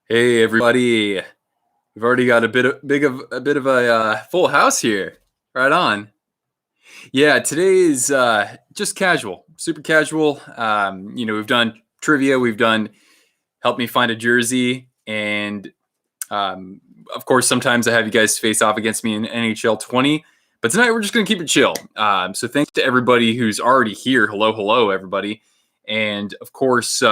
Hey everybody! We've already got a bit of a full house here. Right on. Yeah, today is just casual, super casual. We've done trivia, we've done help me find a jersey, and um, of course, sometimes I have you guys face off against me in NHL 20. But tonight we're just gonna keep it chill. So thanks to everybody who's already here. Hello, hello, everybody, and of course.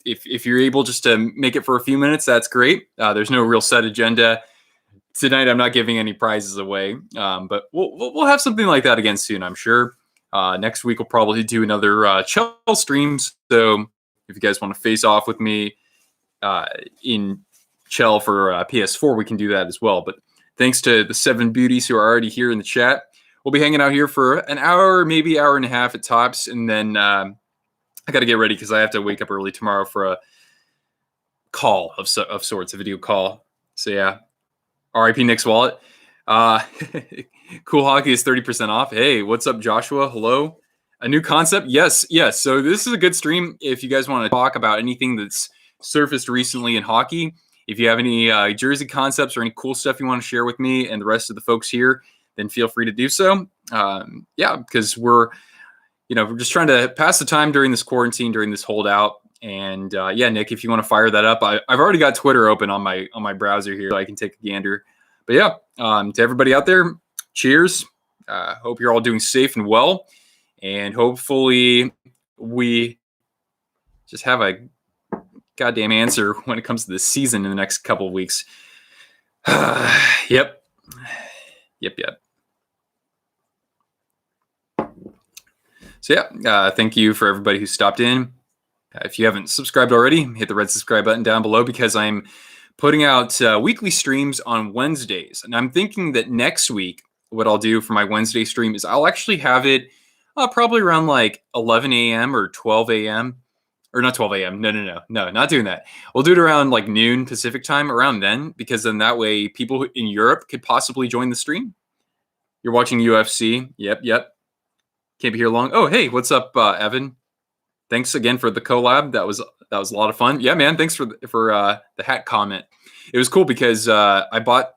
If you're able just to make it for a few minutes, that's great. There's no real set agenda tonight. I'm not giving any prizes away, but we'll have something like that again soon, I'm sure. Next week we'll probably do another chill stream. So if you guys want to face off with me in Chell for PS4, we can do that as well. But thanks to the 7 beauties who are already here in the chat. We'll be hanging out here for an hour, maybe hour and a half at tops, and then I got to get ready because I have to wake up early tomorrow for a call of sorts, a video call. So yeah, RIP Nick's wallet. Uh, cool Hockey is 30% off. Hey, what's up, Joshua? Hello. A new concept? Yes, yes. So this is a good stream if you guys want to talk about anything that's surfaced recently in hockey. If you have any jersey concepts or any cool stuff you want to share with me and the rest of the folks here, then feel free to do so. Yeah, because we're just trying to pass the time during this quarantine, during this holdout. And yeah, Nick, if you want to fire that up, I've already got Twitter open on my browser here, so I can take a gander. But yeah, to everybody out there, cheers. Hope you're all doing safe and well, and hopefully we just have a goddamn answer when it comes to this season in the next couple of weeks. Yep. So yeah, thank you for everybody who stopped in. If you haven't subscribed already, hit the red subscribe button down below because I'm putting out weekly streams on Wednesdays. And I'm thinking that next week, what I'll do for my Wednesday stream is I'll actually have it probably around like 11 a.m. or 12 a.m. Or not 12 a.m. No, not doing that. We'll do it around like noon Pacific time, around then, because then that way people in Europe could possibly join the stream. You're watching UFC. Yep. Can't be here long. Oh, hey, what's up, Evan? Thanks again for the collab. That was a lot of fun. Yeah, man. Thanks for the hat comment. It was cool because I bought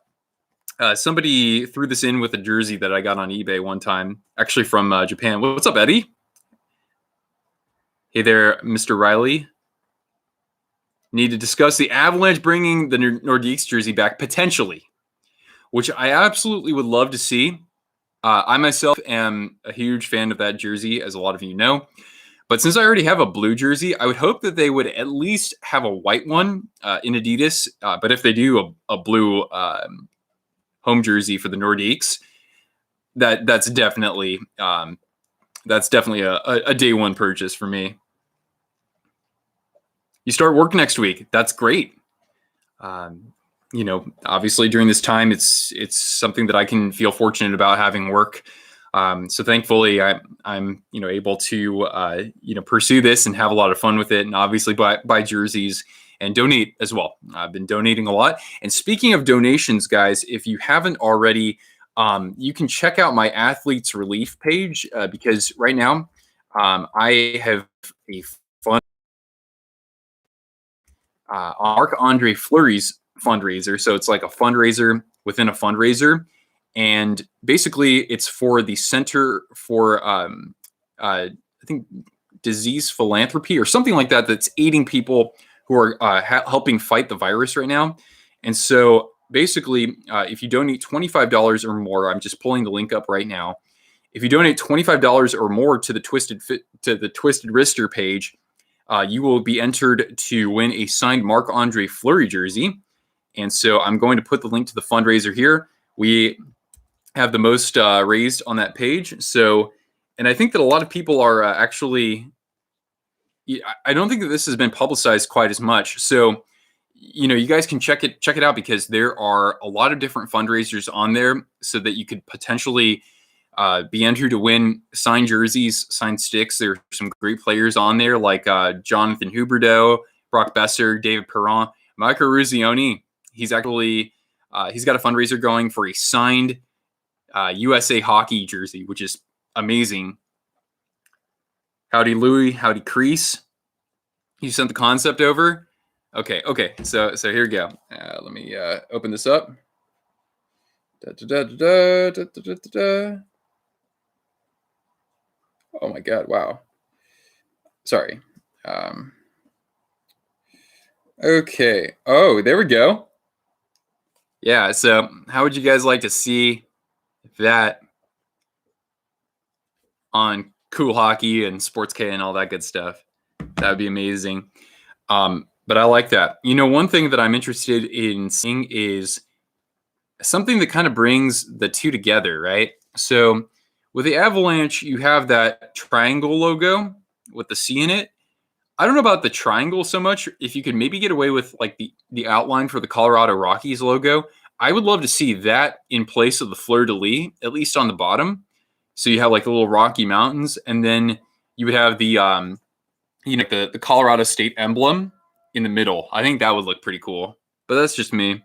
somebody threw this in with a jersey that I got on eBay one time, actually from Japan. What's up, Eddie? Hey there, Mr. Riley. Need to discuss the Avalanche bringing the Nordiques jersey back potentially, which I absolutely would love to see. I myself am a huge fan of that jersey, as a lot of you know. But since I already have a blue jersey, I would hope that they would at least have a white one in Adidas. But if they do a blue home jersey for the Nordiques, that's definitely a day one purchase for me. You start work next week. That's great. Obviously during this time, it's something that I can feel fortunate about having work. So thankfully, I'm able to pursue this and have a lot of fun with it, and obviously buy jerseys and donate as well. I've been donating a lot. And speaking of donations, guys, if you haven't already, you can check out my Athletes Relief page because right now I have a fun Marc-Andre Fleury's fundraiser. So it's like a fundraiser within a fundraiser. And basically, it's for the Center for, I think, Disease Philanthropy or something like that, that's aiding people who are helping fight the virus right now. And so basically, if you donate $25 or more, I'm just pulling the link up right now. If you donate $25 or more to the Twisted Wrister page, you will be entered to win a signed Marc-Andre Fleury jersey. And so I'm going to put the link to the fundraiser here. We have the most raised on that page. So, and I think that a lot of people are actually, I don't think that this has been publicized quite as much. So, you guys can check it out because there are a lot of different fundraisers on there so that you could potentially be entered to win signed jerseys, signed sticks. There are some great players on there like Jonathan Huberdeau, Brock Besser, David Perron, Michael Ruzioni. He's actually, he's got a fundraiser going for a signed USA hockey jersey, which is amazing. Howdy Louie, howdy Crease. You sent the concept over. Okay. So here we go. Let me open this up. Da, da, da, da, da, da, da, da, da. Oh my God! Wow. Sorry. Um, okay. Oh, there we go. Yeah. So, how would you guys like to see that on Cool Hockey and Sports K and all that good stuff? That would be amazing. But I like that. You know, one thing that I'm interested in seeing is something that kind of brings the two together, right? So with the Avalanche, you have that triangle logo with the C in it. I don't know about the triangle so much. If you could maybe get away with like the outline for the Colorado Rockies logo, I would love to see that in place of the fleur de lis, at least on the bottom. So you have like the little Rocky Mountains, and then you would have the the Colorado State emblem in the middle. I think that would look pretty cool. But that's just me.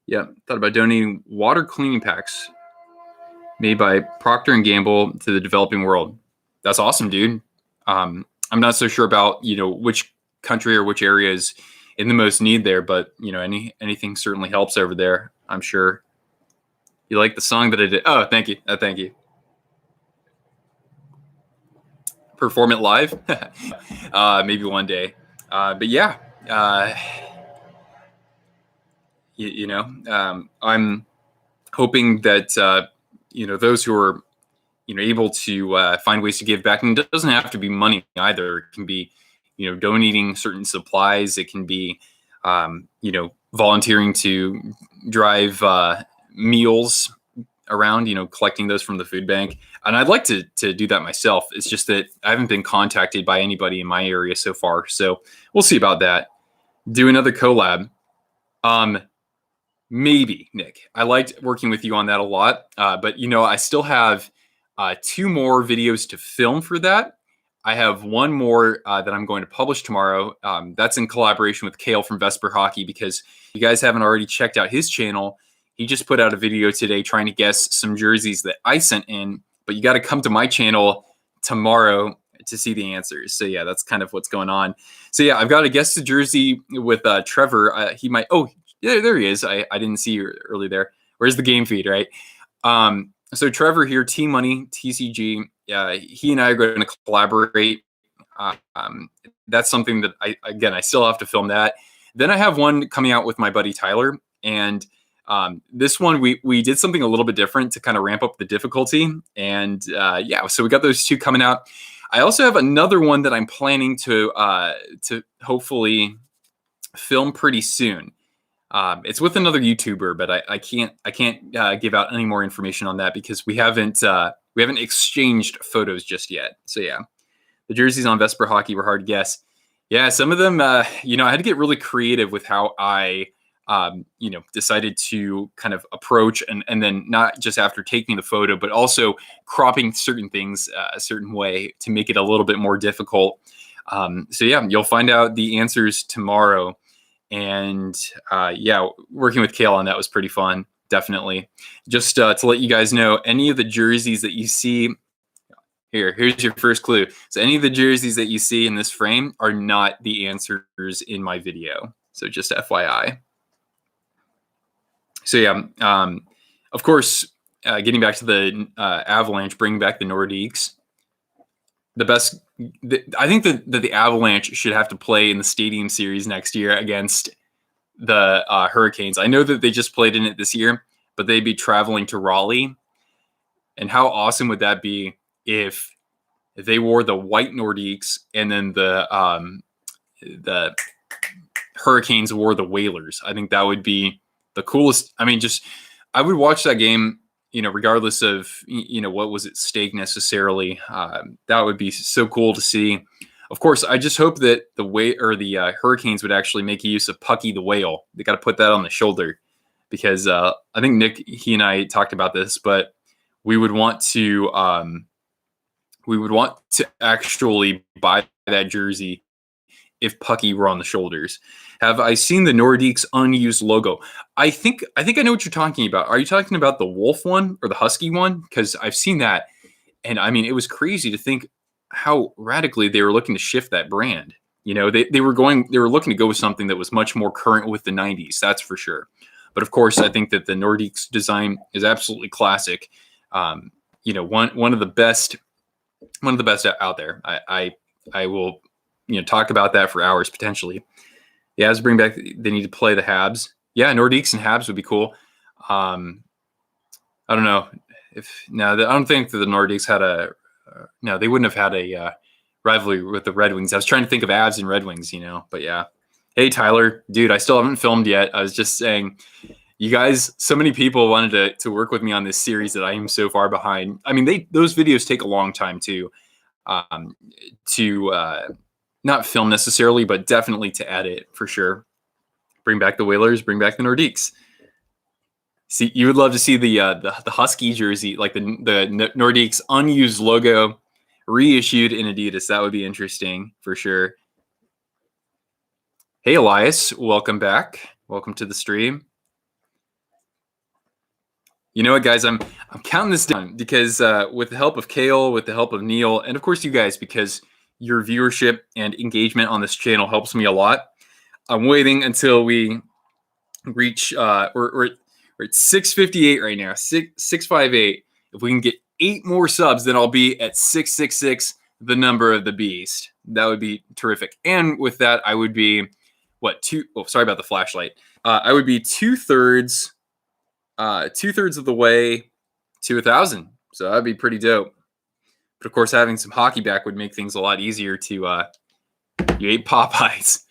Yeah, thought about donating water cleaning packs made by Procter and Gamble to the developing world. That's awesome, dude. I'm not so sure about which country or which area is in the most need there, but anything certainly helps over there. I'm sure. You like the song that I did? Oh, thank you. Thank you. Perform it live, maybe one day. But yeah, I'm hoping that those who are able to find ways to give back, and it doesn't have to be money either. It can be donating certain supplies. It can be volunteering to drive meals around, collecting those from the food bank. And I'd like to do that myself. It's just that I haven't been contacted by anybody in my area so far. So we'll see about that. Do another collab. Maybe, Nick. I liked working with you on that a lot. But I still have 2 more videos to film for that. I have one more that I'm going to publish tomorrow. That's in collaboration with Kale from Vesper Hockey, because you guys haven't already checked out his channel. He just put out a video today trying to guess some jerseys that I sent in, but you got to come to my channel tomorrow to see the answers. So yeah, that's kind of what's going on. So yeah, I've got to guess the jersey with Trevor. He might, oh, yeah, there he is. I didn't see you early there. Where's the game feed, right? So Trevor here, Team Money, TCG, he and I are going to collaborate. That's something that I still have to film that. Then I have one coming out with my buddy Tyler, and this one we did something a little bit different to kind of ramp up the difficulty. And so we got those 2 coming out. I also have another one that I'm planning to hopefully film pretty soon. It's with another YouTuber, but I can't give out any more information on that because we haven't exchanged photos just yet. So yeah, the jerseys on Vesper Hockey were hard to guess. Yeah, some of them, I had to get really creative with how I, decided to kind of approach and then not just after taking the photo, but also cropping certain things a certain way to make it a little bit more difficult. So yeah, you'll find out the answers tomorrow. And working with Kale on that was pretty fun. Definitely. Just to let you guys know, any of the jerseys that you see here's your first clue. So any of the jerseys that you see in this frame are not the answers in my video. So just FYI. So yeah, of course, getting back to the Avalanche, bringing back the Nordiques. I think that the Avalanche should have to play in the Stadium Series next year against the Hurricanes. I know that they just played in it this year, but they'd be traveling to Raleigh. And how awesome would that be if they wore the white Nordiques and then the Hurricanes wore the Whalers? I think that would be the coolest. I mean, I would watch that game, regardless of, what was at stake necessarily. That would be so cool to see. Of course, I just hope that the Hurricanes would actually make use of Pucky the Whale. They got to put that on the shoulder because I think Nick, he and I talked about this, but we would want to actually buy that jersey if Pucky were on the shoulders. Have I seen the Nordiques unused logo? I think I know what you're talking about. Are you talking about the wolf one or the husky one? Because I've seen that, and I mean, it was crazy to think how radically they were looking to shift that brand. They were looking to go with something that was much more current with the 90s, that's for sure. But of course, I think that the Nordiques design is absolutely classic. One of the best out there. I will talk about that for hours potentially. The Habs bring back. They need to play the Habs. Yeah, Nordiques and Habs would be cool. I don't know I don't think that the Nordiques had no, they wouldn't have had a rivalry with the Red Wings. I was trying to think of Avs and Red Wings, but yeah. Hey, Tyler, dude, I still haven't filmed yet. I was just saying, you guys, so many people wanted to work with me on this series that I am so far behind. I mean, those videos take a long time to not film necessarily, but definitely to edit for sure. Bring back the Whalers, bring back the Nordiques. See, you would love to see the Husky jersey, like the Nordiques unused logo reissued in Adidas. That would be interesting for sure. Hey, Elias, welcome back. Welcome to the stream. You know what, guys? I'm counting this down because with the help of Kale, with the help of Neil, and of course you guys, because your viewership and engagement on this channel helps me a lot. I'm waiting until we reach we're at 658 right now, 658. If we can get 8 more subs, then I'll be at 666, the number of the beast. That would be terrific. And with that, I would be sorry about the flashlight. I would be two-thirds of the way to 1,000. So that'd be pretty dope. But of course, having some hockey back would make things a lot easier to you ate Popeyes.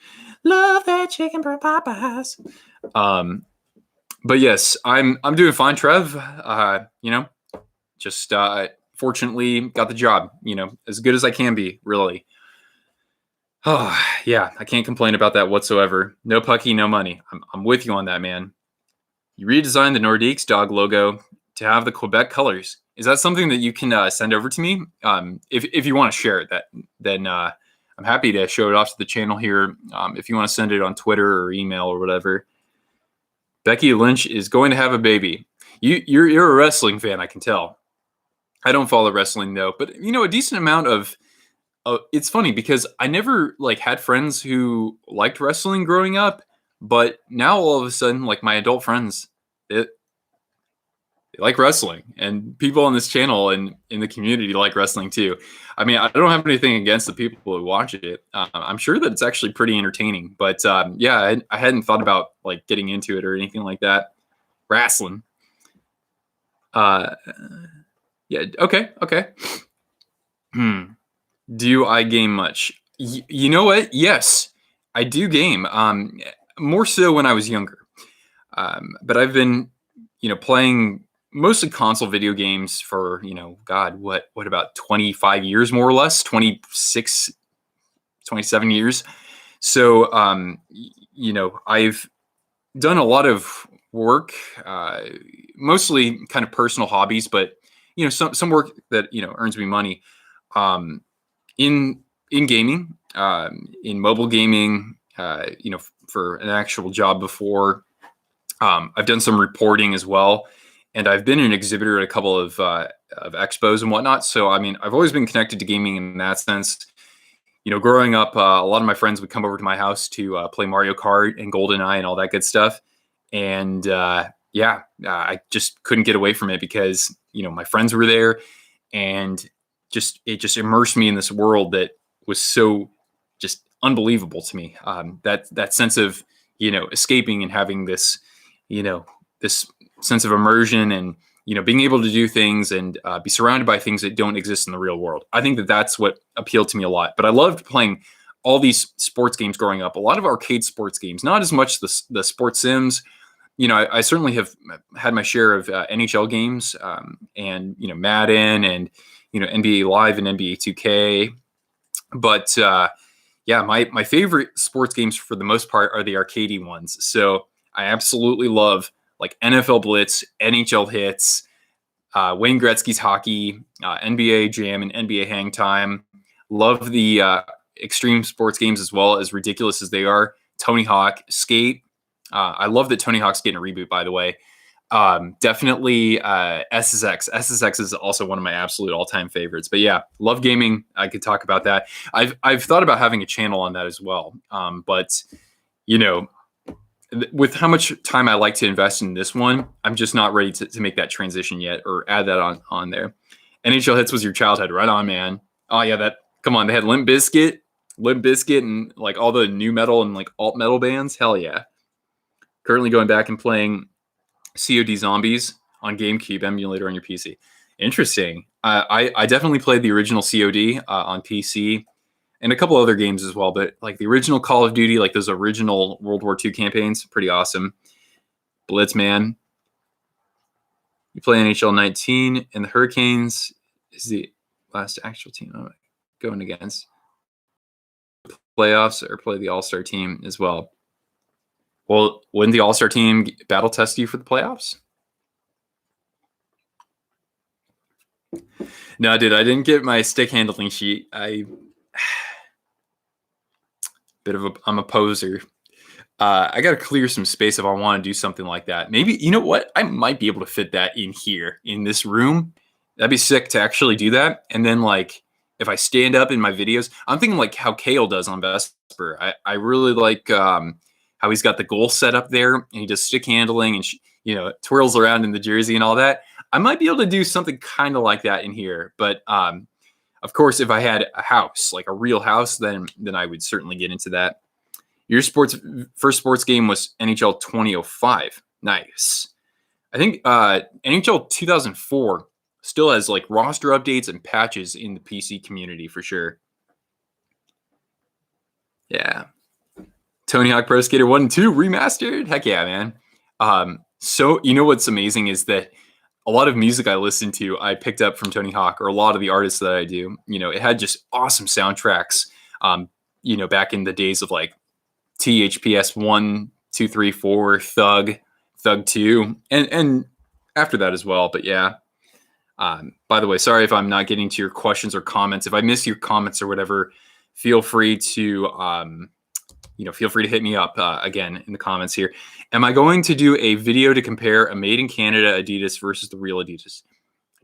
Love that chicken from Popeyes. But yes, I'm doing fine, Trev. Just fortunately got the job, as good as I can be, really. Oh, yeah, I can't complain about that whatsoever. No pucky, no money. I'm with you on that, man. You redesigned the Nordiques dog logo to have the Quebec colors. Is that something that you can send over to me? If you want to share it, then I'm happy to show it off to the channel here. If you want to send it on Twitter or email or whatever. Becky Lynch is going to have a baby. You're a wrestling fan, I can tell. I don't follow wrestling though, but a decent amount of. It's funny because I never had friends who liked wrestling growing up, but now all of a sudden, my adult friends, they like wrestling, and people on this channel and in the community like wrestling too. I mean, I don't have anything against the people who watch it. I'm sure that it's actually pretty entertaining, but yeah, I hadn't thought about getting into it or anything like that. Wrestling. Yeah. Okay. Do I game much? You know what? Yes, I do game. More so when I was younger. But I've been, playing mostly console video games for, God, what about 25 years, more or less, 26, 27 years. So, I've done a lot of work, mostly kind of personal hobbies, but, some work that, earns me money, in gaming, in mobile gaming, for an actual job before. I've done some reporting as well, and I've been an exhibitor at a couple of expos and whatnot. So, I mean, I've always been connected to gaming in that sense. Growing up, a lot of my friends would come over to my house to play Mario Kart and GoldenEye and all that good stuff. And I just couldn't get away from it because, my friends were there, and it just immersed me in this world that was so just unbelievable to me. That sense of, escaping and having this, this sense of immersion and, being able to do things and be surrounded by things that don't exist in the real world. I think that that's what appealed to me a lot. But I loved playing all these sports games growing up, a lot of arcade sports games, not as much the sports sims. I certainly have had my share of NHL games and, Madden and, NBA Live and NBA 2K. But my favorite sports games for the most part are the arcadey ones. So I absolutely love NFL Blitz, NHL Hits, Wayne Gretzky's Hockey, NBA Jam, and NBA Hang Time. Love the extreme sports games as well, as ridiculous as they are. Tony Hawk, Skate. I love that Tony Hawk's getting a reboot, by the way. Definitely SSX. SSX is also one of my absolute all-time favorites. But yeah, love gaming. I could talk about that. I've thought about having a channel on that as well. But you know, with how much time I like to invest in this one, I'm just not ready to make that transition yet or add that on there. NHL Hits was your childhood, right on, man. Oh yeah, that come on. They had Limp Bizkit, and like all the new metal and like alt metal bands. Hell yeah. Currently going back and playing COD Zombies on GameCube emulator on your PC. Interesting. I definitely played the original COD on PC and a couple other games as well, but like the original Call of Duty, like those original World War II campaigns, pretty awesome. Blitz, man. You play NHL 19, and the Hurricanes is the last actual team I'm going against. Playoffs or play the All-Star team as well. Well, wouldn't the All-Star team battle test you for the playoffs? No, dude, I didn't get my stick handling sheet. I'm a poser. I got to clear some space if I want to do something like that. Maybe, you know what? I might be able to fit that in here in this room. That'd be sick to actually do that. And then like, if I stand up in my videos, I'm thinking like how Kale does on Vesper. I really like how he's got the goal set up there and he does stick handling and, twirls around in the jersey and all that. I might be able to do something kind of like that in here. But of course, if I had a house, like a real house, then I would certainly get into that. Your first sports game was NHL 2005. Nice. I think NHL 2004 still has like roster updates and patches in the PC community for sure. Yeah. Tony Hawk Pro Skater 1 and 2 remastered. Heck yeah, man. So you know what's amazing is that a lot of music I listen to, I picked up from Tony Hawk, or a lot of the artists that I do. It had just awesome soundtracks. Back in the days of like THPS 1, 2, 3, 4, Thug 2, and after that as well. But yeah. By the way, sorry if I'm not getting to your questions or comments. If I miss your comments or whatever, feel free to hit me up again in the comments here. Am I going to do a video to compare a made in Canada Adidas versus the real Adidas?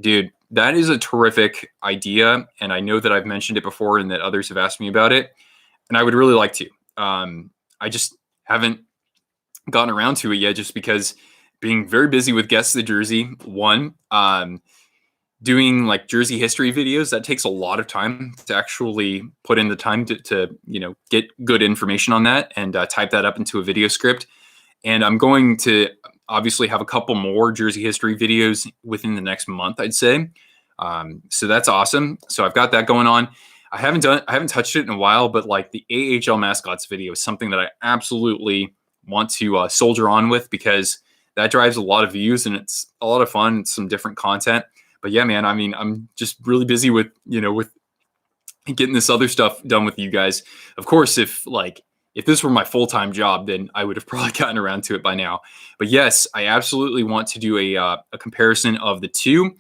Dude, that is a terrific idea. And I know that I've mentioned it before and that others have asked me about it. And I would really like to. I just haven't gotten around to it yet just because being very busy with Guess the Jersey, one, doing like jersey history videos, that takes a lot of time to actually put in the time to get good information on that and type that up into a video script. And I'm going to obviously have a couple more jersey history videos within the next month, I'd say. So that's awesome. So I've got that going on. I haven't touched it in a while, but like the AHL mascots video is something that I absolutely want to soldier on with because that drives a lot of views and it's a lot of fun. It's some different content. But yeah, man, I mean, I'm just really busy with getting this other stuff done with you guys. Of course, if this were my full-time job, then I would have probably gotten around to it by now. But yes, I absolutely want to do a comparison of the two.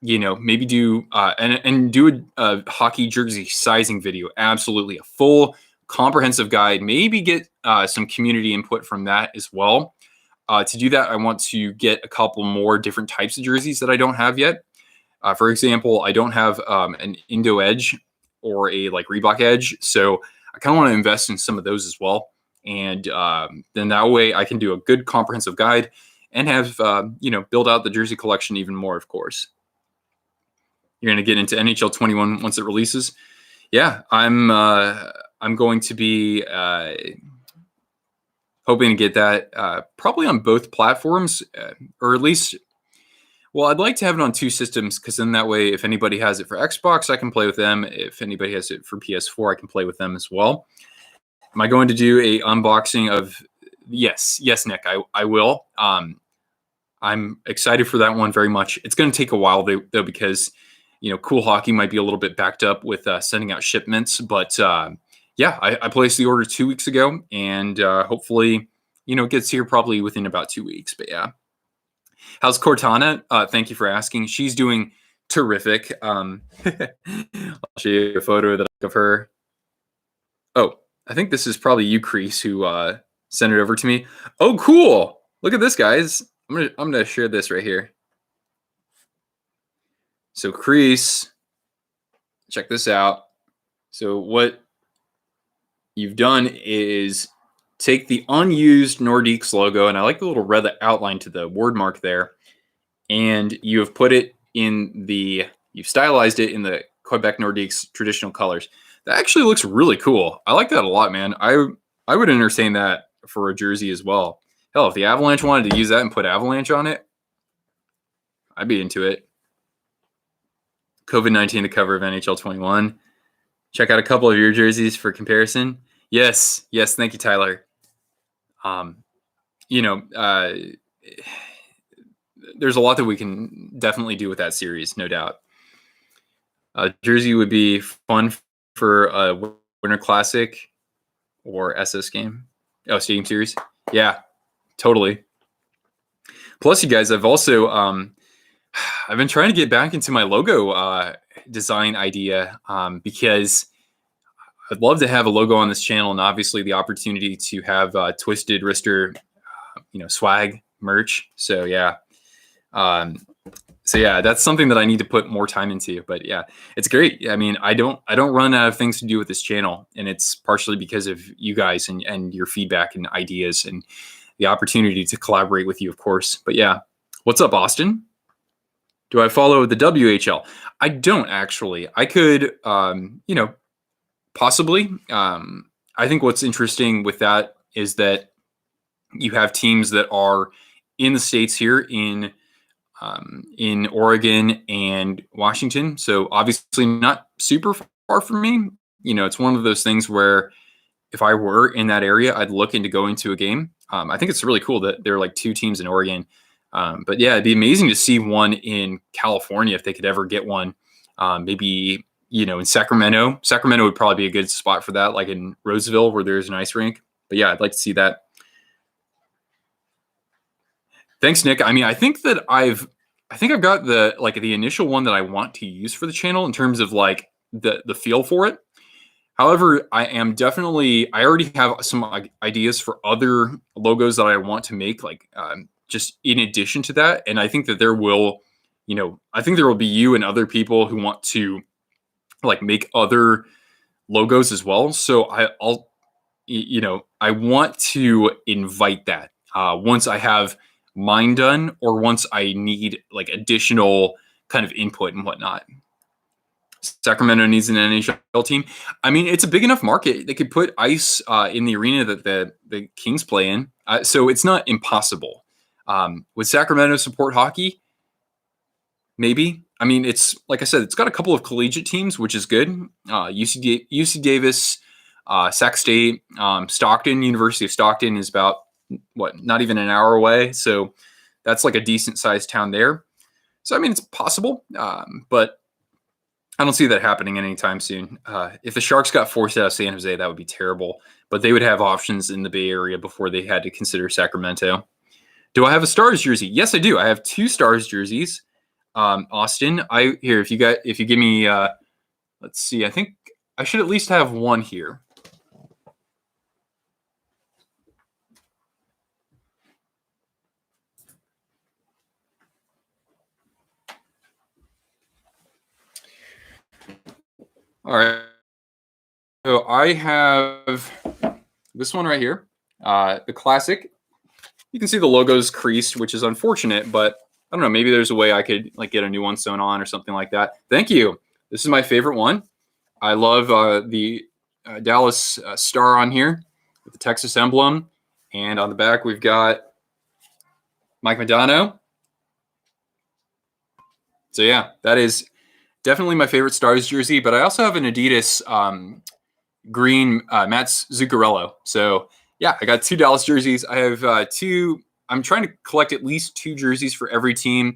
Maybe do and do a hockey jersey sizing video. Absolutely, a full comprehensive guide. Maybe get some community input from that as well. To do that, I want to get a couple more different types of jerseys that I don't have yet. For example, I don't have an Indo Edge or a like Reebok Edge, so I kind of want to invest in some of those as well. And then that way I can do a good comprehensive guide and have build out the jersey collection even more. Of course, you're going to get into NHL 21 once it releases. Yeah, I'm going to be hoping to get that probably on both platforms, or at least, well, I'd like to have it on two systems because then that way, if anybody has it for Xbox, I can play with them. If anybody has it for PS4, I can play with them as well. Am I going to do a unboxing of? Yes, Nick, I will. I'm excited for that one very much. It's going to take a while though because Cool Hockey might be a little bit backed up with sending out shipments, but yeah, I placed the order 2 weeks ago, and hopefully, it gets here probably within about 2 weeks. But yeah, how's Cortana? Thank you for asking. She's doing terrific. I'll show you a photo of her. Oh, I think this is probably you, Crease, who sent it over to me. Oh, cool. Look at this, guys. I'm gonna share this right here. So crease, check this out. So what you've done is take the unused Nordiques logo, and I like the little red outline to the word mark there, and you have put it in you've stylized it in the Quebec Nordiques traditional colors. That actually looks really cool. I like that a lot, man. I would entertain that for a jersey as well. Hell, if the Avalanche wanted to use that and put Avalanche on it, I'd be into it. COVID-19, the cover of NHL 21. Check out a couple of your jerseys for comparison. Yes, thank you, Tyler. You know, there's a lot that we can definitely do with that series, no doubt. Jersey would be fun for a Winter Classic or SS game. Oh, Stadium Series. Yeah, totally. Plus, you guys, I've also I've been trying to get back into my logo design idea because I'd love to have a logo on this channel, and obviously the opportunity to have Twisted Wrister, swag merch. So yeah. So yeah, that's something that I need to put more time into. But yeah, it's great. I mean, I don't run out of things to do with this channel, and it's partially because of you guys and your feedback and ideas and the opportunity to collaborate with you, of course. But yeah, what's up, Austin? Do I follow the WHL? I don't actually. I could, possibly. I think what's interesting with that is that you have teams that are in the States here in Oregon and Washington. So obviously not super far from me. It's one of those things where if I were in that area, I'd look into going to a game. I think it's really cool that there are like two teams in Oregon. But yeah, it'd be amazing to see one in California if they could ever get one. Maybe, in Sacramento. Sacramento would probably be a good spot for that, like in Roseville where there's an ice rink. But yeah, I'd like to see that. Thanks, Nick. I mean, I think I've got the initial one that I want to use for the channel in terms of like the feel for it. However, I already have some ideas for other logos that I want to make, like just in addition to that. And I think that there will be you and other people who want to like make other logos as well. So I want to invite that once I have mine done, or once I need like additional kind of input and whatnot. Sacramento needs an NHL team. I mean, it's a big enough market. They could put ice in the arena that the Kings play in. So it's not impossible. Would Sacramento support hockey? Maybe. I mean, it's like I said, it's got a couple of collegiate teams, which is good. UC Davis, Sac State, Stockton, University of Stockton is about not even an hour away. So that's like a decent sized town there. So, I mean, it's possible, but I don't see that happening anytime soon. If the Sharks got forced out of San Jose, that would be terrible, but they would have options in the Bay Area before they had to consider Sacramento. Do I have a Stars jersey? Yes, I do. I have 2 Stars jerseys. Austin, if you give me, let's see, I think I should at least have one here. All right. So I have this one right here, the classic. You can see the logo's creased, which is unfortunate, but I don't know. Maybe there's a way I could like get a new one sewn on or something like that. Thank you. This is my favorite one. I love the Dallas star on here with the Texas emblem, and on the back we've got Mike Modano. So yeah, that is definitely my favorite Stars jersey. But I also have an Adidas green Mats Zuccarello. So yeah, I got 2 Dallas jerseys. I have 2. I'm trying to collect at least 2 jerseys for every team.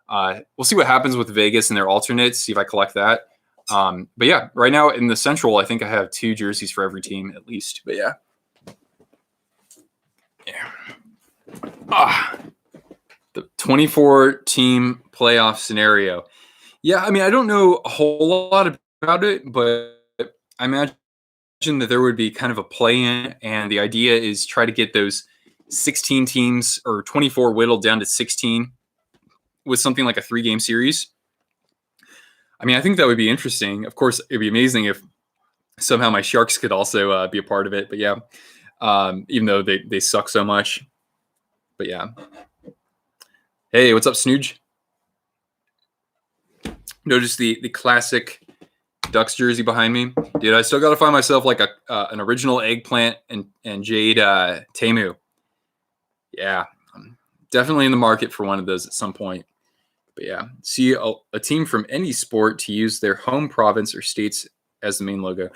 We'll see what happens with Vegas and their alternates, see if I collect that. But yeah, right now in the Central, I think I have 2 jerseys for every team at least. But yeah. The 24-team playoff scenario. Yeah, I mean, I don't know a whole lot about it, but I imagine that there would be kind of a play-in, and the idea is try to get those 16 teams or 24 whittled down to 16 with something like a 3-game series. I mean, I think that would be interesting. Of course, it'd be amazing if somehow my Sharks could also be a part of it. But yeah, even though they suck so much. But yeah. Hey, what's up, Snooge? Notice the classic Ducks jersey behind me, dude. I still got to find myself like an original eggplant and jade Temu. Yeah, I'm definitely in the market for one of those at some point. But yeah, see a team from any sport to use their home province or states as the main logo.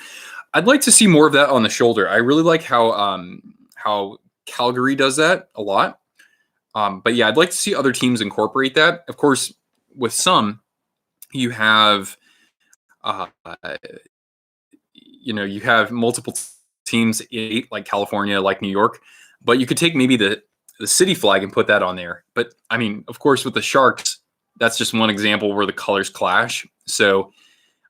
I'd like to see more of that on the shoulder. I really like how Calgary does that a lot. But yeah, I'd like to see other teams incorporate that. Of course, with some, you have, you have multiple teams, like California, like New York, but you could take maybe the city flag and put that on there. But I mean, of course, with the Sharks, that's just one example where the colors clash. So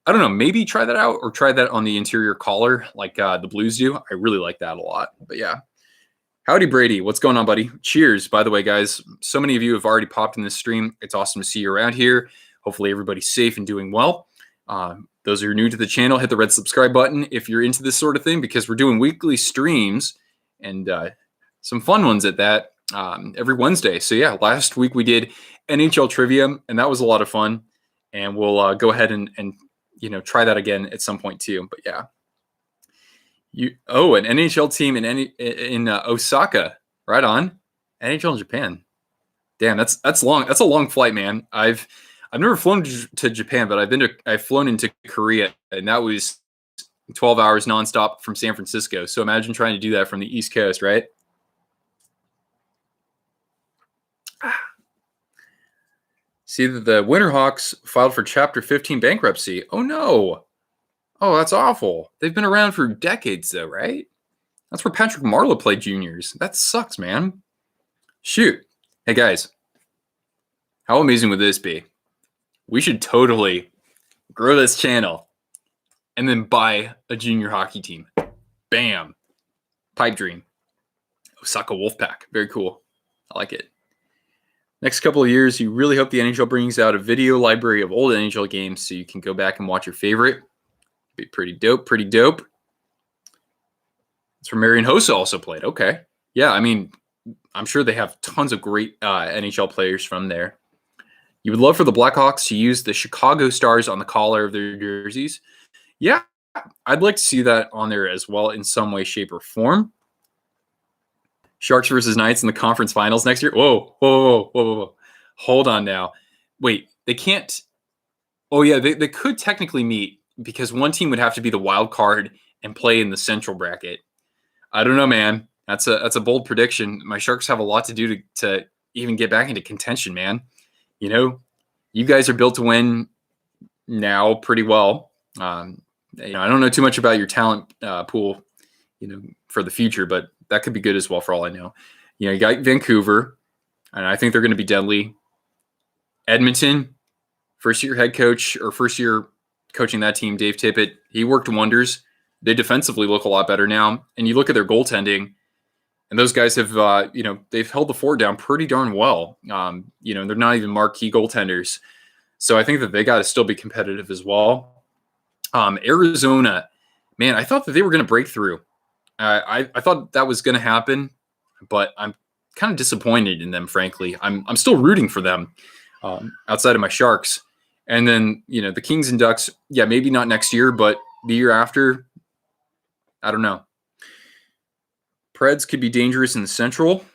I don't know, maybe try that out or try that on the interior collar like the Blues do. I really like that a lot. But yeah. Howdy, Brady. What's going on, buddy? Cheers, by the way, guys. So many of you have already popped in this stream. It's awesome to see you around here. Hopefully everybody's safe and doing well. Those who are new to the channel, hit the red subscribe button if you're into this sort of thing, because we're doing weekly streams and some fun ones at that every Wednesday. So yeah, last week we did NHL trivia, and that was a lot of fun. And we'll go ahead and try that again at some point too. But yeah. An NHL team in Osaka, right on. NHL in Japan. Damn, that's long. That's a long flight, man. I've never flown to Japan, but I've flown into Korea, and that was 12 hours nonstop from San Francisco. So imagine trying to do that from the East Coast, right? See that the Winterhawks filed for Chapter 15 bankruptcy. Oh no. Oh, that's awful. They've been around for decades, though, right? That's where Patrick Marleau played juniors. That sucks, man. Shoot. Hey, guys. How amazing would this be? We should totally grow this channel and then buy a junior hockey team. Bam. Pipe dream. Osaka Wolfpack. Very cool. I like it. Next couple of years, you really hope the NHL brings out a video library of old NHL games so you can go back and watch your favorite. Be pretty dope. Pretty dope. That's where Marian Hossa also played. Okay. Yeah, I mean, I'm sure they have tons of great NHL players from there. You would love for the Blackhawks to use the Chicago Stars on the collar of their jerseys. Yeah, I'd like to see that on there as well in some way, shape, or form. Sharks versus Knights in the conference finals next year. Whoa. Hold on now. Wait, they can't. Oh, yeah, they could technically meet because one team would have to be the wild card and play in the central bracket. I don't know, man. That's a bold prediction. My Sharks have a lot to do to even get back into contention, man. You guys are built to win now pretty well. I don't know too much about your talent pool, for the future, but that could be good as well for all I know. You got Vancouver, and I think they're going to be deadly. Edmonton, first-year head coach or first-year coaching that team, Dave Tippett, he worked wonders. They defensively look a lot better now. And you look at their goaltending, and those guys have, they've held the fort down pretty darn well. They're not even marquee goaltenders. So I think that they got to still be competitive as well. Arizona, man, I thought that they were going to break through. I thought that was going to happen, but I'm kind of disappointed in them, frankly. I'm still rooting for them outside of my Sharks. And then, the Kings and Ducks, yeah, maybe not next year, but the year after, I don't know. Preds could be dangerous in the Central.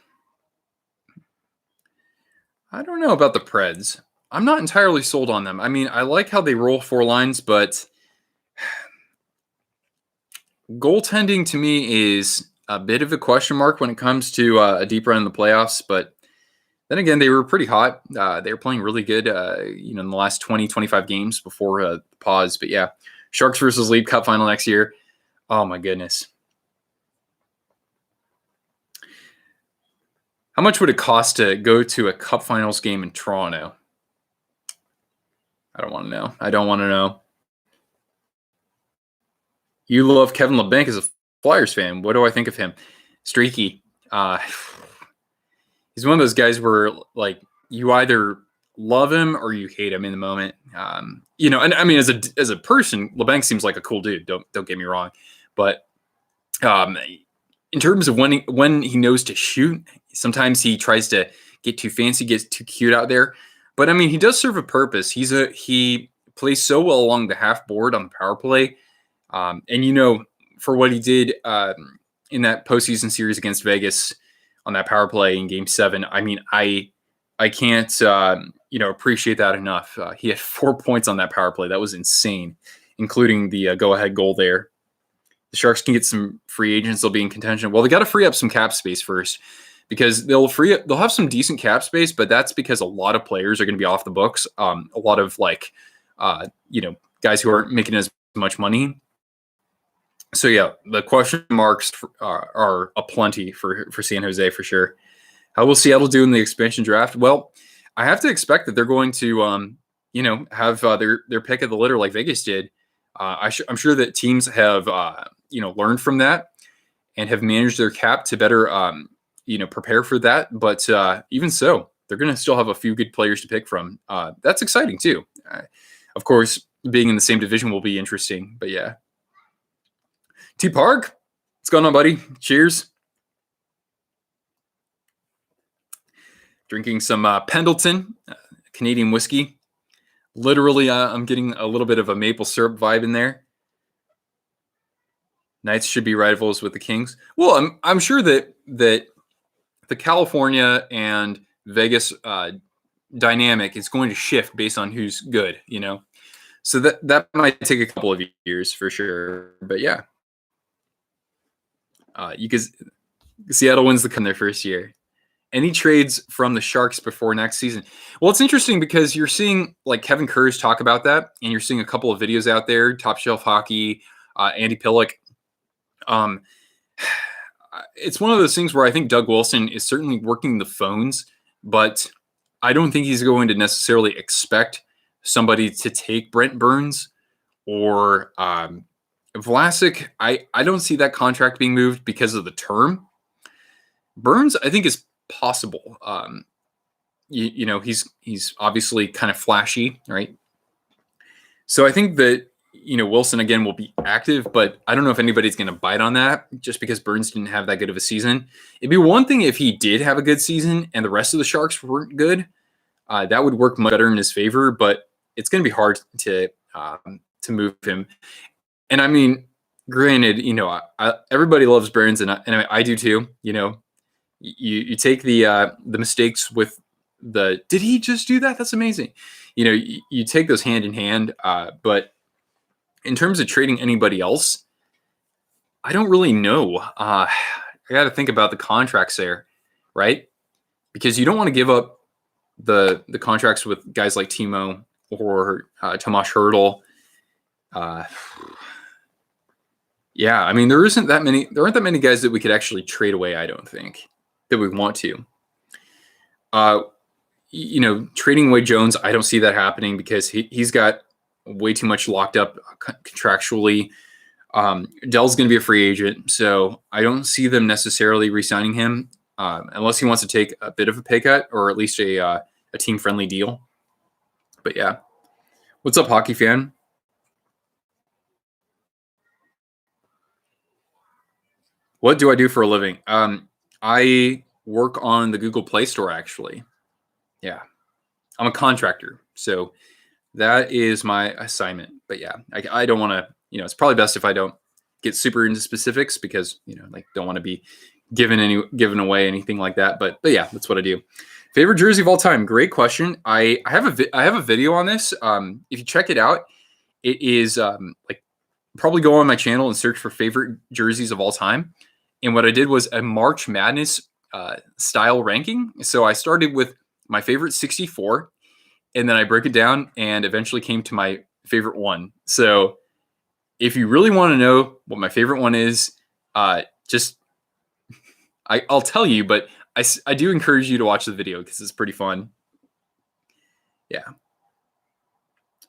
I don't know about the Preds. I'm not entirely sold on them. I mean, I like how they roll 4 lines, but goaltending to me is a bit of a question mark when it comes to a deep run in the playoffs. But then again, they were pretty hot. They were playing really good, in the last 20, 25 games before the pause. But yeah, Sharks versus League Cup final next year. Oh, my goodness. How much would it cost to go to a Cup Finals game in Toronto? I don't want to know. You love Kevin LeBanc as a Flyers fan. What do I think of him? Streaky. He's one of those guys where like you either love him or you hate him in the moment. And I mean, as a person, LeBanc seems like a cool dude. Don't get me wrong, but um, in terms of when he knows to shoot, sometimes he tries to get too fancy, gets too cute out there. But I mean, he does serve a purpose. He plays so well along the half board on the power play, and for what he did in that postseason series against Vegas on that power play in Game 7. I mean, I can't appreciate that enough. He had 4 points on that power play. That was insane, including the go-ahead goal there. The Sharks can get some free agents. They'll be in contention. Well, they got to free up some cap space first because they'll have some decent cap space, but that's because a lot of players are going to be off the books. A lot of guys who aren't making as much money. So yeah, the question marks are aplenty for San Jose for sure. How will Seattle do in the expansion draft? Well, I have to expect that they're going to have their pick of the litter like Vegas did. I'm sure that teams have learned from that and have managed their cap to better prepare for that. But even so, they're going to still have a few good players to pick from. That's exciting too. Of course, being in the same division will be interesting. But yeah. T Park, what's going on, buddy? Cheers. Drinking some Pendleton Canadian whiskey. Literally, I'm getting a little bit of a maple syrup vibe in there. Knights should be rivals with the Kings. Well, I'm sure that the California and Vegas dynamic is going to shift based on who's good, So that might take a couple of years for sure. But yeah. Seattle wins the cup in their first year. Any trades from the Sharks before next season? Well, it's interesting because you're seeing like Kevin Kurz talk about that, and you're seeing a couple of videos out there, Top Shelf Hockey, Andy Pillock. It's one of those things where I think Doug Wilson is certainly working the phones, but I don't think he's going to necessarily expect somebody to take Brent Burns or Vlasic. I don't see that contract being moved because of the term. Burns, I think, is possible. He's obviously kind of flashy, right? So I think that Wilson again will be active, but I don't know if anybody's going to bite on that just because Burns didn't have that good of a season. It'd be one thing if he did have a good season and the rest of the Sharks weren't good. That would work much better in his favor, but it's going to be hard to move him. And I mean, granted, everybody loves Burns, and I do too. You take the mistakes with the. Did he just do that? That's amazing. You take those hand in hand. But in terms of trading anybody else, I don't really know. I got to think about the contracts there, right? Because you don't want to give up the contracts with guys like Timo or Tomas Hertl. Yeah, I mean, there aren't that many guys that we could actually trade away, I don't think, that we want to. Trading away Jones, I don't see that happening because he's got way too much locked up contractually. Dell's going to be a free agent, so I don't see them necessarily re-signing him unless he wants to take a bit of a pay cut or at least a team-friendly deal. But yeah. What's up, hockey fan? What do I do for a living? I work on the Google Play Store, actually. Yeah. I'm a contractor, so that is my assignment. But yeah, I don't want to, it's probably best if I don't get super into specifics because, don't want to be given away anything like that. But yeah, that's what I do. Favorite jersey of all time? Great question. I have a video on this. If you check it out, it is probably go on my channel and search for favorite jerseys of all time. And what I did was a March Madness style ranking. So I started with my favorite 64, and then I broke it down and eventually came to my favorite one. So if you really want to know what my favorite one is, I'll tell you, but I do encourage you to watch the video because it's pretty fun. Yeah.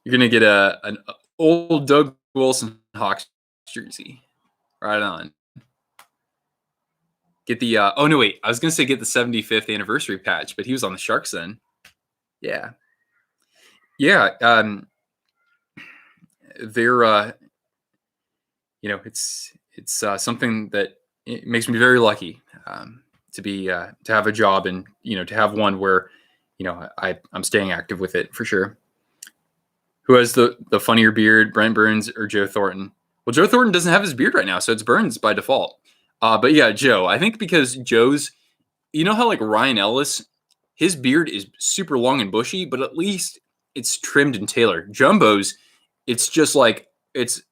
You're going to get an old Doug Wilson Hawks jersey. Right on. Get the oh no wait, I was gonna say get the 75th anniversary patch, but he was on the Sharks then. Yeah, yeah. They're it's something that it makes me very lucky to be to have a job and to have one where I'm staying active with it for sure. Who has the funnier beard, Brent Burns or Joe Thornton? Well, Joe Thornton doesn't have his beard right now, so it's Burns by default. But yeah, Joe. I think because Joe's, how like Ryan Ellis, his beard is super long and bushy, but at least it's trimmed and tailored. Jumbo's, it's just like it's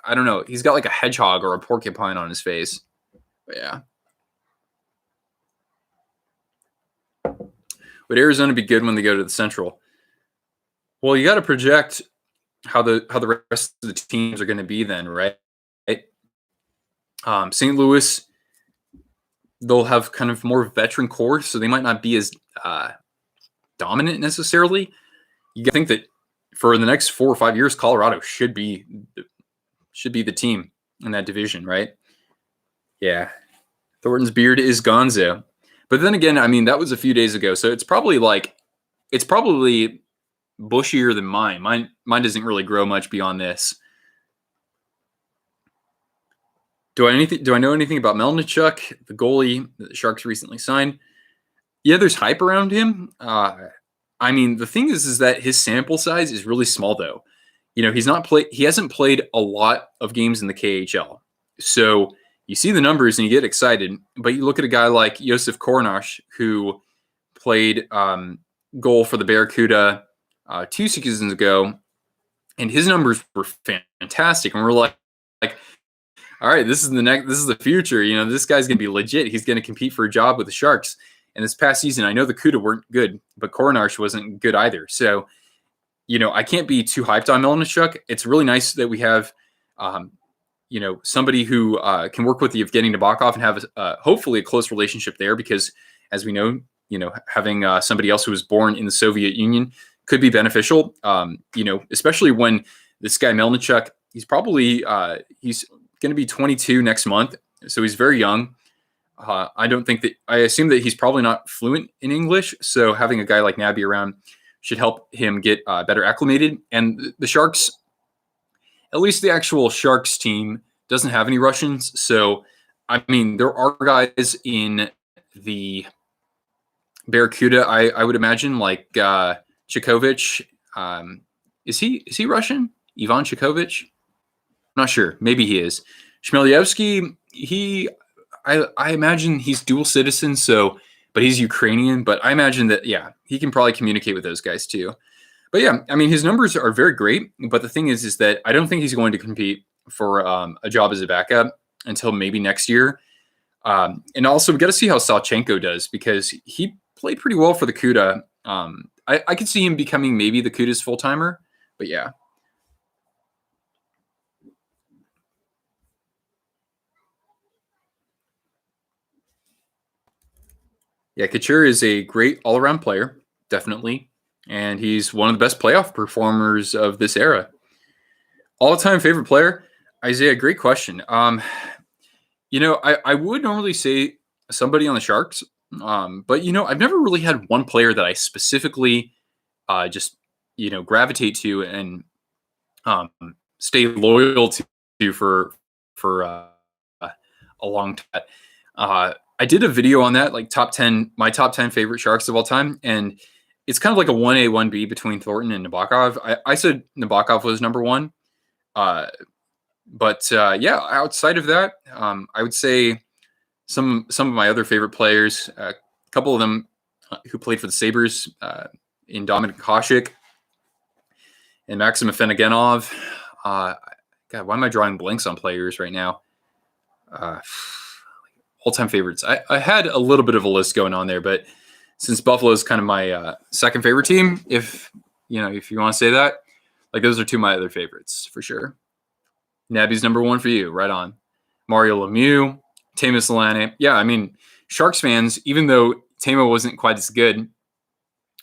I don't know. He's got like a hedgehog or a porcupine on his face. But yeah. Would Arizona be good when they go to the Central? Well, you got to project how the rest of the teams are going to be then, right? St. Louis, they'll have kind of more veteran core, so they might not be as dominant necessarily. You think that for the next 4 or 5 years, Colorado should be the team in that division, right? Yeah, Thornton's beard is Gonzo, but then again, I mean that was a few days ago, so it's probably bushier than mine. Mine doesn't really grow much beyond this. Do I know anything about Melnichuk, the goalie that the Sharks recently signed? Yeah, there's hype around him. I mean, the thing is that his sample size is really small, though. He hasn't played a lot of games in the KHL, so you see the numbers and you get excited. But you look at a guy like Josef Kornash, who played goal for the Barracuda 2 seasons ago, and his numbers were fantastic. And we're like, all right, this is the future. This guy's gonna be legit. He's gonna compete for a job with the Sharks. And this past season, I know the Cuda weren't good, but Korenar wasn't good either. So, I can't be too hyped on Melnichuk. It's really nice that we have, somebody who can work with Evgeny Nabokov and have hopefully a close relationship there. Because as we know, having somebody else who was born in the Soviet Union could be beneficial. Especially when this guy Melnichuk, he's probably he's going to be 22 next month, so he's very young. I assume that he's probably not fluent in English, so having a guy like Nabby around should help him get better acclimated. And the Sharks, at least the actual Sharks team, doesn't have any Russians. So, I mean, there are guys in the Barracuda, I would imagine, like Chekhovich. Is he Russian? Ivan Chekhovich? Not sure. Maybe he is. Shmelyevsky, I imagine he's dual citizen, but he's Ukrainian. But I imagine that, yeah, he can probably communicate with those guys too. But yeah, I mean, his numbers are very great. But the thing is that I don't think he's going to compete for a job as a backup until maybe next year. And also, we got to see how Salchenko does, because he played pretty well for the Cuda. I could see him becoming maybe the Cuda's full timer. But yeah. Yeah, Couture is a great all-around player, definitely, and he's one of the best playoff performers of this era. All-time favorite player, Isaiah. Great question. I would normally say somebody on the Sharks, but I've never really had one player that I specifically just gravitate to and stay loyal to for a long time. I did a video on that, like my top 10 favorite Sharks of all time. And it's kind of like a 1A, 1B between Thornton and Nabokov. I said Nabokov was number one. But outside of that, I would say some of my other favorite players, a couple of them who played for the Sabres, in Dominik Hasek and Maxim Afinogenov. God, why am I drawing blanks on players right now? All-time favorites. I had a little bit of a list going on there, but since Buffalo is kind of my second favorite team, if you want to say that, like those are two of my other favorites for sure. Nabby's number one for you, right on. Mario Lemieux, Teemu Selänne. Yeah, I mean, Sharks fans, even though Teemu wasn't quite as good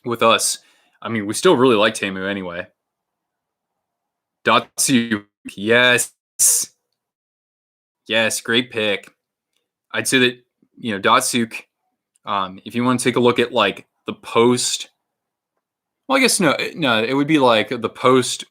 with us, I mean, we still really like Teemu anyway. Datsyuk, yes, great pick. I'd say that Datsuk. If you want to take a look at like the post, well, I guess no, it would be like the post,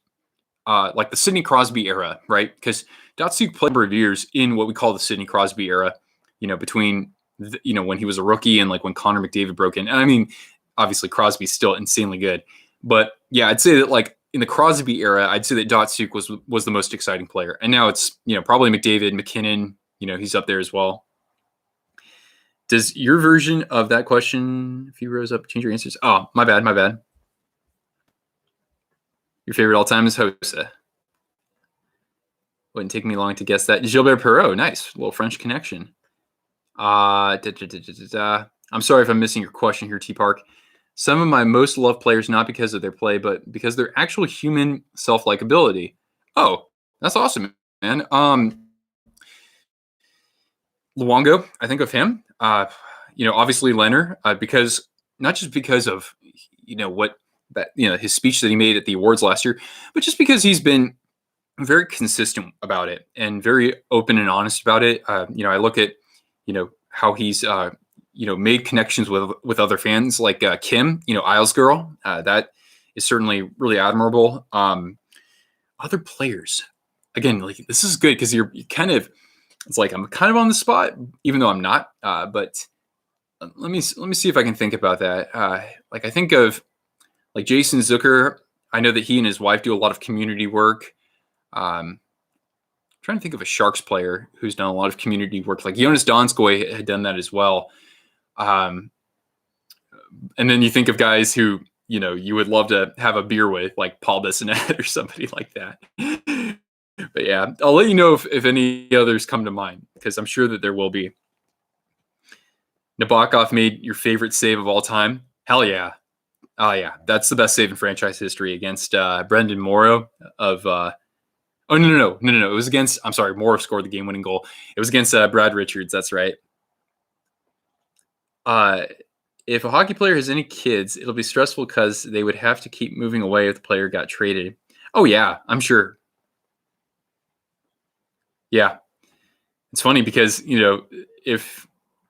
like the Sidney Crosby era, right? Because Datsuk played a number of years in what we call the Sidney Crosby era, between when he was a rookie and like when Connor McDavid broke in. And I mean, obviously Crosby's still insanely good, but yeah, I'd say that like in the Crosby era, I'd say that Datsuk was the most exciting player, and now it's probably McDavid, McKinnon. He's up there as well. Does your version of that question, if you rose up, change your answers? Oh, my bad. Your favorite all-time is Hossa. Wouldn't take me long to guess that. Gilbert Perreault, nice. Little French connection. I'm sorry if I'm missing your question here, T-Park. Some of my most loved players, not because of their play, but because their actual human self-likability. Oh, that's awesome, man. Luongo, I think of him. Obviously Leonard, because not just because of what that his speech that he made at the awards last year, but just because he's been very consistent about it and very open and honest about it. I look at how he's made connections with other fans like Kim, Isles girl. That is certainly really admirable. Other players, again, like this is good because you kind of. It's like I'm kind of on the spot, even though I'm not. But let me see if I can think about that. Like I think of like Jason Zucker. I know that he and his wife do a lot of community work. I'm trying to think of a Sharks player who's done a lot of community work. Like Jonas Donskoy had done that as well. And then you think of guys who you would love to have a beer with, like Paul Bissonnette or somebody like that. But yeah, I'll let you know if any others come to mind, because I'm sure that there will be. Nabokov made your favorite save of all time. Hell yeah. Oh yeah, that's the best save in franchise history against Brendan Morrow of no. It was against, I'm sorry, Morrow scored the game-winning goal. It was against Brad Richards, that's right. If a hockey player has any kids, it'll be stressful because they would have to keep moving away if the player got traded. Oh yeah, I'm sure. Yeah. It's funny because, if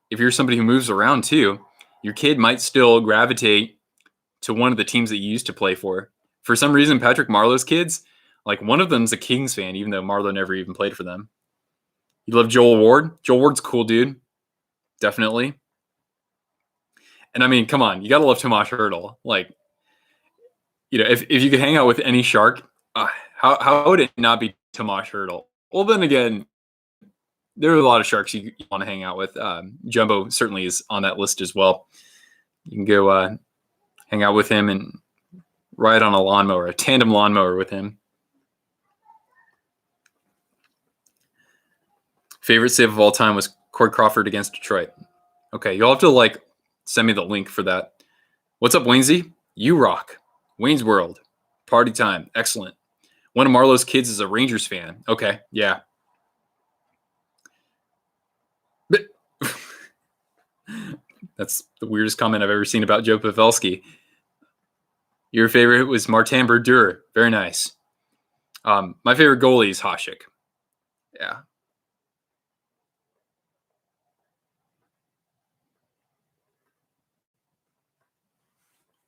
you're somebody who moves around too, your kid might still gravitate to one of the teams that you used to play for. For some reason, Patrick Marleau's kids, like one of them's a Kings fan, even though Marleau never even played for them. You love Joel Ward? Joel Ward's a cool dude. Definitely. And I mean, come on, you got to love Tomas Hertl. Like, if you could hang out with any Shark, how would it not be Tomas Hertl? Well, then again, there are a lot of Sharks you want to hang out with. Jumbo certainly is on that list as well. You can go hang out with him and ride on a lawnmower, a tandem lawnmower with him. Favorite save of all time was Corey Crawford against Detroit. Okay, you'll have to send me the link for that. What's up, Waynesy? You rock. Wayne's World. Party time. Excellent. One of Marleau's kids is a Rangers fan. Okay, yeah. That's the weirdest comment I've ever seen about Joe Pavelski. Your favorite was Martin Brodeur. Very nice. My favorite goalie is Hasek. Yeah.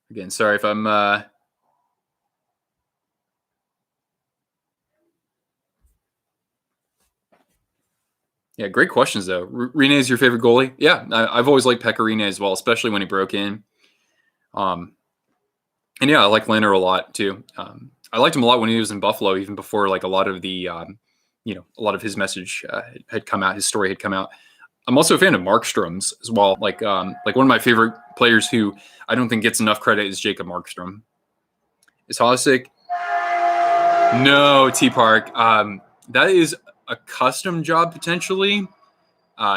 Again, sorry if I'm yeah, great questions though. Rene is your favorite goalie? Yeah, I've always liked Pekka Rinne as well, especially when he broke in. And yeah, I like Leonard a lot too. I liked him a lot when he was in Buffalo, even before a lot of the a lot of his message had come out, his story had come out. I'm also a fan of Markstrom's as well. Like one of my favorite players who I don't think gets enough credit is Jacob Markstrom. Is Hasek? No, T-Park. That is a custom job potentially.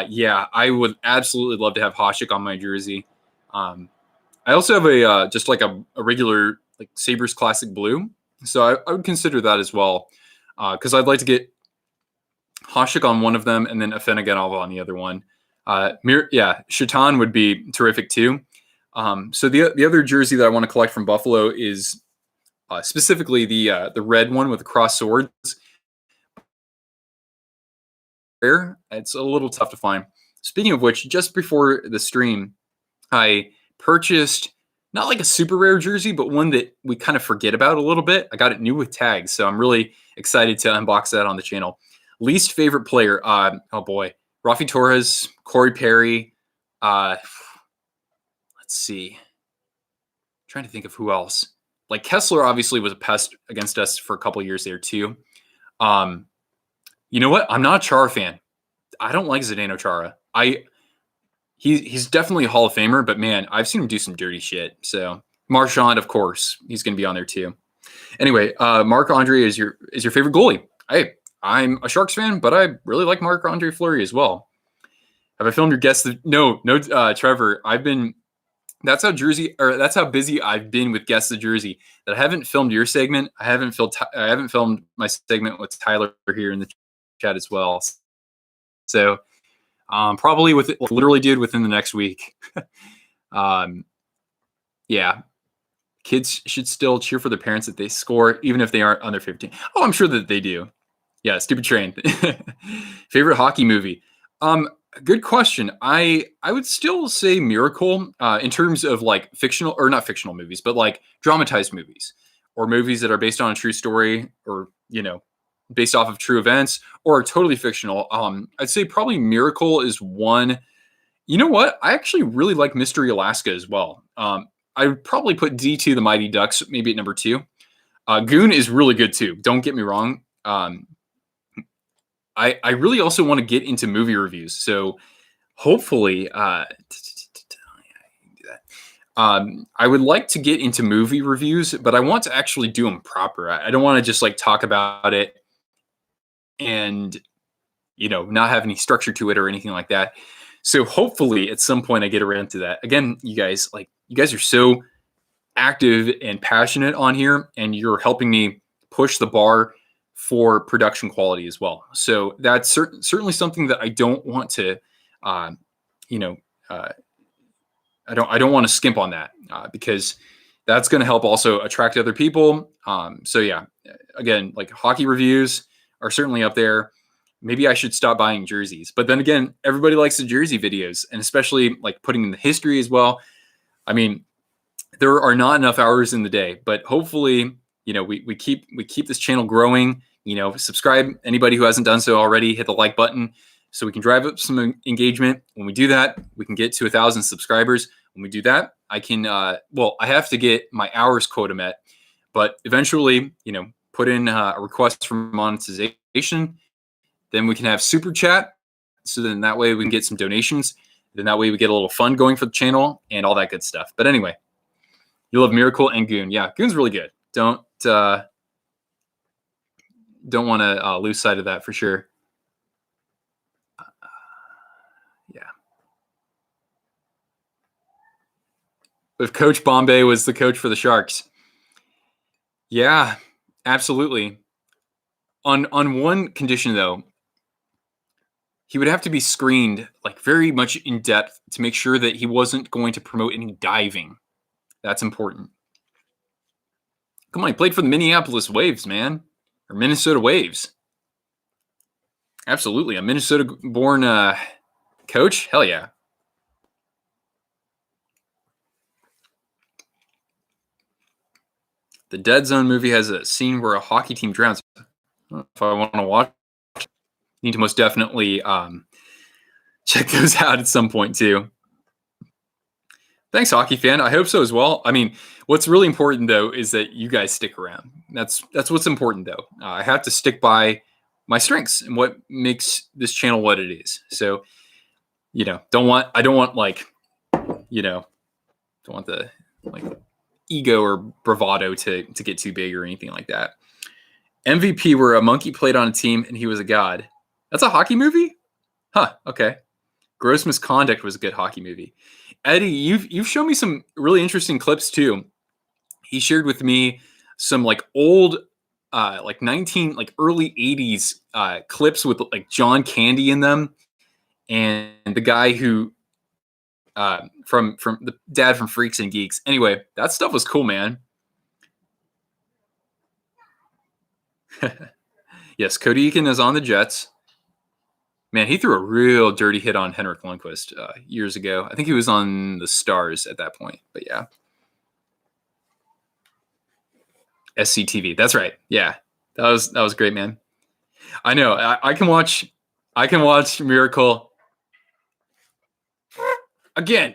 Yeah, I would absolutely love to have Hasek on my jersey. I also have a just like a regular Sabres Classic Blue, so I would consider that as well, because I'd like to get Hasek on one of them and then Afenaganov on the other one. Shatan would be terrific too. So the other jersey that I want to collect from Buffalo is specifically the red one with the cross swords. It's a little tough to find. Speaking of which, just before the stream, I purchased not like a super rare jersey, but one that we kind of forget about a little bit. I got it new with tags, so I'm really excited to unbox that on the channel. Least favorite player, oh boy, Rafi Torres, Corey Perry. Let's see, trying to think of who else. Like Kessler obviously was a pest against us for a couple years there too. You know what? I'm not a Chara fan. I don't like Zdeno Chara. He's definitely a Hall of Famer, but man, I've seen him do some dirty shit. So Marchand, of course, he's going to be on there too. Anyway, Marc-Andre is your favorite goalie. Hey, I'm a Sharks fan, but I really like Marc-Andre Fleury as well. Have I filmed your guest? No, Trevor. That's how busy I've been with Guess the Jersey that I haven't filmed your segment. I haven't filmed my segment with Tyler here in the chat as well. So probably literally, dude, within the next week. Yeah, kids should still cheer for their parents if they score, even if they aren't under 15. Oh, I'm sure that they do. Yeah, stupid train. Favorite hockey movie? Good question. I would still say Miracle in terms of like fictional, or not fictional movies, but like dramatized movies or movies that are based on a true story, or based off of true events, or are totally fictional. I'd say probably Miracle is one. You know what? I actually really like Mystery Alaska as well. I would probably put D2 The Mighty Ducks maybe at number 2. Goon is really good too. Don't get me wrong. I really also want to get into movie reviews. So hopefully, I would like to get into movie reviews, but I want to actually do them proper. I don't want to just like talk about it and, not have any structure to it or anything like that. So hopefully at some point I get around to that. Again, you guys are so active and passionate on here, and you're helping me push the bar for production quality as well. So that's certainly something that I don't want to, I don't want to skimp on that because that's going to help also attract other people. So yeah, again, like hockey reviews are certainly up there. Maybe I should stop buying jerseys, but then again, everybody likes the jersey videos, and especially like putting in the history as well. I mean, there are not enough hours in the day, but hopefully, we keep this channel growing. Subscribe. Anybody who hasn't done so already, hit the like button so we can drive up some engagement. When we do that, we can get to 1,000 subscribers. When we do that, I can, I have to get my hours quota met, but eventually, put in a request for monetization. Then we can have super chat. So then that way we can get some donations. Then that way we get a little fun going for the channel and all that good stuff. But anyway, you love Miracle and Goon. Yeah, Goon's really good. Don't want to lose sight of that for sure. Yeah. If Coach Bombay was the coach for the Sharks. Yeah, absolutely. On one condition though, he would have to be screened like very much in depth to make sure that he wasn't going to promote any diving. That's important. Come on, he played for the Minneapolis Waves, man. Or Minnesota Waves. Absolutely. A Minnesota-born coach? Hell yeah. The Dead Zone movie has a scene where a hockey team drowns. If I want to watch, need to most definitely check those out at some point too. Thanks, hockey fan. I hope so as well. I mean, what's really important though is that you guys stick around. That's what's important though. I have to stick by my strengths and what makes this channel what it is. So, I don't want the like ego or bravado to get too big or anything like that. MVP, where a monkey played on a team and he was a god. That's a hockey movie? Huh. Okay. Gross Misconduct was a good hockey movie. Eddie, you've shown me some really interesting clips too. He shared with me some like old, early 80s clips with like John Candy in them, and the guy who from the dad from Freaks and Geeks. Anyway, that stuff was cool, man. Yes, Cody Eakin is on the Jets. Man, he threw a real dirty hit on Henrik Lundqvist years ago. I think he was on the Stars at that point. But yeah. SCTV. That's right. Yeah. That was great, man. I know. I can watch Miracle again.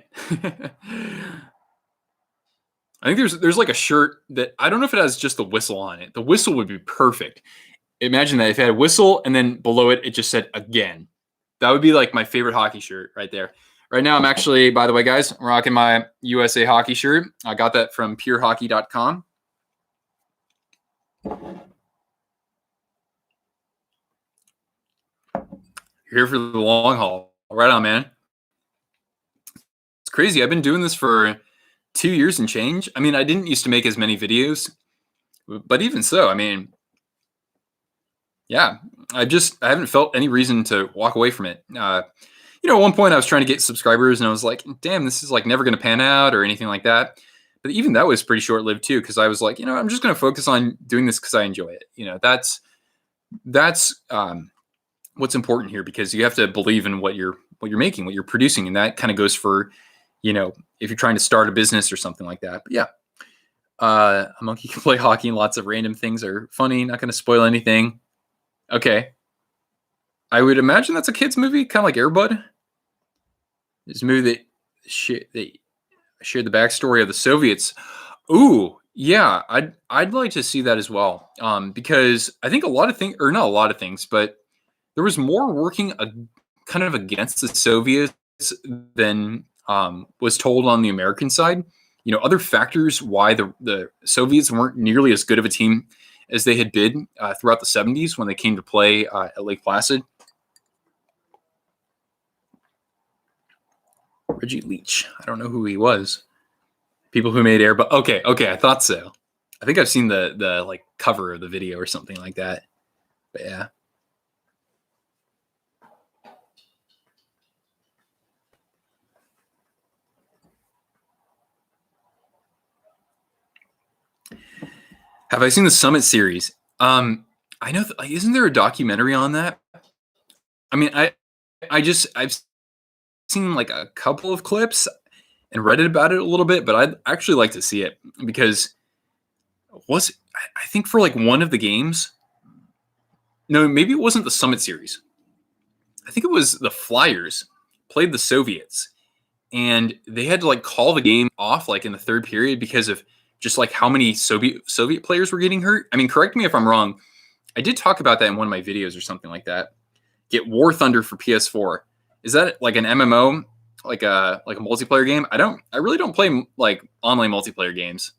I think there's like a shirt that I don't know if it has just the whistle on it. The whistle would be perfect. Imagine that if it had a whistle and then below it just said again. That would be like my favorite hockey shirt right there. Right now, I'm actually, by the way, guys, I'm rocking my USA hockey shirt. I got that from purehockey.com. Here for the long haul. Right on, man. It's crazy. I've been doing this for 2 years and change. I mean, I didn't used to make as many videos, but even so, I mean, yeah, I haven't felt any reason to walk away from it. At one point I was trying to get subscribers and I was like, damn, this is like never going to pan out or anything like that. But even that was pretty short lived too. Cause I was like, I'm just going to focus on doing this cause I enjoy it. That's what's important here, because you have to believe in what you're making, what you're producing. And that kind of goes for, if you're trying to start a business or something like that. But yeah, a monkey can play hockey and lots of random things are funny. Not going to spoil anything. Okay. I would imagine that's a kid's movie, kind of like Air Bud. It's a movie that shared the backstory of the Soviets. Ooh, yeah, I'd like to see that as well. Because I think a lot of things, or not a lot of things, but there was more working kind of against the Soviets than was told on the American side. Other factors why the Soviets weren't nearly as good of a team as they had been throughout the 70s when they came to play at Lake Placid. Reggie Leach. I don't know who he was. People who made Air, but okay, I thought so. I think I've seen the like cover of the video or something like that. But yeah. Have I seen the Summit series? I know. Isn't there a documentary on that? I mean, I've seen like a couple of clips and read about it a little bit, but I'd actually like to see it because I think for like one of the games, no, maybe it wasn't the Summit series. I think it was the Flyers played the Soviets and they had to like call the game off like in the third period because of just like how many Soviet players were getting hurt. I mean, correct me if I'm wrong. I did talk about that in one of my videos or something like that. Get War Thunder for PS4. Is that like an MMO, like a multiplayer game? I really don't play like online multiplayer games.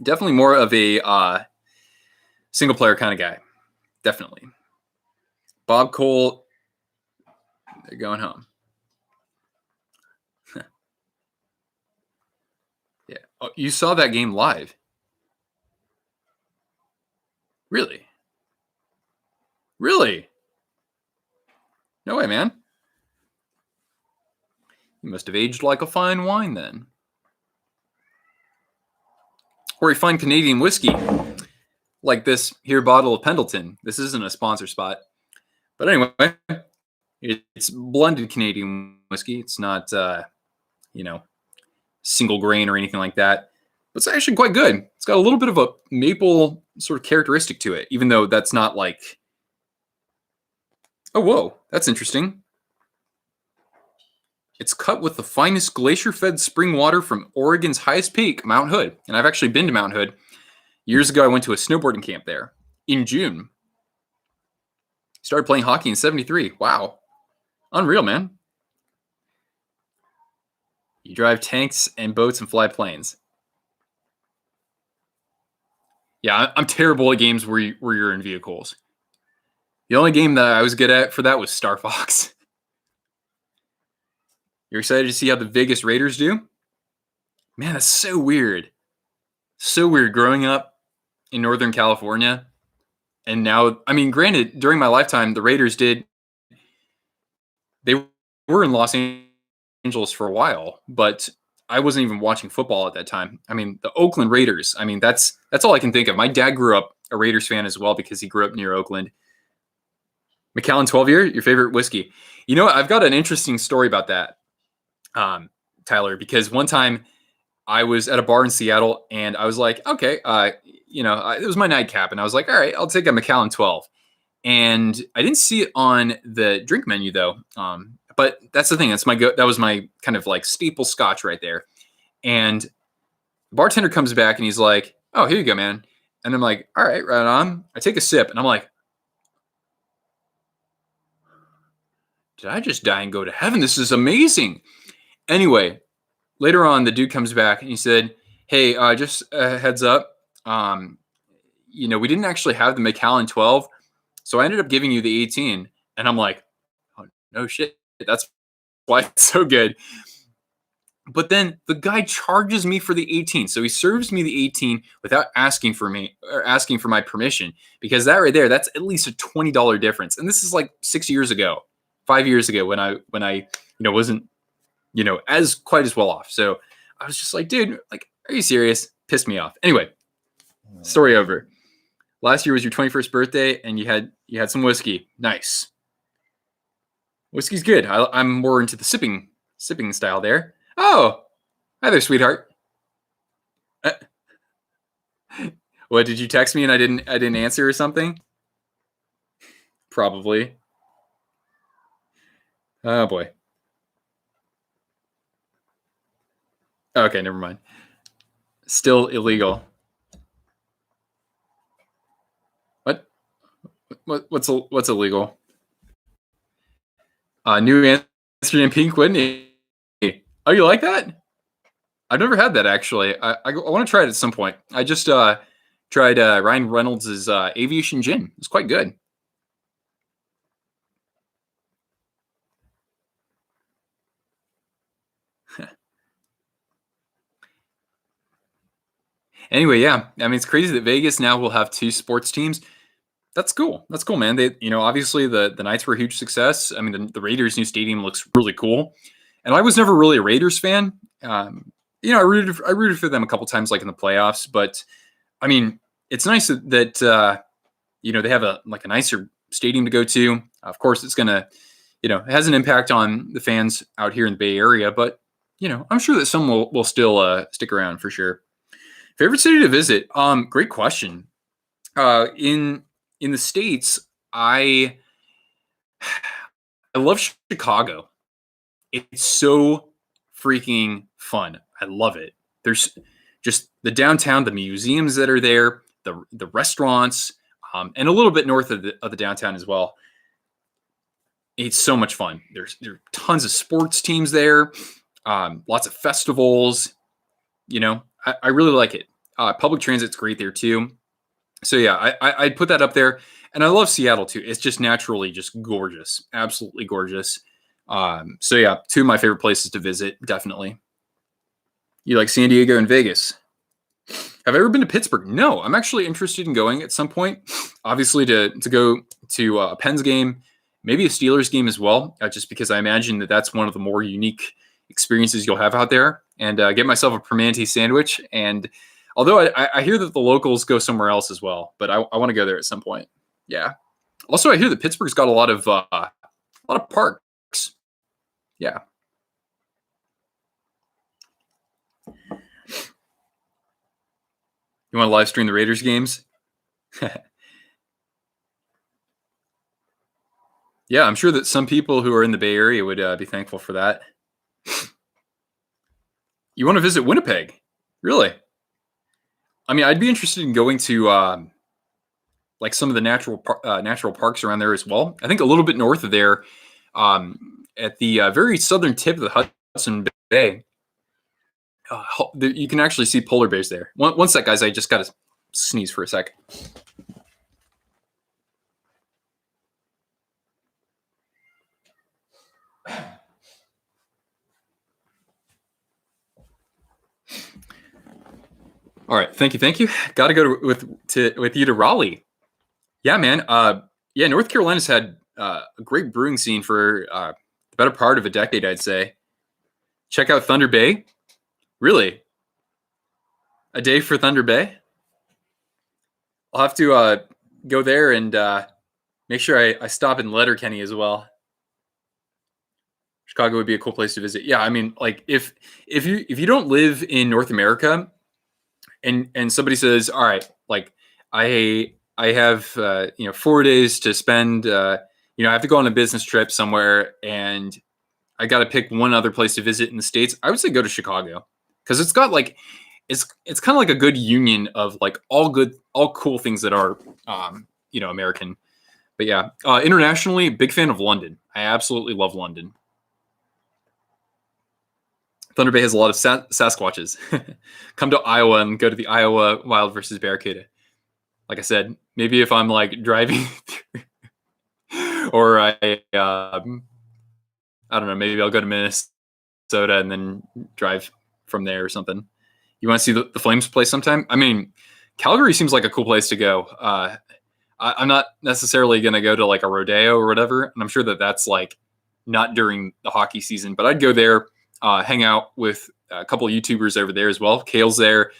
Definitely more of a single player kind of guy. Definitely. Bob Cole, they're going home. Yeah. Oh, you saw that game live? Really? Really? No way, man. You must have aged like a fine wine then. Or a fine Canadian whiskey. Like this here bottle of Pendleton. This isn't a sponsor spot. But anyway, it's blended Canadian whiskey. It's not, single grain or anything like that. But it's actually quite good. It's got a little bit of a maple sort of characteristic to it, even though that's not like... Oh, whoa. That's interesting. It's cut with the finest glacier-fed spring water from Oregon's highest peak, Mount Hood. And I've actually been to Mount Hood. Years ago, I went to a snowboarding camp there in June. Started playing hockey in 73. Wow. Unreal, man. You drive tanks and boats and fly planes. Yeah, I'm terrible at games where you're in vehicles. The only game that I was good at for that was Star Fox. You're excited to see how the Vegas Raiders do? Man, that's so weird. So weird growing up in Northern California. And now, I mean, granted, during my lifetime, the Raiders they were in Los Angeles for a while, but I wasn't even watching football at that time. I mean, the Oakland Raiders, I mean, that's all I can think of. My dad grew up a Raiders fan as well because he grew up near Oakland. Macallan 12 year, your favorite whiskey. You know what? I've got an interesting story about that, Tyler, because one time I was at a bar in Seattle and I was like, okay, it was my nightcap. And I was like, all right, I'll take a Macallan 12. And I didn't see it on the drink menu though. But that's the thing. That was my kind of like staple scotch right there. And the bartender comes back and he's like, oh, here you go, man. And I'm like, all right, right on. I take a sip and I'm like, did I just die and go to heaven? This is amazing. Anyway, later on, the dude comes back and he said, hey, just a heads up. We didn't actually have the Macallan 12. So I ended up giving you the 18. And I'm like, oh, no shit. That's why it's so good. But then the guy charges me for the 18. So he serves me the 18 without asking for my permission, because that right there, that's at least a $20 difference. And this is like 6 years ago, 5 years ago when I wasn't, as quite as well off. So I was just like, dude, like, are you serious? Pissed me off. Anyway, story over. Last year was your 21st birthday and you had some whiskey. Nice. Whiskey's good. I'm more into the sipping style there. Oh, hi there, sweetheart. What, did you text me and I didn't answer or something? Probably. Oh boy. Okay, never mind. Still illegal. What's illegal? New Amsterdam Pink, wouldn't it? Oh, you like that? I've never had that actually. I want to try it at some point. I just tried Ryan Reynolds' Aviation Gin. It's quite good. Anyway, yeah. I mean, it's crazy that Vegas now will have 2 sports teams. That's cool. That's cool, man. They, obviously the Knights were a huge success. I mean, the Raiders' new stadium looks really cool. And I was never really a Raiders fan. I rooted for them a couple times, like in the playoffs. But I mean, it's nice that they have a nicer stadium to go to. Of course, it's gonna, it has an impact on the fans out here in the Bay Area. But I'm sure that some will still stick around for sure. Favorite city to visit? Great question. In the States, I love Chicago. It's so freaking fun. I love it. There's just the downtown, the museums that are there, the restaurants, and a little bit north of the downtown as well. It's so much fun. There are tons of sports teams there, lots of festivals. I really like it. Public transit's great there too. So yeah, I'd put that up there. And I love Seattle too. It's just naturally just gorgeous, absolutely gorgeous. So yeah, 2 of my favorite places to visit, definitely. You like San Diego and Vegas? Have I ever been to Pittsburgh? No, I'm actually interested in going at some point. Obviously, to go to a Pens game, maybe a Steelers game as well, just because I imagine that's one of the more unique experiences you'll have out there. And get myself a Permanente sandwich. And although I hear that the locals go somewhere else as well, but I want to go there at some point. Yeah. Also, I hear that Pittsburgh's got a lot of parks. Yeah. You want to live stream the Raiders games? Yeah, I'm sure that some people who are in the Bay Area would be thankful for that. You want to visit Winnipeg? Really? I mean, I'd be interested in going to some of the natural parks around there as well. I think a little bit north of there, at the very southern tip of the Hudson Bay, you can actually see polar bears there. One sec, guys. I just got to sneeze for a sec. All right, thank you. Got to go with you to Raleigh. Yeah, man. Yeah, North Carolina's had a great brewing scene for the better part of a decade, I'd say. Check out Thunder Bay. Really? A day for Thunder Bay? I'll have to go there and Make sure I stop in Letterkenny as well. Chicago would be a cool place to visit. Yeah, I mean, like if you don't live in North America and somebody says, all right, like I have 4 days to spend. I have to go on a business trip somewhere, and I got to pick one other place to visit in the States. I would say go to Chicago because it's got like it's kind of like a good union of like all cool things that are American. But yeah, internationally, big fan of London. I absolutely love London. Thunder Bay has a lot of Sasquatches. Come to Iowa and go to the Iowa Wild versus Barracuda. Like I said, maybe if I'm like driving, or I don't know, maybe I'll go to Minnesota and then drive from there or something. You want to see the Flames play sometime? I mean, Calgary seems like a cool place to go. I'm not necessarily going to go to like a rodeo or whatever, and I'm sure that that's like not during the hockey season, but I'd go there, hang out with a couple of YouTubers over there as well. Kale's there,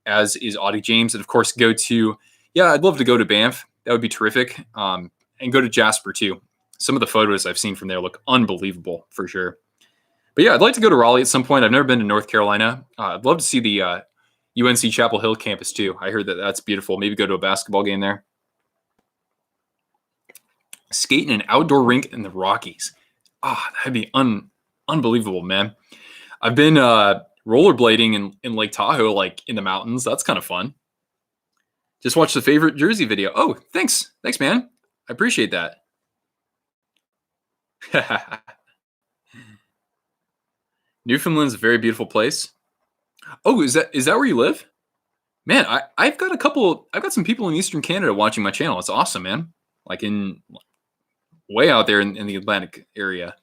as is Audie James, and of course go to I'd love to go to Banff. That would be terrific, and go to Jasper too. Some of the photos I've seen from there look unbelievable for sure. But yeah, I'd like to go to Raleigh at some point. I've never been to North Carolina. I'd love to see the UNC Chapel Hill campus too. I heard that that's beautiful. Maybe go to a basketball game there. Skate in an outdoor rink in the Rockies. That'd be unbelievable, man. I've been rollerblading in Lake Tahoe, like in the mountains. That's kind of fun. Just watched the favorite jersey video. Oh, thanks, man. I appreciate that. Newfoundland's a very beautiful place. Oh, is that where you live? Man, I've got some people in Eastern Canada watching my channel. It's awesome, man. Like in way out there in the Atlantic area.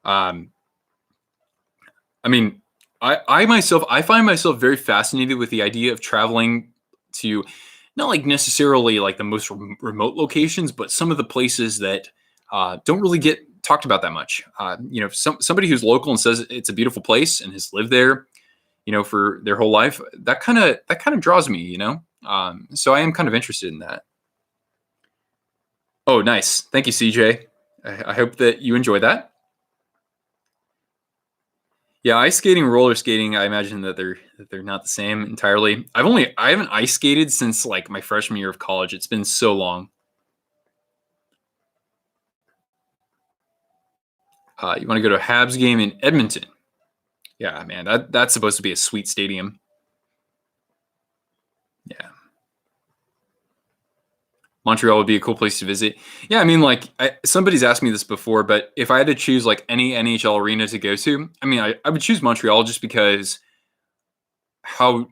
I mean, I find myself very fascinated with the idea of traveling to not like necessarily like the most remote locations, but some of the places that don't really get talked about that much. Somebody who's local and says it's a beautiful place and has lived there, for their whole life, that kind of draws me, so I am kind of interested in that. Oh, nice. Thank you, CJ. I hope that you enjoy that. Yeah, ice skating, roller skating. I imagine that they're not the same entirely. I haven't ice skated since like my freshman year of college. It's been so long. You want to go to a Habs game in Edmonton? Yeah, man, that's supposed to be a sweet stadium. Yeah. Montreal would be a cool place to visit. Yeah, I mean, like somebody's asked me this before, but if I had to choose like any NHL arena to go to, I mean, I would choose Montreal just because how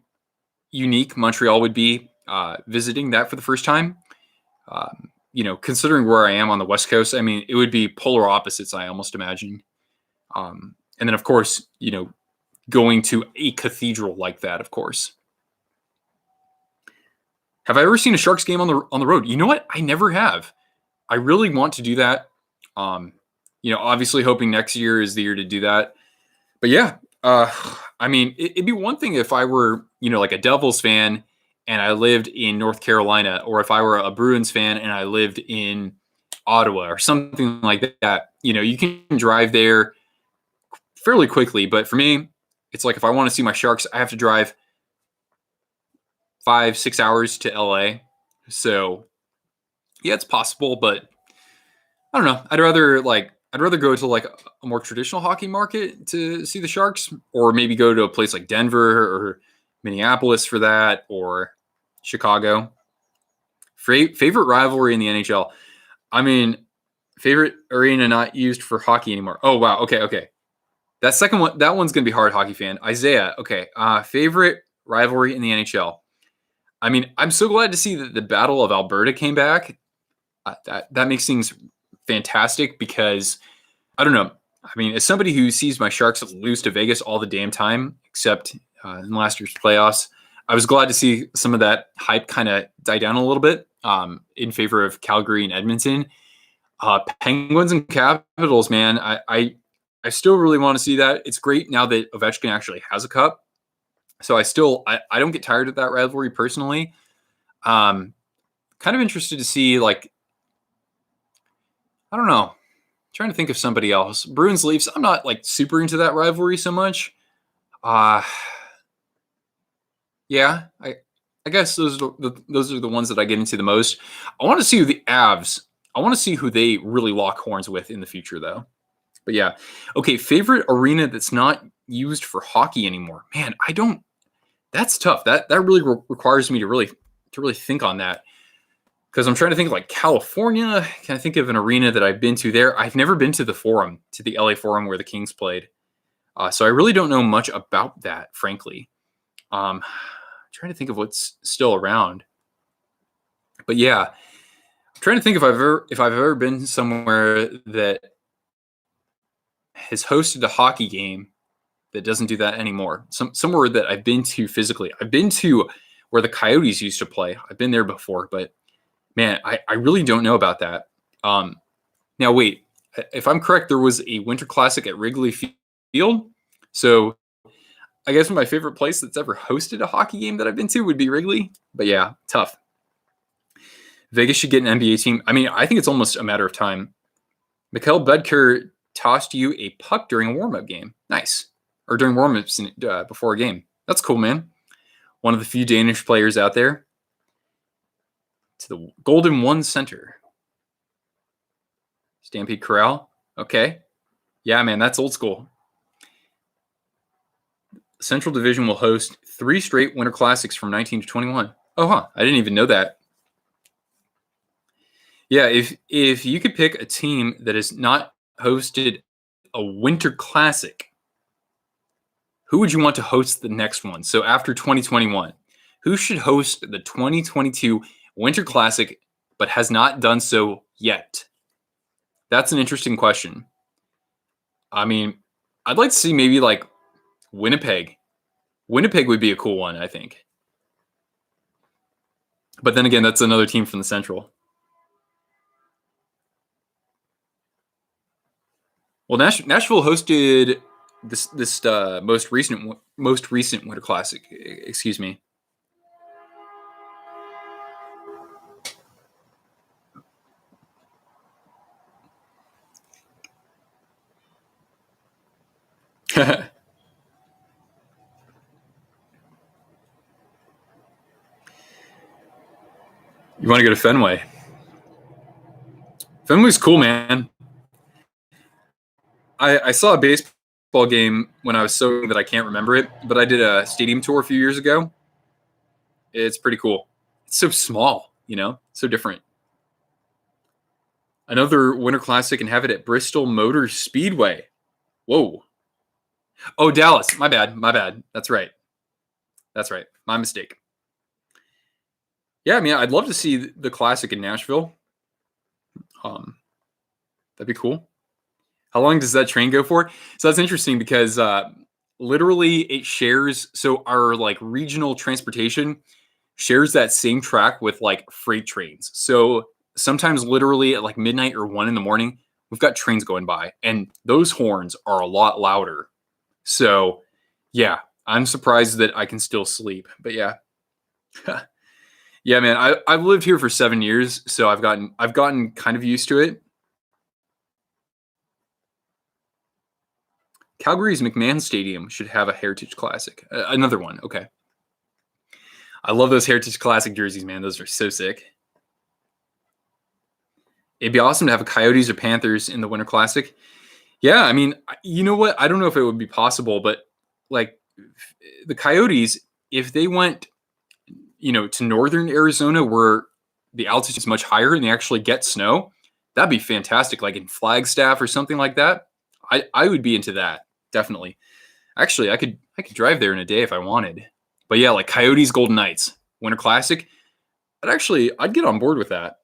unique Montreal would be visiting that for the first time. Considering where I am on the West Coast, I mean, it would be polar opposites, I almost imagine. And then, of course, going to a cathedral like that, of course. Have I ever seen a Sharks game on the road? You know what? I never have. I really want to do that. Obviously hoping next year is the year to do that. But yeah, I mean, it'd be one thing if I were, like a Devils fan and I lived in North Carolina, or if I were a Bruins fan and I lived in Ottawa or something like that. You can drive there fairly quickly. But for me, it's like if I want to see my Sharks, I have to drive 5-6 hours to LA. So yeah, it's possible, but I don't know. I'd rather go to like a more traditional hockey market to see the Sharks, or maybe go to a place like Denver or Minneapolis for that, or Chicago. Favorite rivalry in the NHL. I mean, favorite arena not used for hockey anymore. Oh wow. Okay. That second one, that one's gonna be hard, hockey fan. Isaiah. Okay. Favorite rivalry in the NHL. I mean, I'm so glad to see that the Battle of Alberta came back. That makes things fantastic because I don't know. I mean, as somebody who sees my Sharks lose to Vegas all the damn time, except in last year's playoffs, I was glad to see some of that hype kind of die down a little bit in favor of Calgary and Edmonton. Penguins and Capitals, man. I still really want to see that. It's great now that Ovechkin actually has a cup. So I don't get tired of that rivalry personally. Kind of interested to see like I don't know. Trying to think of somebody else. Bruins Leafs. I'm not like super into that rivalry so much. Uh yeah. I guess those are the ones that I get into the most. I want to see who the Avs. I want to see who they really lock horns with in the future, though. But yeah, okay. Favorite arena that's not used for hockey anymore. Man, I don't. That's tough. That really requires me to really think on that because I'm trying to think like California. Can I think of an arena that I've been to there? I've never been to the Forum, to the LA Forum where the Kings played. So I really don't know much about that, frankly. Trying to think of what's still around. But yeah, I'm trying to think if I've ever been somewhere that has hosted a hockey game that doesn't do that anymore. Somewhere that I've been to physically. I've been to where the Coyotes used to play. I've been there before, but man, I really don't know about that. Now wait, if I'm correct, there was a Winter Classic at Wrigley Field. So I guess my favorite place that's ever hosted a hockey game that I've been to would be Wrigley. But yeah, tough. Vegas should get an NBA team. I mean, I think it's almost a matter of time. Mikhail Bedker tossed you a puck during a warm-up game. Nice. Or during warm-ups before a game. That's cool, man. One of the few Danish players out there. To the Golden One Center. Stampede Corral. Okay. Yeah, man, that's old school. Central Division will host 3 straight Winter Classics from 19 to 21. Oh, huh. I didn't even know that. Yeah, if you could pick a team that has not hosted a Winter Classic, who would you want to host the next one? So after 2021, who should host the 2022 Winter Classic but has not done so yet? That's an interesting question. I mean, I'd like to see maybe like Winnipeg. Winnipeg would be a cool one, I think. But then again, that's another team from the Central. Well, Nashville hosted this most recent Winter Classic. Excuse me. You want to go to Fenway? Fenway's cool, man. I saw a baseball game when I was so young that I can't remember it, but I did a stadium tour a few years ago. It's pretty cool. It's so small, so different. Another Winter Classic and have it at Bristol Motor Speedway. Whoa. Oh, Dallas. My bad. That's right. My mistake. Yeah, I mean, I'd love to see the Classic in Nashville. That'd be cool. How long does that train go for? So that's interesting because literally it shares. So our like regional transportation shares that same track with like freight trains. So sometimes literally at like midnight or 1 a.m, we've got trains going by and those horns are a lot louder. So yeah, I'm surprised that I can still sleep, but yeah. Yeah, man, I've lived here for 7 years, so I've gotten kind of used to it. Calgary's McMahon Stadium should have a Heritage Classic. Another one. Okay. I love those Heritage Classic jerseys, man. Those are so sick. It'd be awesome to have a Coyotes or Panthers in the Winter Classic. Yeah, I mean, you know what? I don't know if it would be possible, but like the Coyotes, if they went, to northern Arizona where the altitude is much higher and they actually get snow, that'd be fantastic. Like in Flagstaff or something like that. I would be into that. Definitely. Actually, I could drive there in a day if I wanted. But yeah, like Coyotes Golden Knights Winter Classic. I'd get on board with that.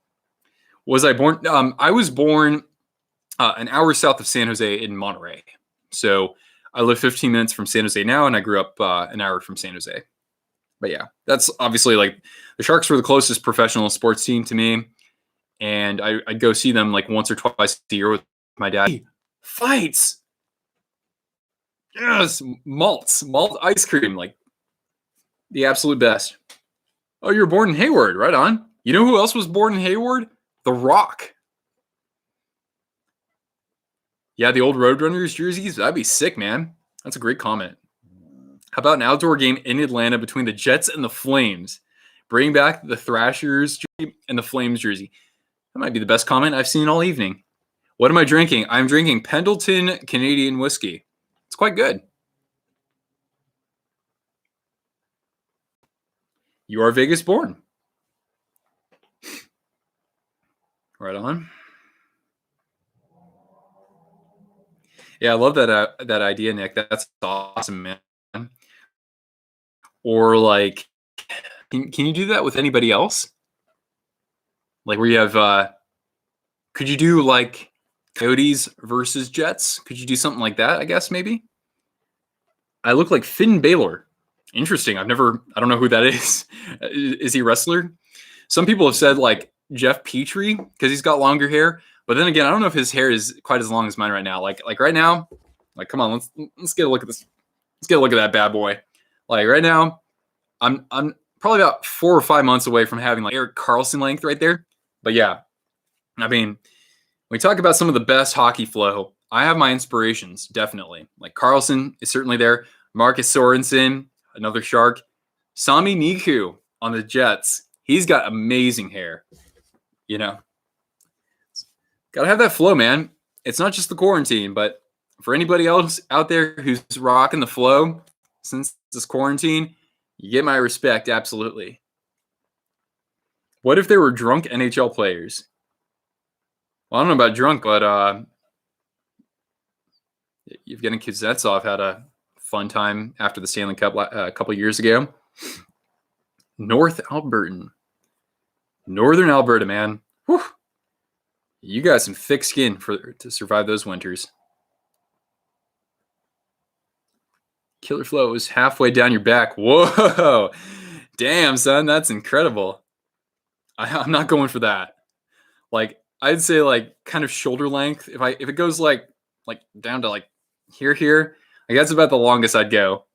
Was I born? I was born an hour south of San Jose in Monterey. So I live 15 minutes from San Jose now, and I grew up an hour from San Jose. But yeah, that's obviously like the Sharks were the closest professional sports team to me, and I'd go see them like once or twice a year with my dad. Fights. Yes, malt ice cream, like the absolute best. Oh, you were born in Hayward, right on. You know who else was born in Hayward? The Rock. Yeah, the old Roadrunners jerseys, that'd be sick, man. That's a great comment. How about an outdoor game in Atlanta between the Jets and the Flames? Bring back the Thrashers jersey and the Flames jersey. That might be the best comment I've seen all evening. What am I drinking? I'm drinking Pendleton Canadian whiskey. It's quite good. You are Vegas born. Right on. Yeah, I love that idea, Nick. That's awesome, man. Or like, can you do that with anybody else? Like where you have, could you do like Coyotes versus Jets? Could you do something like that? I guess maybe. I look like Finn Balor. Interesting. I don't know who that is. Is he a wrestler? Some people have said like Jeff Petrie because he's got longer hair. But then again, I don't know if his hair is quite as long as mine right now. Like right now, like come on, let's get a look at this. Let's get a look at that bad boy. Like right now, I'm probably about 4 or 5 months away from having like Erik Karlsson length right there. But yeah, I mean, when we talk about some of the best hockey flow, I have my inspirations, definitely. Like Karlsson is certainly there. Marcus Sorensen, another Shark. Sami Niku on the Jets. He's got amazing hair. You know, gotta have that flow, man. It's not just the quarantine, but for anybody else out there who's rocking the flow since this quarantine, you get my respect, absolutely. What if there were drunk NHL players? Well, I don't know about drunk, but Evgeny Kuznetsov had a fun time after the Stanley Cup a couple years ago. Northern Alberta, man. Whew. You got some thick skin to survive those winters. Killer Flow is halfway down your back. Whoa. Damn, son, that's incredible. I'm not going for that. Like, I'd say like kind of shoulder length. If it goes like down to like here, like that's about the longest I'd go.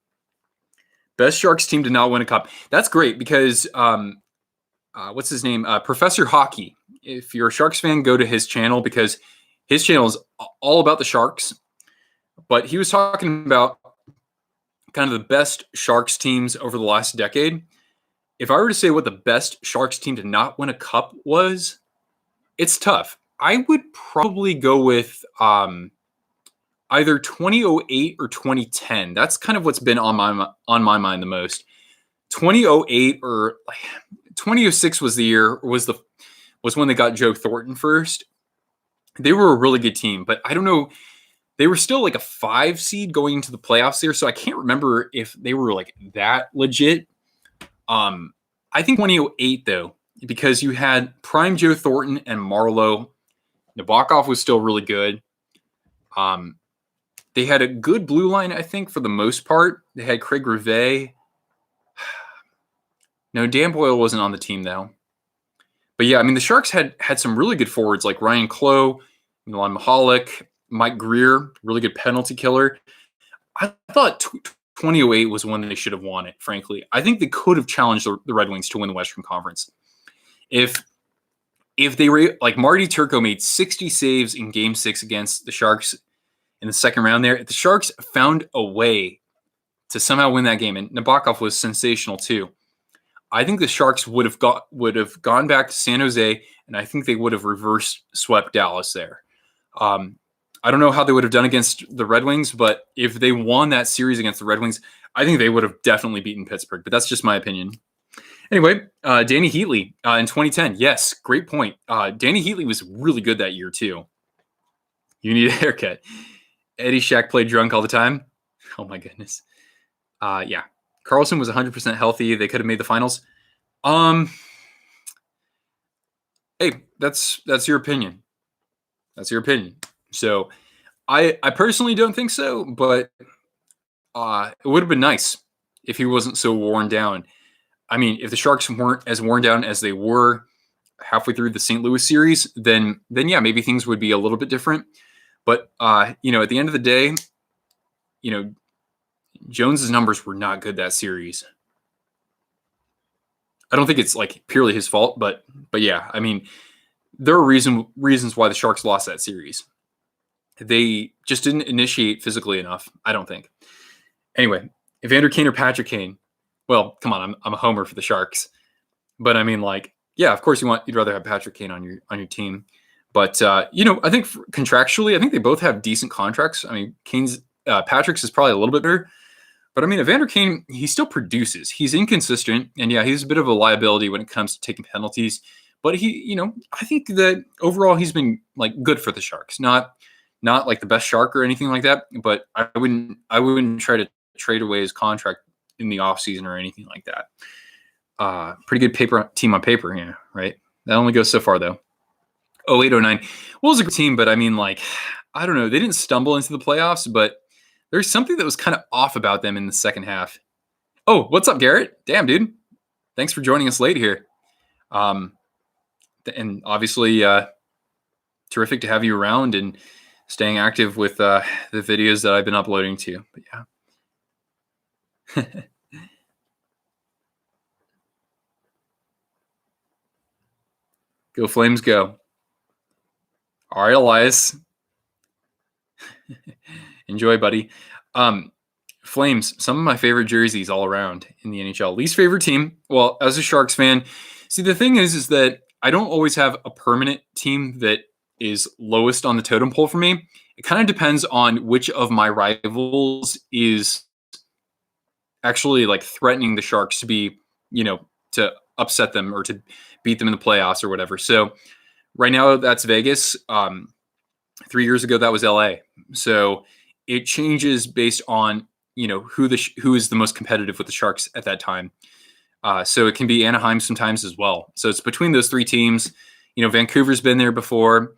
Best Sharks team to not win a cup. That's great because what's his name? Professor Hockey. If you're a Sharks fan, go to his channel because his channel is all about the Sharks. But he was talking about kind of the best Sharks teams over the last decade. If I were to say what the best Sharks team to not win a cup was, it's tough. I would probably go with either 2008 or 2010. That's kind of what's been on my mind the most. 2008 or 2006 was the year was when they got Joe Thornton first. They were a really good team, but I don't know. They were still like a 5 seed going into the playoffs there, so I can't remember if they were like that legit. I think 2008 though, because you had prime Joe Thornton and Marlowe. Nabokov was still really good. They had a good blue line, I think, for the most part. They had Craig Rivet. No, Dan Boyle wasn't on the team though. But yeah, I mean the Sharks had some really good forwards like Ryan Clough, Milan Mihalik, Mike Greer, really good penalty killer. I thought 2008 was when they should have won it, frankly. I think they could have challenged the Red Wings to win the Western Conference. If they were like Marty Turco made 60 saves in Game 6 against the Sharks in the second round there, if the Sharks found a way to somehow win that game, and Nabokov was sensational too, I think the Sharks would have gone back to San Jose, and I think they would have reverse swept Dallas there. I don't know how they would have done against the Red Wings, but if they won that series against the Red Wings, I think they would have definitely beaten Pittsburgh. But that's just my opinion. Anyway, Danny Heatley in 2010. Yes, great point. Danny Heatley was really good that year too. You need a haircut. Eddie Shack played drunk all the time. Oh my goodness. Yeah. Karlsson was 100% healthy. They could have made the finals. Hey, that's your opinion. That's your opinion. So I personally don't think so, but it would have been nice if he wasn't so worn down. I mean, if the Sharks weren't as worn down as they were halfway through the St. Louis series, then yeah, maybe things would be a little bit different. But at the end of the day, Jones's numbers were not good that series. I don't think it's like purely his fault, but yeah, I mean, there are reasons why the Sharks lost that series. they just didn't initiate physically enough, I don't think. Anyway, Evander Kane or Patrick Kane? Well, come on, I'm a homer for the Sharks. But I mean, like, yeah, of course you'd rather have Patrick Kane on your team. But I think contractually, I think they both have decent contracts. I mean, Patrick's is probably a little bit better. But I mean, Evander Kane, he still produces. He's inconsistent, and yeah, he's a bit of a liability when it comes to taking penalties. But I think that overall he's been like good for the Sharks. Not like the best Shark or anything like that. But I wouldn't try to trade away his contract in the offseason or anything like that. Pretty good team on paper, yeah, right? That only goes so far though. 08-09. Well, it was a good team, but I mean, like, I don't know. They didn't stumble into the playoffs, but there's something that was kind of off about them in the second half. Oh, what's up, Garrett? Damn, dude. Thanks for joining us late here. And obviously, terrific to have you around and staying active with the videos that I've been uploading to you. But yeah. Go Flames, go. All right, Elias. Enjoy, buddy. Flames, some of my favorite jerseys all around in the NHL. Least favorite team? Well, as a Sharks fan, see, the thing is that I don't always have a permanent team that is lowest on the totem pole for me. It kind of depends on which of my rivals is actually like threatening the Sharks to be, to upset them or to beat them in the playoffs or whatever. So right now that's Vegas. 3 years ago, that was LA. So it changes based on, who is the most competitive with the Sharks at that time. So it can be Anaheim sometimes as well. So it's between those three teams. Vancouver's been there before.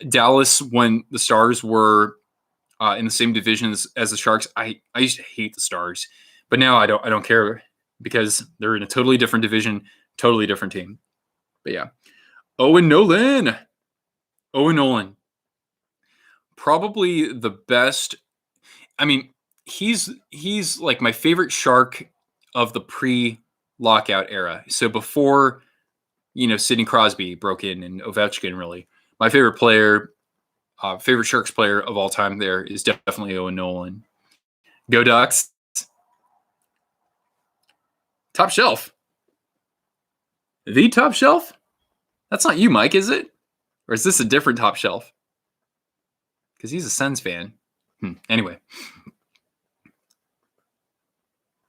Dallas, when the Stars were in the same division as the Sharks, I used to hate the Stars, but now I don't care because they're in a totally different division, totally different team. But yeah, Owen Nolan, probably the best. I mean, he's like my favorite Shark of the pre-lockout era. So before, Sidney Crosby broke in and Ovechkin, really. My favorite player, favorite Sharks player of all time there is definitely Owen Nolan. Go Ducks. Top shelf. The top shelf? That's not you, Mike, is it? Or is this a different top shelf? Because he's a Sens fan. Anyway.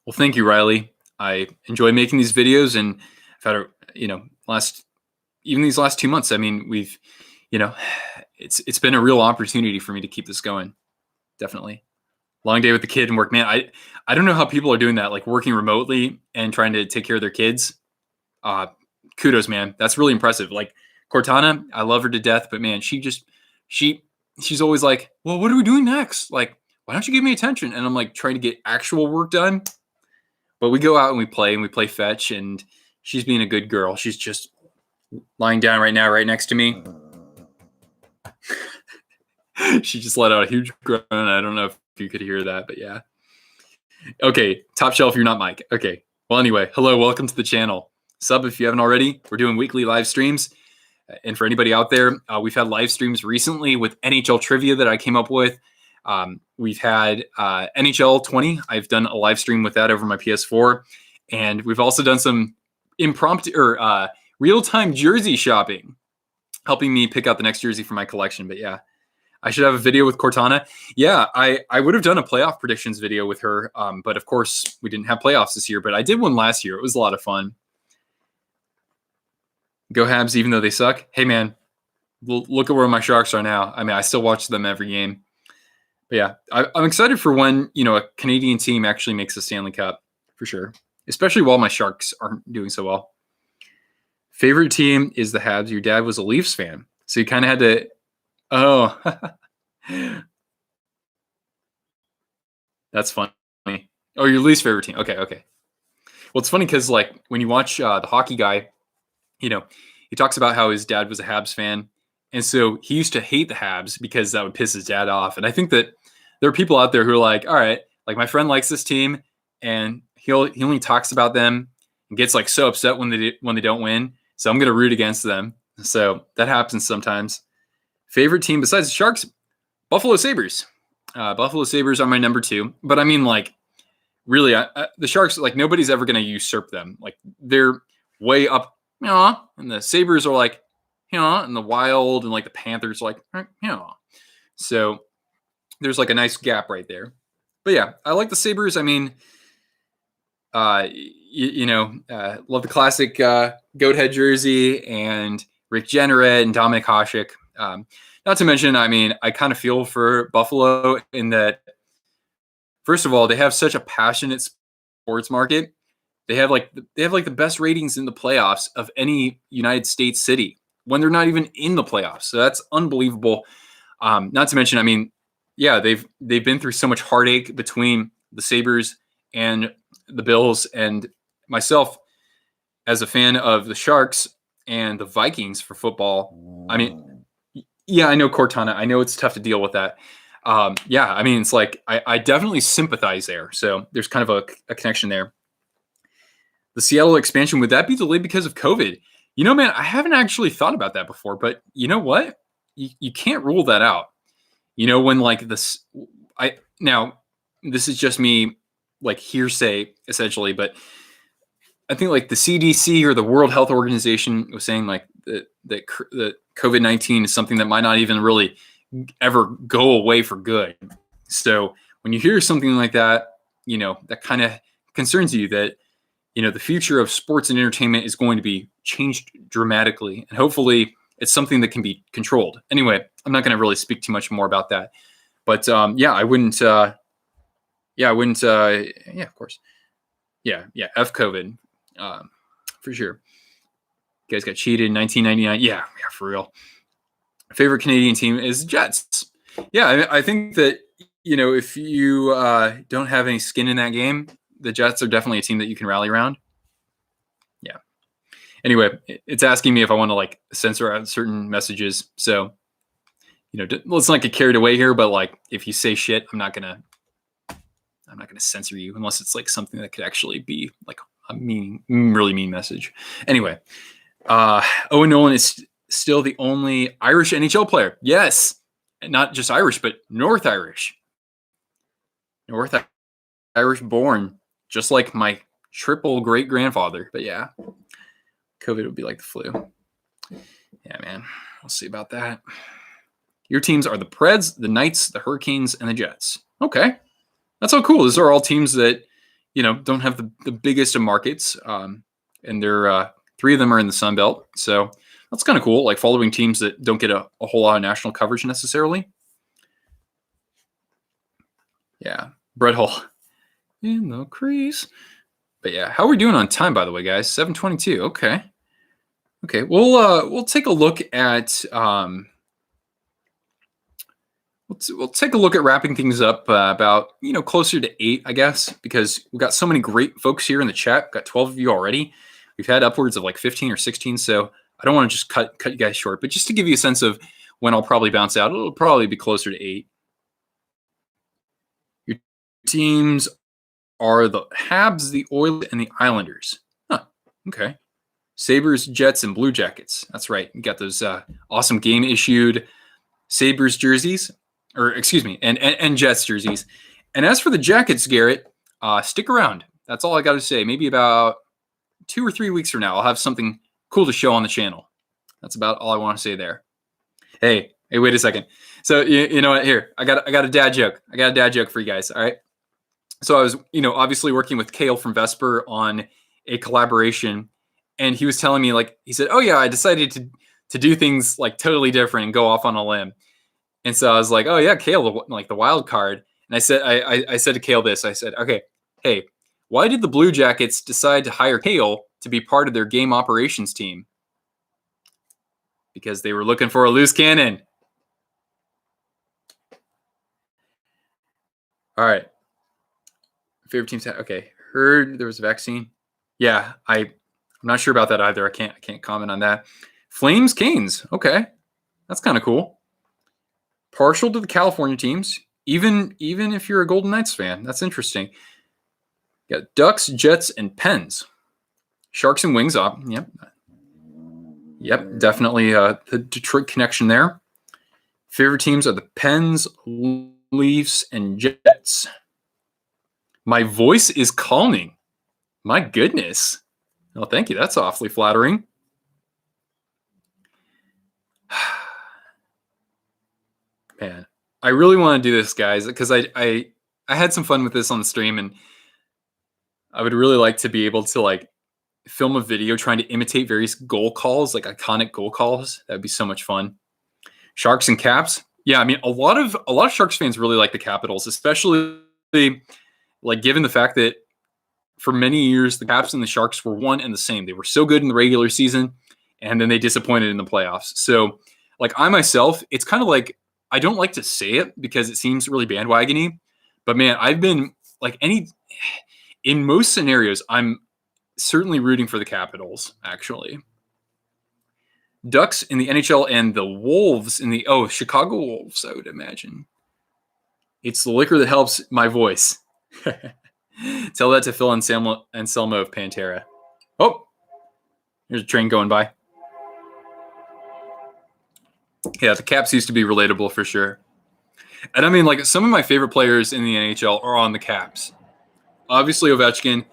Well, thank you, Riley. I enjoy making these videos, and I've had these last 2 months. I mean, we've, it's been a real opportunity for me to keep this going. Definitely. Long day with the kid and work. Man, I don't know how people are doing that, like working remotely and trying to take care of their kids. Kudos, man. That's really impressive. Like Cortana, I love her to death, but man, she's always like, well, what are we doing next? Like, why don't you give me attention? And I'm like trying to get actual work done. But we go out and we play fetch, and she's being a good girl. She's just lying down right now, right next to me. She just let out a huge groan. I don't know if you could hear that, but yeah. Okay, top shelf, you're not Mike. Okay. Well, anyway, hello, welcome to the channel. Sub if you haven't already. We're doing weekly live streams. And for anybody out there, we've had live streams recently with NHL trivia that I came up with. We've had NHL 20. I've done a live stream with that over my PS4. And we've also done some impromptu or real-time jersey shopping, helping me pick out the next jersey for my collection. But yeah, I should have a video with Cortana. Yeah, I would have done a playoff predictions video with her. But of course, we didn't have playoffs this year. But I did one last year. It was a lot of fun. Go Habs, even though they suck. Hey, man, look at where my Sharks are now. I mean, I still watch them every game. But yeah, I'm excited for when, a Canadian team actually makes the Stanley Cup, for sure. Especially while my Sharks aren't doing so well. Favorite team is the Habs. Your dad was a Leafs fan. So you kind of had to, oh. That's funny. Oh, your least favorite team. Okay. Well, it's funny because, like, when you watch the hockey guy, he talks about how his dad was a Habs fan. And so he used to hate the Habs because that would piss his dad off. And I think that there are people out there who are like, all right, like my friend likes this team and he only talks about them and gets like so upset when they don't win. So I'm going to root against them. So that happens sometimes. Favorite team besides the Sharks? Buffalo Sabres. Buffalo Sabres are my number 2. But I mean, like, really, the Sharks, like, nobody's ever going to usurp them. Like, they're way up, and the Sabres are like, and the Wild and like the Panthers are like, So there's like a nice gap right there. But yeah, I like the Sabres. I mean, love the classic goat head jersey and Rick Jenneret and Dominic Hasek. Not to mention, I mean, I kind of feel for Buffalo in that, first of all, they have such a passionate sports market. They have like the best ratings in the playoffs of any United States city when they're not even in the playoffs. So that's unbelievable. Not to mention, I mean, yeah, they've been through so much heartache between the Sabres and the Bills, and myself as a fan of the Sharks and the Vikings for football. I mean, yeah, I know Cortana. I know it's tough to deal with that. Yeah, I mean, it's like I definitely sympathize there. So there's kind of a connection there. The Seattle expansion, would that be delayed because of COVID? You know, man, I haven't actually thought about that before, but you know what? You can't rule that out. You know, when like this, now this is just me like hearsay essentially, but I think like the CDC or the World Health Organization was saying like that COVID-19 is something that might not even really ever go away for good. So when you hear something like that, you know, that kind of concerns you that, you know, the future of sports and entertainment is going to be changed dramatically. And hopefully it's something that can be controlled. Anyway, I'm not going to really speak too much more about that. But yeah, I wouldn't. Yeah, of course. Yeah. F COVID, for sure. You guys got cheated in 1999. Yeah, for real. Favorite Canadian team is Jets. Yeah, I think that, you know, if you don't have any skin in that game, the Jets are definitely a team that you can rally around. Yeah. Anyway, it's asking me if I want to like censor out certain messages. So, you know, let's not get carried away here. But like, if you say shit, I'm not gonna censor you unless it's like something that could actually be like a really mean message. Anyway, Owen Nolan is still the only Irish NHL player. Yes, and not just Irish, but North Irish born, just like my triple great grandfather. But yeah, COVID would be like the flu. Yeah, man, we'll see about that. Your teams are the Preds, the Knights, the Hurricanes, and the Jets. Okay, that's so cool. These are all teams that, you know, don't have the biggest of markets, and they're 3 of them are in the Sun Belt. So that's kind of cool, like following teams that don't get a whole lot of national coverage necessarily. Yeah, Brett Hull in the crease. But yeah, how are we doing on time, by the way, guys? 7:22. Okay. We'll take a look at we'll take a look at wrapping things up about, you know, closer to 8, I guess, because we've got so many great folks here in the chat. We've got 12 of you already. We've had upwards of like 15 or 16, so I don't want to just cut you guys short, but just to give you a sense of when I'll probably bounce out, it'll probably be closer to 8. Your teams are the Habs, the Oilers, and the Islanders. Huh. Okay. Sabres, Jets, and Blue Jackets. That's right. You got those awesome game issued Sabres jerseys, or excuse me, and Jets jerseys. And as for the Jackets, Garrett, stick around. That's all I got to say. Maybe about 2 or 3 weeks from now, I'll have something cool to show on the channel. That's about all I want to say there. Hey, wait a second. So you know what? Here, I got a dad joke. I got a dad joke for you guys. All right. So I was, you know, obviously working with Kale from Vesper on a collaboration, and he was telling me, like, he said, "Oh yeah, I decided to do things like totally different and go off on a limb." And so I was like, "Oh yeah, Kale, like the wild card." And I said to Kale this. I said, "Okay, hey, why did the Blue Jackets decide to hire Kale to be part of their game operations team?" Because they were looking for a loose cannon. All right. Favorite teams. Okay. Heard there was a vaccine. Yeah, I'm not sure about that either. I can't comment on that. Flames, Canes. Okay. That's kind of cool. Partial to the California teams, even if you're a Golden Knights fan. That's interesting. You got Ducks, Jets, and Pens. Sharks and Wings up. Yep, definitely the Detroit connection there. Favorite teams are the Pens, Leafs, and Jets. My voice is calming. My goodness. Well, thank you. That's awfully flattering. Man, I really want to do this, guys, because I had some fun with this on the stream, and I would really like to be able to like film a video trying to imitate various goal calls, like iconic goal calls. That'd be so much fun. Sharks and Caps. Yeah, I mean, a lot of Sharks fans really like the Capitals, especially like given the fact that for many years the Caps and the Sharks were one and the same. They were so good in the regular season, and then they disappointed in the playoffs. So, like I myself, it's kind of like I don't like to say it because it seems really bandwagony, but man, I've been like in most scenarios, I'm certainly rooting for the Capitals, actually. Ducks in the NHL and the Wolves in the Chicago Wolves, I would imagine. It's the liquor that helps my voice. Tell that to Phil and Anselmo of Pantera. Oh, there's a train going by. Yeah, the Caps used to be relatable for sure. And I mean, like, some of my favorite players in the NHL are on the Caps. Obviously, Ovechkin.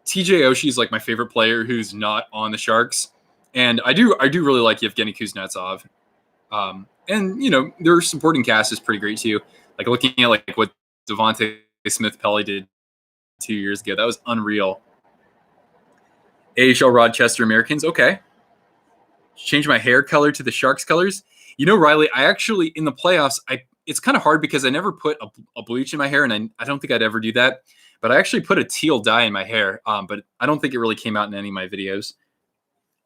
TJ Oshie is like my favorite player who's not on the Sharks. And I do really like Yevgeny Kuznetsov. And, you know, their supporting cast is pretty great too. Like looking at like what Devontae Smith-Pelly did 2 years ago. That was unreal. AHL Rochester Americans. Okay. Change my hair color to the Sharks colors. You know, Riley, I actually, in the playoffs, it's kind of hard because I never put a bleach in my hair, and I don't think I'd ever do that. But I actually put a teal dye in my hair, but I don't think it really came out in any of my videos.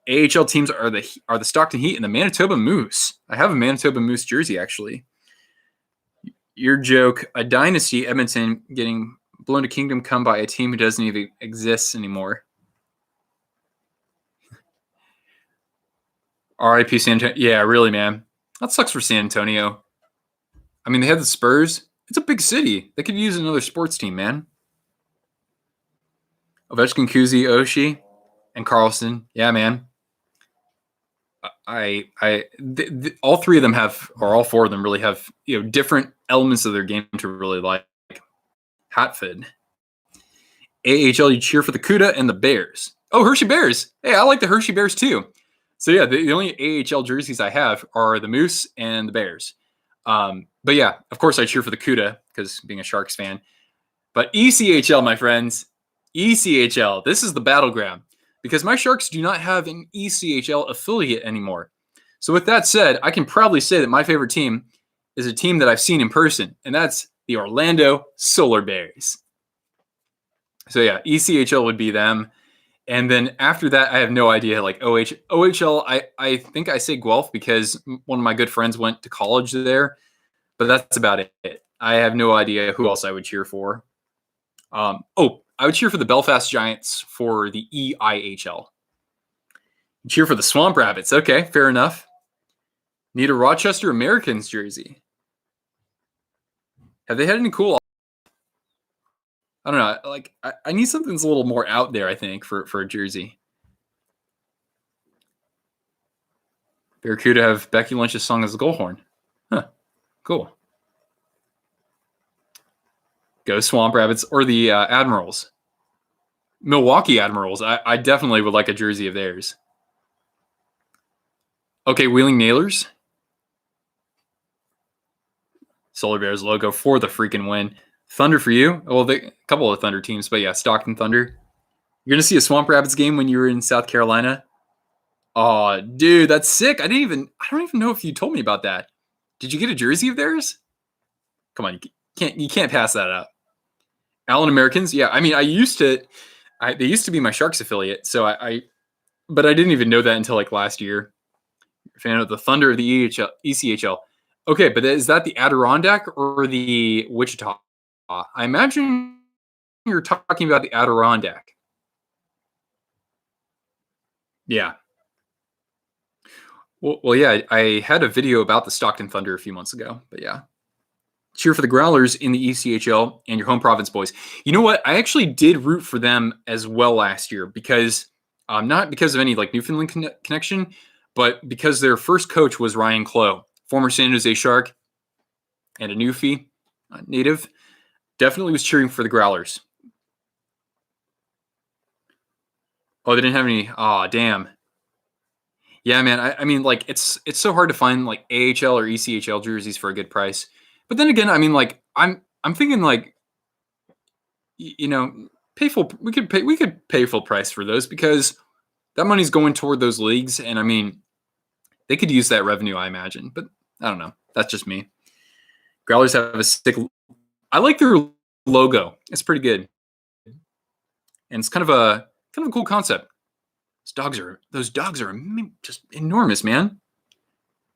AHL teams are the Stockton Heat and the Manitoba Moose. I have a Manitoba Moose jersey, actually. Your joke, a dynasty, Edmonton getting blown to kingdom come by a team who doesn't even exist anymore. RIP San Antonio. Yeah, really, man. That sucks for San Antonio. I mean, they have the Spurs. It's a big city. They could use another sports team, man. Ovechkin, Kuzi, Oshie, and Carlson. Yeah, man. All three of them have, or all four of them really have, you know, different elements of their game to really like. Hatford. AHL, you cheer for the CUDA and the Bears. Oh, Hershey Bears. Hey, I like the Hershey Bears too. So yeah, the only AHL jerseys I have are the Moose and the Bears. But yeah, of course I cheer for the CUDA because being a Sharks fan. But ECHL, my friends, ECHL, this is the battleground because my Sharks do not have an ECHL affiliate anymore. So with that said, I can proudly say that my favorite team is a team that I've seen in person, and that's the Orlando Solar Bears. So yeah, ECHL would be them. And then after that, I have no idea. Like OHL, I think I say Guelph because one of my good friends went to college there, but that's about it. I have no idea who else I would cheer for. I would cheer for the Belfast Giants for the EIHL. Cheer for the Swamp Rabbits. Okay, fair enough. Need a Rochester Americans jersey. Have they had any cool? I don't know. Like, I need something that's a little more out there, I think, for a jersey. Barracuda have Becky Lynch's song as the goal horn. Huh. Cool. Go Swamp Rabbits or the Admirals. Milwaukee Admirals. I definitely would like a jersey of theirs. Okay, Wheeling Nailers. Solar Bears logo for the freaking win. Thunder for you. Well, a couple of Thunder teams, but yeah, Stockton Thunder. You're going to see a Swamp Rabbits game when you were in South Carolina? Oh, dude, that's sick. I don't even know if you told me about that. Did you get a jersey of theirs? Come on, you can't pass that up. Allen Americans, yeah. I mean, they used to be my Sharks affiliate, so but I didn't even know that until like last year. Fan of the Thunder of the ECHL. Okay, but is that the Adirondack or the Wichita? I imagine you're talking about the Adirondack. Yeah. Well, yeah, I had a video about the Stockton Thunder a few months ago, but yeah. Cheer for the Growlers in the ECHL and your home province boys. You know what? I actually did root for them as well last year because not because of any like Newfoundland connection, but because their first coach was Ryan Clough, former San Jose Shark. and a Newfie native, definitely was cheering for the Growlers. Oh, they didn't have any. Oh, damn. Yeah, man. I mean, like it's so hard to find like AHL or ECHL jerseys for a good price. But then again, I mean, like I'm thinking like you know pay full. We could pay full price for those because that money's going toward those leagues, and I mean they could use that revenue, I imagine. But I don't know. That's just me. Growlers have a sick. I like their logo. It's pretty good, and it's kind of a cool concept. Those dogs are just enormous, man.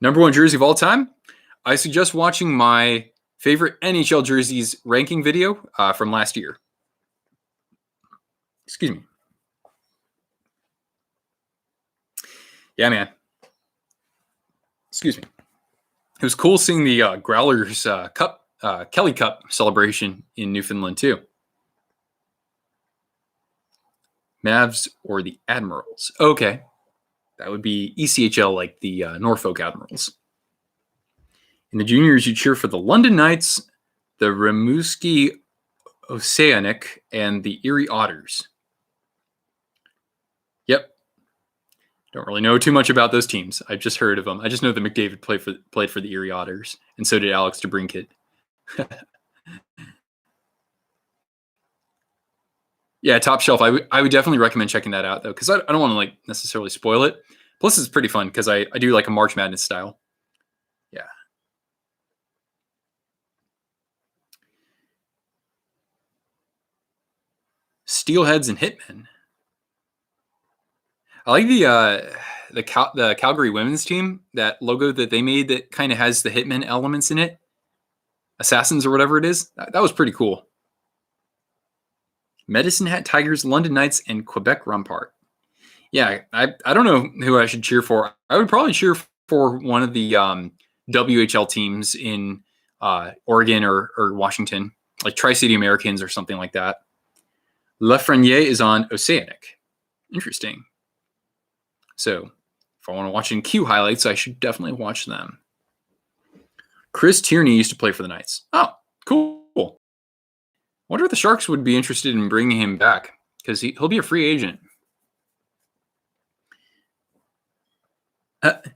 Number one jersey of all time. I suggest watching my favorite NHL jerseys ranking video from last year. Excuse me. Yeah, man. Excuse me. It was cool seeing the Growlers Cup, Kelly Cup celebration in Newfoundland too. Mavs or the Admirals. Okay. That would be ECHL, like the Norfolk Admirals. In the juniors, you cheer for the London Knights, the Rimouski Oceanic, and the Erie Otters. Yep. Don't really know too much about those teams. I've just heard of them. I just know that McDavid played for the Erie Otters, and so did Alex DeBrincat. Yeah, Top Shelf. I would definitely recommend checking that out though, because I don't want to like necessarily spoil it. Plus, it's pretty fun because I do like a March Madness style. Yeah. Steelheads and Hitmen. I like the Calgary women's team. That logo that they made that kind of has the Hitman elements in it, Assassins or whatever it is. That was pretty cool. Medicine Hat Tigers, London Knights, and Quebec Rempart. Yeah, I don't know who I should cheer for. I would probably cheer for one of the WHL teams in Oregon or Washington, like Tri-City Americans or something like that. Lafreniere is on Oceanic. Interesting. So if I want to watch in Q highlights, I should definitely watch them. Chris Tierney used to play for the Knights. Oh, cool. Wonder if the Sharks would be interested in bringing him back because he'll be a free agent.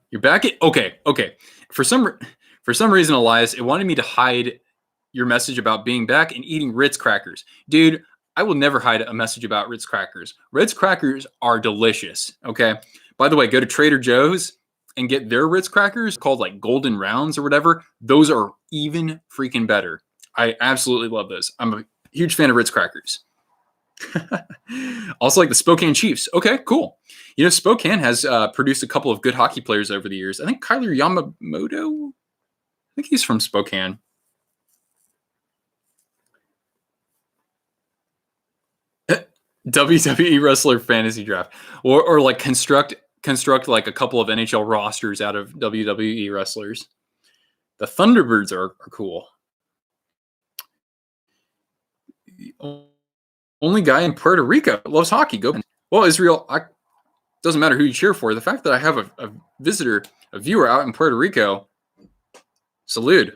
You're back? Okay. For some reason, Elias, it wanted me to hide your message about being back and eating Ritz crackers. Dude, I will never hide a message about Ritz crackers. Ritz crackers are delicious, okay? By the way, go to Trader Joe's and get their Ritz crackers called like Golden Rounds or whatever. Those are even freaking better. I absolutely love those. I'm a huge fan of Ritz crackers. Also like the Spokane Chiefs. Okay, cool. You know, Spokane has produced a couple of good hockey players over the years. I think Kyler Yamamoto, I think he's from Spokane. WWE wrestler fantasy draft, or like construct like a couple of NHL rosters out of WWE wrestlers. The Thunderbirds are cool. The only guy in Puerto Rico loves hockey. Go. Well, Israel, doesn't matter who you cheer for. The fact that I have a visitor, a viewer out in Puerto Rico, salute.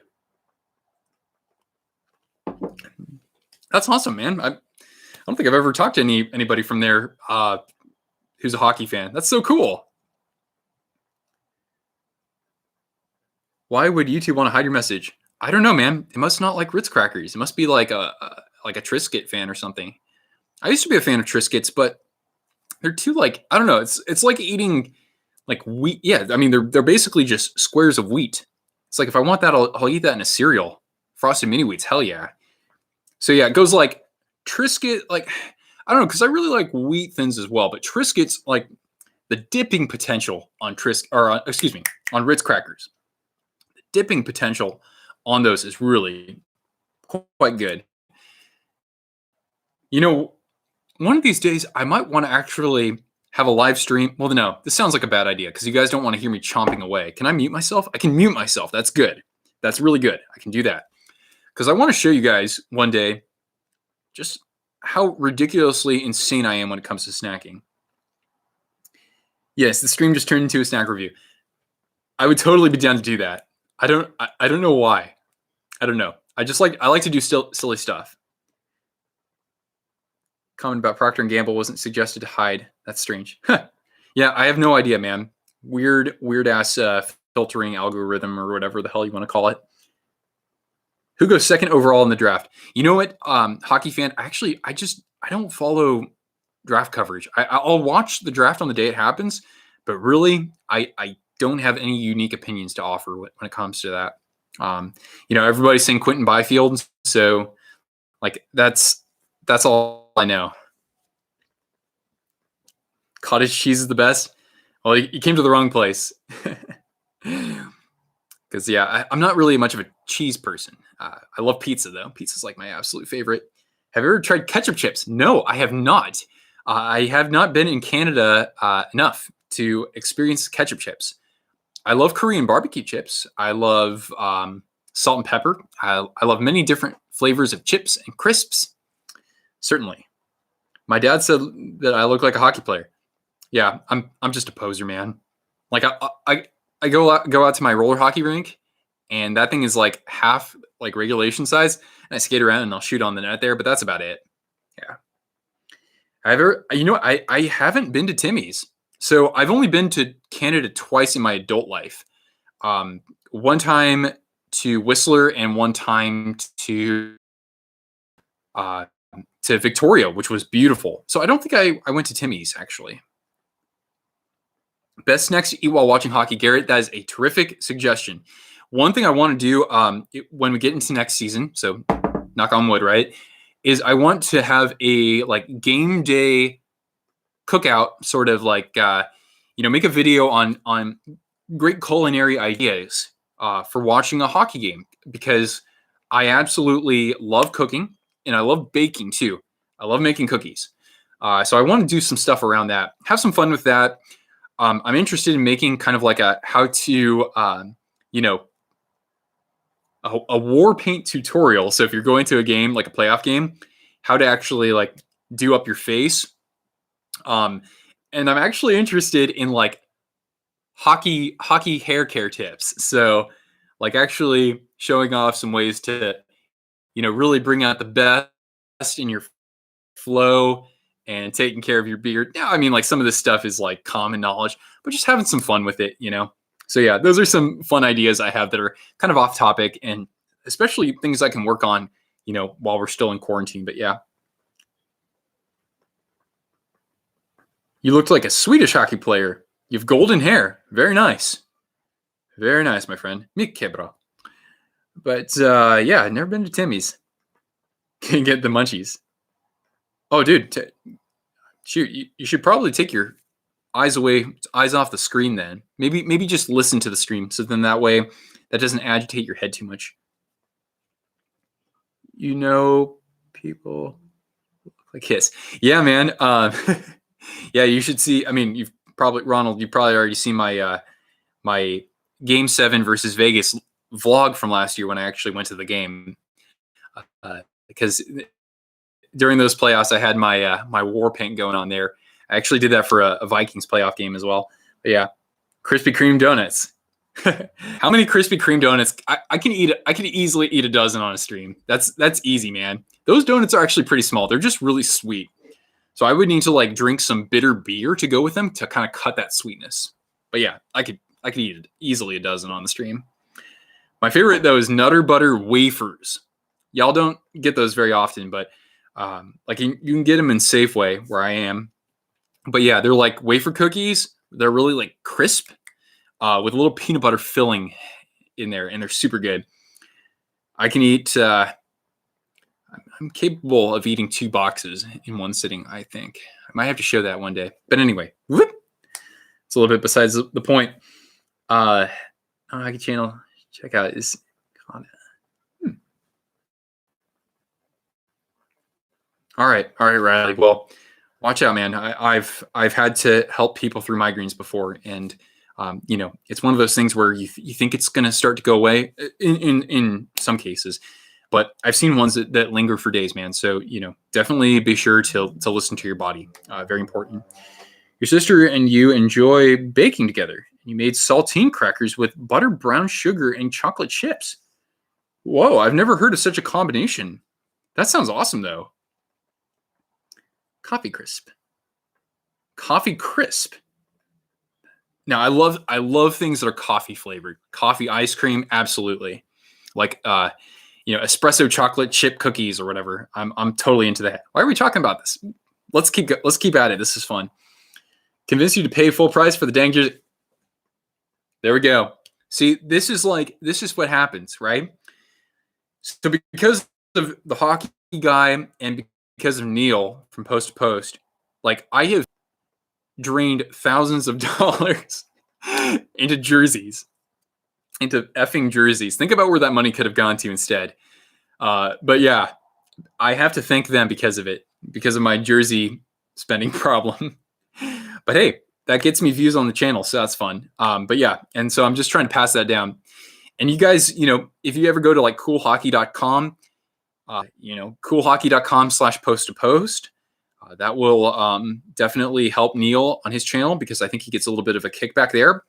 That's awesome, man. I don't think I've ever talked to anybody from there who's a hockey fan. That's so cool. Why would YouTube want to hide your message? I don't know, man. It must not like Ritz crackers. It must be like a Triscuit fan or something. I used to be a fan of Triscuits, but they're too like, I don't know. It's like eating like wheat. Yeah, I mean they're basically just squares of wheat. It's like if I want that, I'll eat that in a cereal. Frosted Mini Wheats, hell yeah. So yeah, it goes like Triscuit, like I don't know, because I really like wheat thins as well, but Triscuits, like the dipping potential on on Ritz crackers. The dipping potential on those is really quite good. You know, one of these days I might want to actually have a live stream. Well, no, this sounds like a bad idea because you guys don't want to hear me chomping away. Can I mute myself? I can mute myself. That's good. That's really good. I can do that. Because I want to show you guys one day just how ridiculously insane I am when it comes to snacking. Yes, the stream just turned into a snack review. I would totally be down to do that. I don't know why. I don't know. I like to do silly stuff. Comment about Procter and Gamble wasn't suggested to hide. That's strange. Yeah, I have no idea, man. Weird ass filtering algorithm or whatever the hell you want to call it. Who goes second overall in the draft? You know what, hockey fan? Actually, I don't follow draft coverage. I'll watch the draft on the day it happens, but really, I don't have any unique opinions to offer when it comes to that. Everybody's saying Quentin Byfield, so like that's all I know. Cottage cheese is the best. Well, you came to the wrong place. Because I'm not really much of a cheese person. I love pizza though. Pizza's like my absolute favorite. Have you ever tried ketchup chips? No, I have not. I have not been in Canada enough to experience ketchup chips. I love Korean barbecue chips. I love salt and pepper. I love many different flavors of chips and crisps. Certainly. My dad said that I look like a hockey player. Yeah, I'm just a poser, man. Like I go out to my roller hockey rink, and that thing is like half like regulation size, and I skate around and I'll shoot on the net there, but that's about it. Yeah. I haven't been to Timmy's. So I've only been to Canada twice in my adult life. One time to Whistler and one time to Victoria, which was beautiful. So I don't think I went to Timmy's actually. Best snacks to eat while watching hockey, Garrett. That is a terrific suggestion. One thing I want to do when we get into next season, so knock on wood, right, is I want to have a like game day cookout, sort of like make a video on great culinary ideas for watching a hockey game, because I absolutely love cooking and I love baking too. I love making cookies. So I want to do some stuff around that. Have some fun with that. I'm interested in making kind of like a how to, a war paint tutorial. So if you're going to a game, like a playoff game, how to actually like do up your face. And I'm actually interested in like hockey hair care tips. So like actually showing off some ways to, really bring out the best in your flow and taking care of your beard. Yeah, I mean, like some of this stuff is like common knowledge, but just having some fun with it, So yeah, those are some fun ideas I have that are kind of off topic, and especially things I can work on, while we're still in quarantine. But yeah. You looked like a Swedish hockey player. You have golden hair. Very nice. Very nice, my friend. Mycket bra. But yeah, I've never been to Timmy's. Can get the munchies. Oh, dude. Shoot, you should probably take your eyes off the screen then. Maybe just listen to the stream, so then that way that doesn't agitate your head too much. People look like Kiss. Yeah, man. Yeah, you should see. I mean, you've probably already seen my my Game 7 versus Vegas vlog from last year when I actually went to the game. Because during those playoffs, I had my my war paint going on there. I actually did that for a Vikings playoff game as well. But yeah, Krispy Kreme donuts. How many Krispy Kreme donuts? I can easily eat a dozen on a stream. That's easy, man. Those donuts are actually pretty small. They're just really sweet. So I would need to like drink some bitter beer to go with them to kind of cut that sweetness. But yeah, I could eat easily a dozen on the stream. My favorite though is Nutter Butter wafers. Y'all don't get those very often, but like you can get them in Safeway where I am. But yeah, they're like wafer cookies. They're really like crisp with a little peanut butter filling in there, and they're super good. I can eat. I'm capable of eating 2 boxes in one sitting, I think. I might have to show that one day. But anyway, whoop, it's a little bit besides the point. Hockey channel, check out is All right, Riley. Well, watch out, man. I've had to help people through migraines before, and it's one of those things where you think it's going to start to go away in some cases, but I've seen ones that linger for days, man. So definitely be sure to listen to your body. Very important. Your sister and you enjoy baking together. You made saltine crackers with butter, brown sugar, and chocolate chips. Whoa, I've never heard of such a combination. That sounds awesome though. Coffee crisp. Coffee crisp. Now I love things that are coffee flavored. Coffee ice cream, absolutely. Like espresso chocolate chip cookies or whatever. I'm totally into that. Why are we talking about this? Let's keep at it. This is fun. Convince you to pay full price for the dang jersey. There we go. See, this is what happens, right? So because of the hockey guy and because of Neil from Post to Post, like I have drained thousands of dollars into jerseys, into effing jerseys. Think about where that money could have gone to instead. But yeah, I have to thank them because of it, because of my jersey spending problem. But hey, that gets me views on the channel, so that's fun. But yeah, and so I'm just trying to pass that down. And you guys, if you ever go to like coolhockey.com, coolhockey.com/post to post, that will definitely help Neil on his channel because I think he gets a little bit of a kickback there.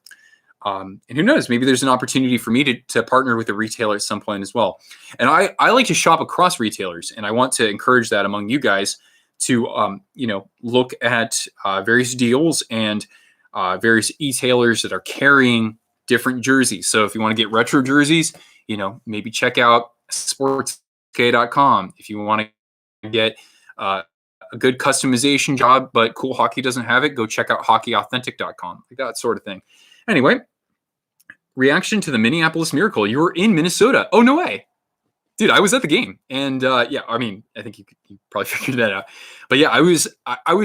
And who knows, maybe there's an opportunity for me to partner with a retailer at some point as well. And I like to shop across retailers, and I want to encourage that among you guys to, look at various deals and various e-tailers that are carrying different jerseys. So if you want to get retro jerseys, maybe check out sportsk.com. If you want to get a good customization job, but Cool Hockey doesn't have it, go check out hockeyauthentic.com, like that sort of thing. Anyway, reaction to the Minneapolis Miracle. You were in Minnesota. Oh, no way. Dude, I was at the game. And yeah, I mean, I think you probably figured that out. But yeah, I was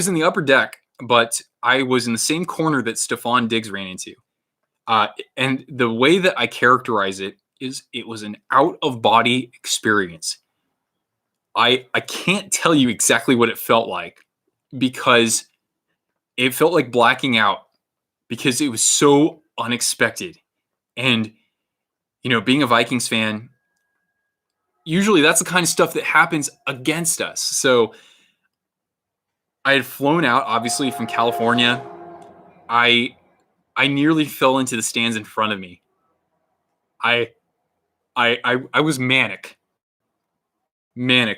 in the upper deck, but I was in the same corner that Stephon Diggs ran into. And the way that I characterize it is it was an out-of-body experience. I can't tell you exactly what it felt like because it felt like blacking out because it was so unexpected. And, being a Vikings fan, usually that's the kind of stuff that happens against us. So I had flown out, obviously, from California. I nearly fell into the stands in front of me. I was manic,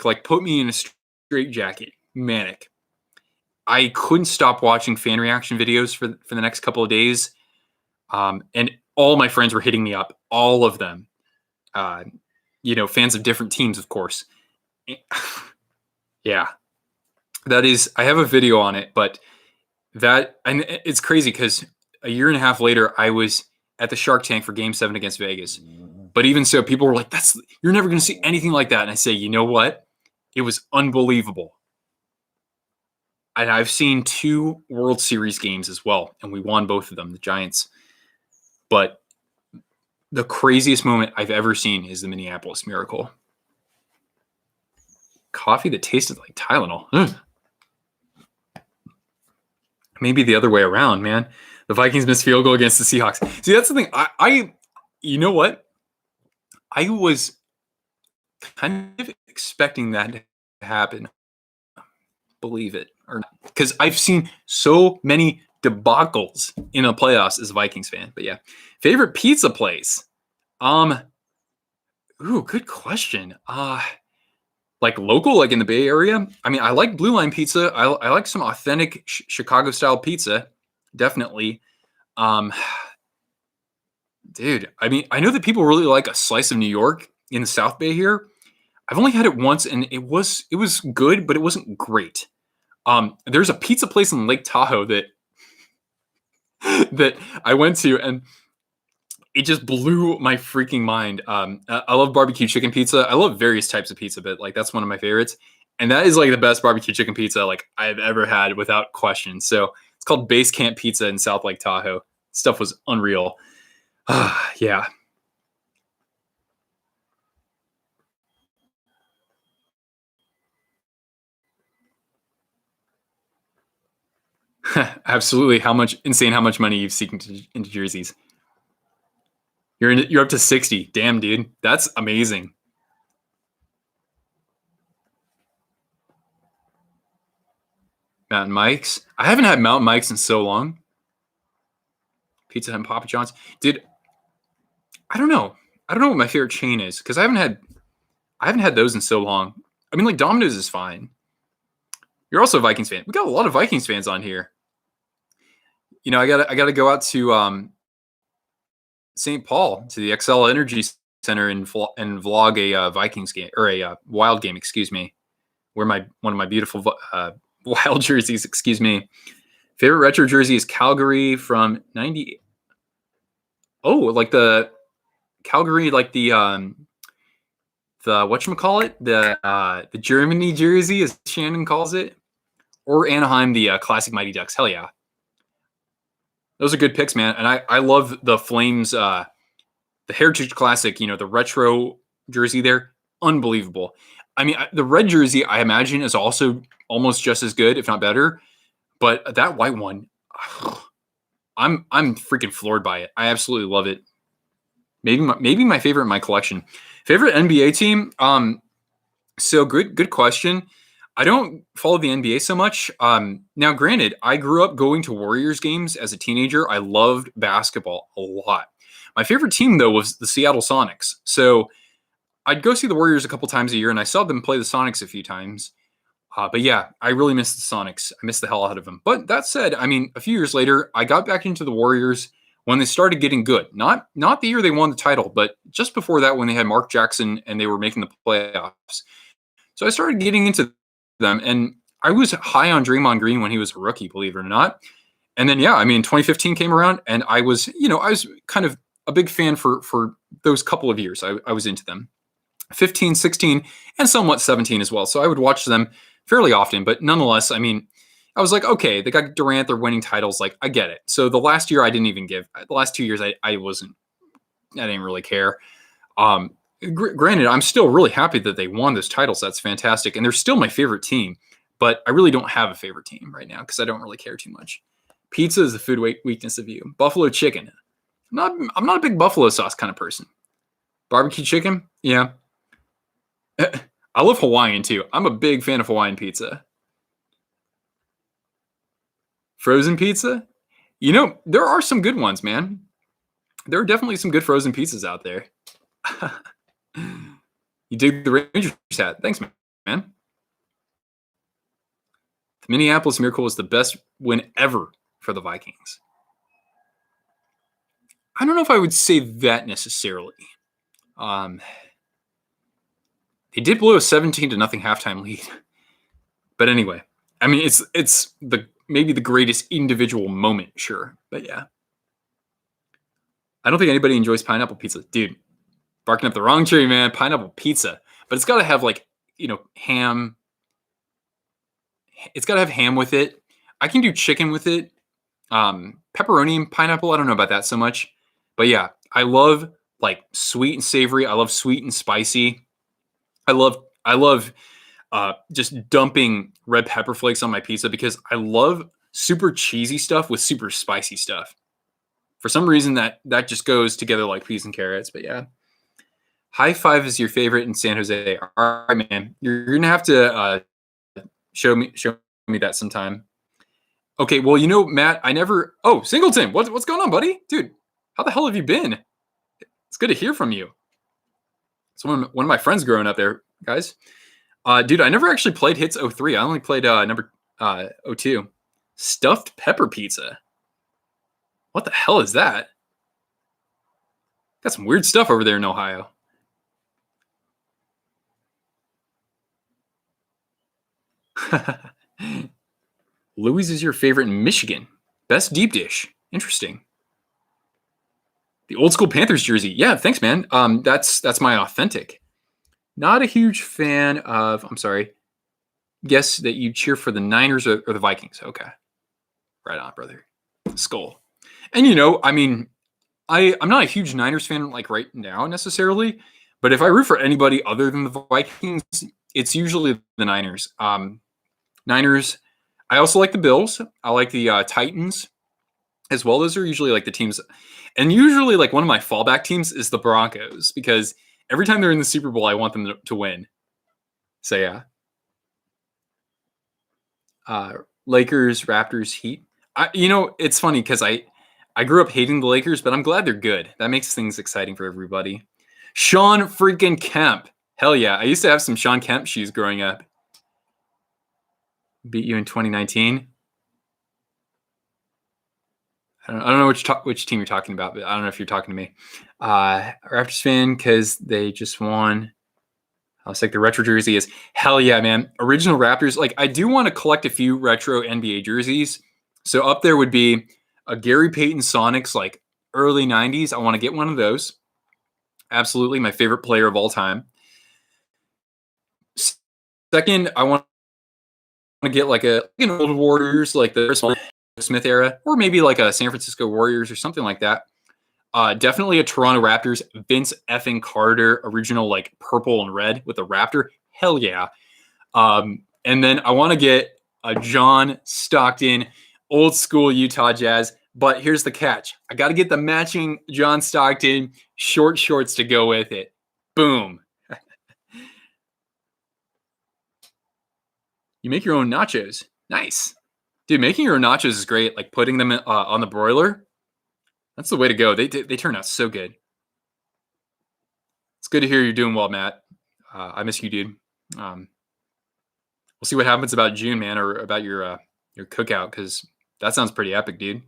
like put me in a straight jacket, manic. I couldn't stop watching fan reaction videos for the next couple of days. And all my friends were hitting me up, all of them. Fans of different teams, of course. Yeah, I have a video on it, but and it's crazy because a year and a half later, I was at the Shark Tank for Game 7 against Vegas. But even so, people were like, you're never going to see anything like that. And I say, you know what? It was unbelievable. And I've seen 2 World Series games as well, and we won both of them, the Giants. But the craziest moment I've ever seen is the Minneapolis Miracle. Coffee that tasted like Tylenol. Ugh. Maybe the other way around, man. The Vikings missed field goal against the Seahawks. See, that's the thing. You know what? I was kind of expecting that to happen. Believe it or not. Because I've seen so many debacles in the playoffs as a Vikings fan. But yeah. Favorite pizza place? Good question. Like local, like in the Bay Area. I mean, I like Blue Line Pizza. I like some authentic Chicago style pizza, definitely. Dude, I mean, I know that people really like a slice of New York in the South Bay here. I've only had it once, and it was good, but it wasn't great. There's a pizza place in Lake Tahoe that I went to, and it just blew my freaking mind. I love barbecue chicken pizza. I love various types of pizza, but like that's one of my favorites. And that is like the best barbecue chicken pizza like I've ever had without question. So it's called Base Camp Pizza in South Lake Tahoe. Stuff was unreal. Yeah. Absolutely. How much money you've seen into jerseys. You're up to 60. Damn, dude. That's amazing. Mountain Mike's. I haven't had Mountain Mike's in so long. Pizza Hut and Papa John's. Dude, I don't know. I don't know what my favorite chain is because I haven't had those in so long. I mean, like Domino's is fine. You're also a Vikings fan. We got a lot of Vikings fans on here. I gotta go out to St. Paul to the XL Energy Center and vlog a Vikings game or a Wild game. Excuse me. Where one of my beautiful Wild jerseys. Excuse me. Favorite retro jersey is Calgary from '90. Oh, like the Calgary, like the whatchamacallit, the Germany jersey, as Shannon calls it, or Anaheim, the classic Mighty Ducks. Hell yeah, those are good picks, man. And I love the Flames, the Heritage Classic. The retro jersey there, unbelievable. I mean, the red jersey I imagine is also almost just as good, if not better. But that white one, I'm freaking floored by it. I absolutely love it. Maybe my favorite in my collection. Favorite NBA team? So good question. I don't follow the NBA so much. Now, granted, I grew up going to Warriors games as a teenager. I loved basketball a lot. My favorite team, though, was the Seattle Sonics. So I'd go see the Warriors a couple times a year, and I saw them play the Sonics a few times. But yeah, I really miss the Sonics. I miss the hell out of them. But that said, I mean, a few years later, I got back into the Warriors when they started getting good. Not the year they won the title, but just before that when they had Mark Jackson and they were making the playoffs. So I started getting into them, and I was high on Draymond Green when he was a rookie, believe it or not. And then, yeah, I mean, 2015 came around, and I was kind of a big fan for those couple of years. I was into them. 15, 16, and somewhat 17 as well. So I would watch them fairly often, but nonetheless, I mean, I was like, okay, they got Durant, they're winning titles. Like, I get it. So the last year I didn't even give. The last 2 years I didn't really care. Granted, I'm still really happy that they won those titles. That's fantastic. And they're still my favorite team, but I really don't have a favorite team right now because I don't really care too much. Pizza is the food weakness of you. Buffalo chicken. I'm not a big buffalo sauce kind of person. Barbecue chicken? Yeah. I love Hawaiian too. I'm a big fan of Hawaiian pizza. Frozen pizza? There are some good ones, man. There are definitely some good frozen pizzas out there. You dig the Rangers hat. Thanks, man. The Minneapolis Miracle was the best win ever for the Vikings. I don't know if I would say that necessarily. They did blow a 17-0 halftime lead. But anyway, I mean, it's maybe the greatest individual moment, sure. But yeah. I don't think anybody enjoys pineapple pizza. Dude, barking up the wrong tree, man. Pineapple pizza. But it's got to have, ham. It's got to have ham with it. I can do chicken with it. Pepperoni and pineapple, I don't know about that so much. But yeah, I love, sweet and savory. I love sweet and spicy. I love just dumping red pepper flakes on my pizza because I love super cheesy stuff with super spicy stuff. For some reason, that just goes together like peas and carrots. But yeah, High Five is your favorite in San Jose. All right, man, you're gonna have to show me that sometime. Okay, well, Matt, I never. Oh, Singleton, what's going on, buddy? Dude, how the hell have you been? It's good to hear from you. It's one of my friends growing up there, guys. Dude, I never actually played Hits 03. I only played number 02. Stuffed pepper pizza. What the hell is that? Got some weird stuff over there in Ohio. Louis is your favorite in Michigan. Best deep dish. Interesting. The old school Panthers jersey. Yeah, thanks, man. That's my authentic. Not a huge fan of. I'm sorry. Guess that you cheer for the Niners or the Vikings. Okay. Right on, brother. Skull. And I mean, I'm not a huge Niners fan right now necessarily, but if I root for anybody other than the Vikings, it's usually the Niners. Niners. I also like the Bills. I like the Titans as well. Those are usually the teams. And usually one of my fallback teams is the Broncos because every time they're in the Super Bowl, I want them to win. So yeah. Lakers, Raptors, Heat. It's funny because I grew up hating the Lakers, but I'm glad they're good. That makes things exciting for everybody. Sean freaking Kemp. Hell yeah. I used to have some Sean Kemp shoes growing up. Beat you in 2019. I don't know which team you're talking about, but I don't know if you're talking to me. Raptors fan because they just won. I was like, the retro jersey is hell yeah, man. Original Raptors. Like, I do want to collect a few retro NBA jerseys. So up there would be a Gary Payton Sonics, like early 90s. I want to get one of those. Absolutely my favorite player of all time. Second, I want to get like an old Warriors, like the Smith era, or maybe like a San Francisco Warriors or something like that. Definitely a Toronto Raptors, Vince effing Carter, original like purple and red with a Raptor. Hell yeah. And then I want to get a John Stockton, old school Utah Jazz. But here's the catch. I got to get the matching John Stockton short shorts to go with it. Boom. You make your own nachos. Nice. Dude, making your own nachos is great. Like putting them on the broiler. That's the way to go. They turn out so good. It's good to hear you're doing well, Matt. I miss you, dude. We'll see what happens about June, man, or about your cookout, because that sounds pretty epic, dude.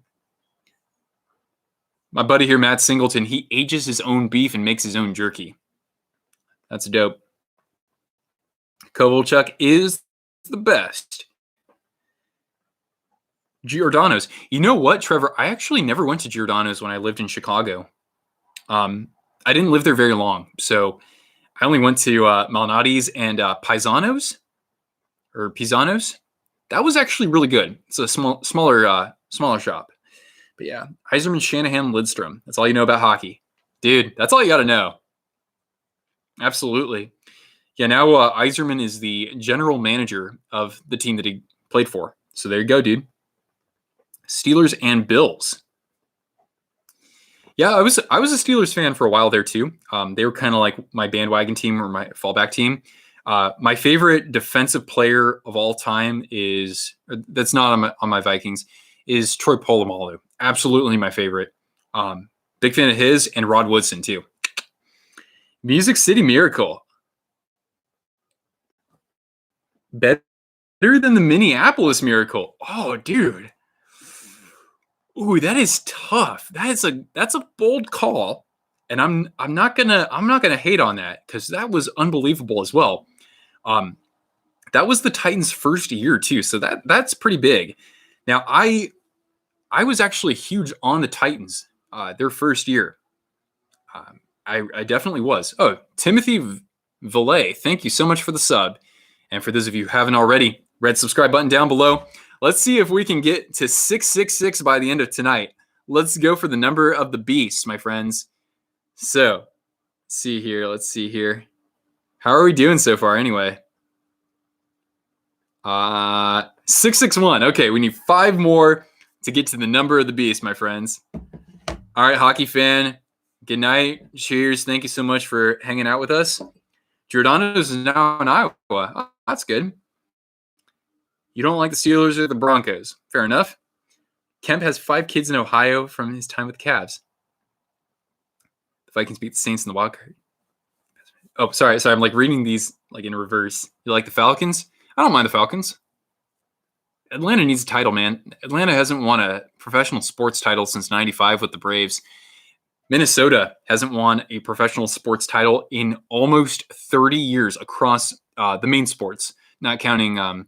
My buddy here, Matt Singleton, he ages his own beef and makes his own jerky. That's dope. Kovalchuk is the best. Giordano's. You know what, Trevor? I actually never went to Giordano's when I lived in Chicago. I didn't live there very long, so I only went to Malnati's and Paisanos or Pisanos. That was actually really good. It's a smaller shop. But yeah, Yzerman, Shanahan, Lidstrom. That's all you know about hockey. Dude, that's all you got to know. Absolutely. Yeah, now Yzerman is the general manager of the team that he played for. So there you go, dude. Steelers and Bills. Yeah, I was a Steelers fan for a while there too. They were kind of like my bandwagon team or my fallback team. My favorite defensive player of all time that's not on my Vikings is Troy Polamalu. Absolutely my favorite. Big fan of his and Rod Woodson too. Music City Miracle. Better than the Minneapolis Miracle. Oh, dude. Ooh, that is tough. That's a bold call, and I'm not gonna hate on that because that was unbelievable as well. That was the Titans' first year too, so that's pretty big. Now I was actually huge on the Titans their first year. I definitely was. Oh, Timothy Valet, thank you so much for the sub, and for those of you who haven't already, red subscribe button down below. Let's see if we can get to 666 by the end of tonight. Let's go for the number of the beast, my friends. So, let's see here. How are we doing so far anyway? 661. Okay, we need 5 more to get to the number of the beast, my friends. All right, hockey fan. Good night. Cheers. Thank you so much for hanging out with us. Giordano's is now in Iowa. Oh, that's good. You don't like the Steelers or the Broncos. Fair enough. Kemp has 5 kids in Ohio from his time with the Cavs. The Vikings beat the Saints in the wild card. Oh, sorry. I'm like reading these like in reverse. You like the Falcons? I don't mind the Falcons. Atlanta needs a title, man. Atlanta hasn't won a professional sports title since '95 with the Braves. Minnesota hasn't won a professional sports title in almost 30 years across the main sports, not counting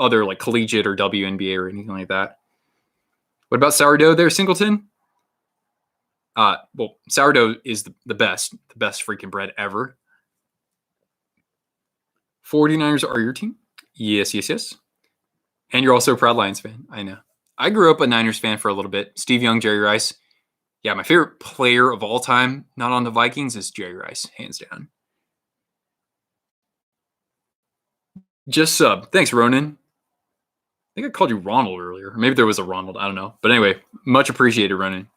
other like collegiate or WNBA or anything like that. What about sourdough there, Singleton? Well, sourdough is the best freaking bread ever. 49ers are your team? Yes. And you're also a proud Lions fan. I know. I grew up a Niners fan for a little bit. Steve Young, Jerry Rice. Yeah, my favorite player of all time, not on the Vikings, is Jerry Rice, hands down. Just sub. Thanks, Ronan. I think I called you Ronald earlier. Maybe there was a Ronald. I don't know. But anyway, much appreciated, Ronan.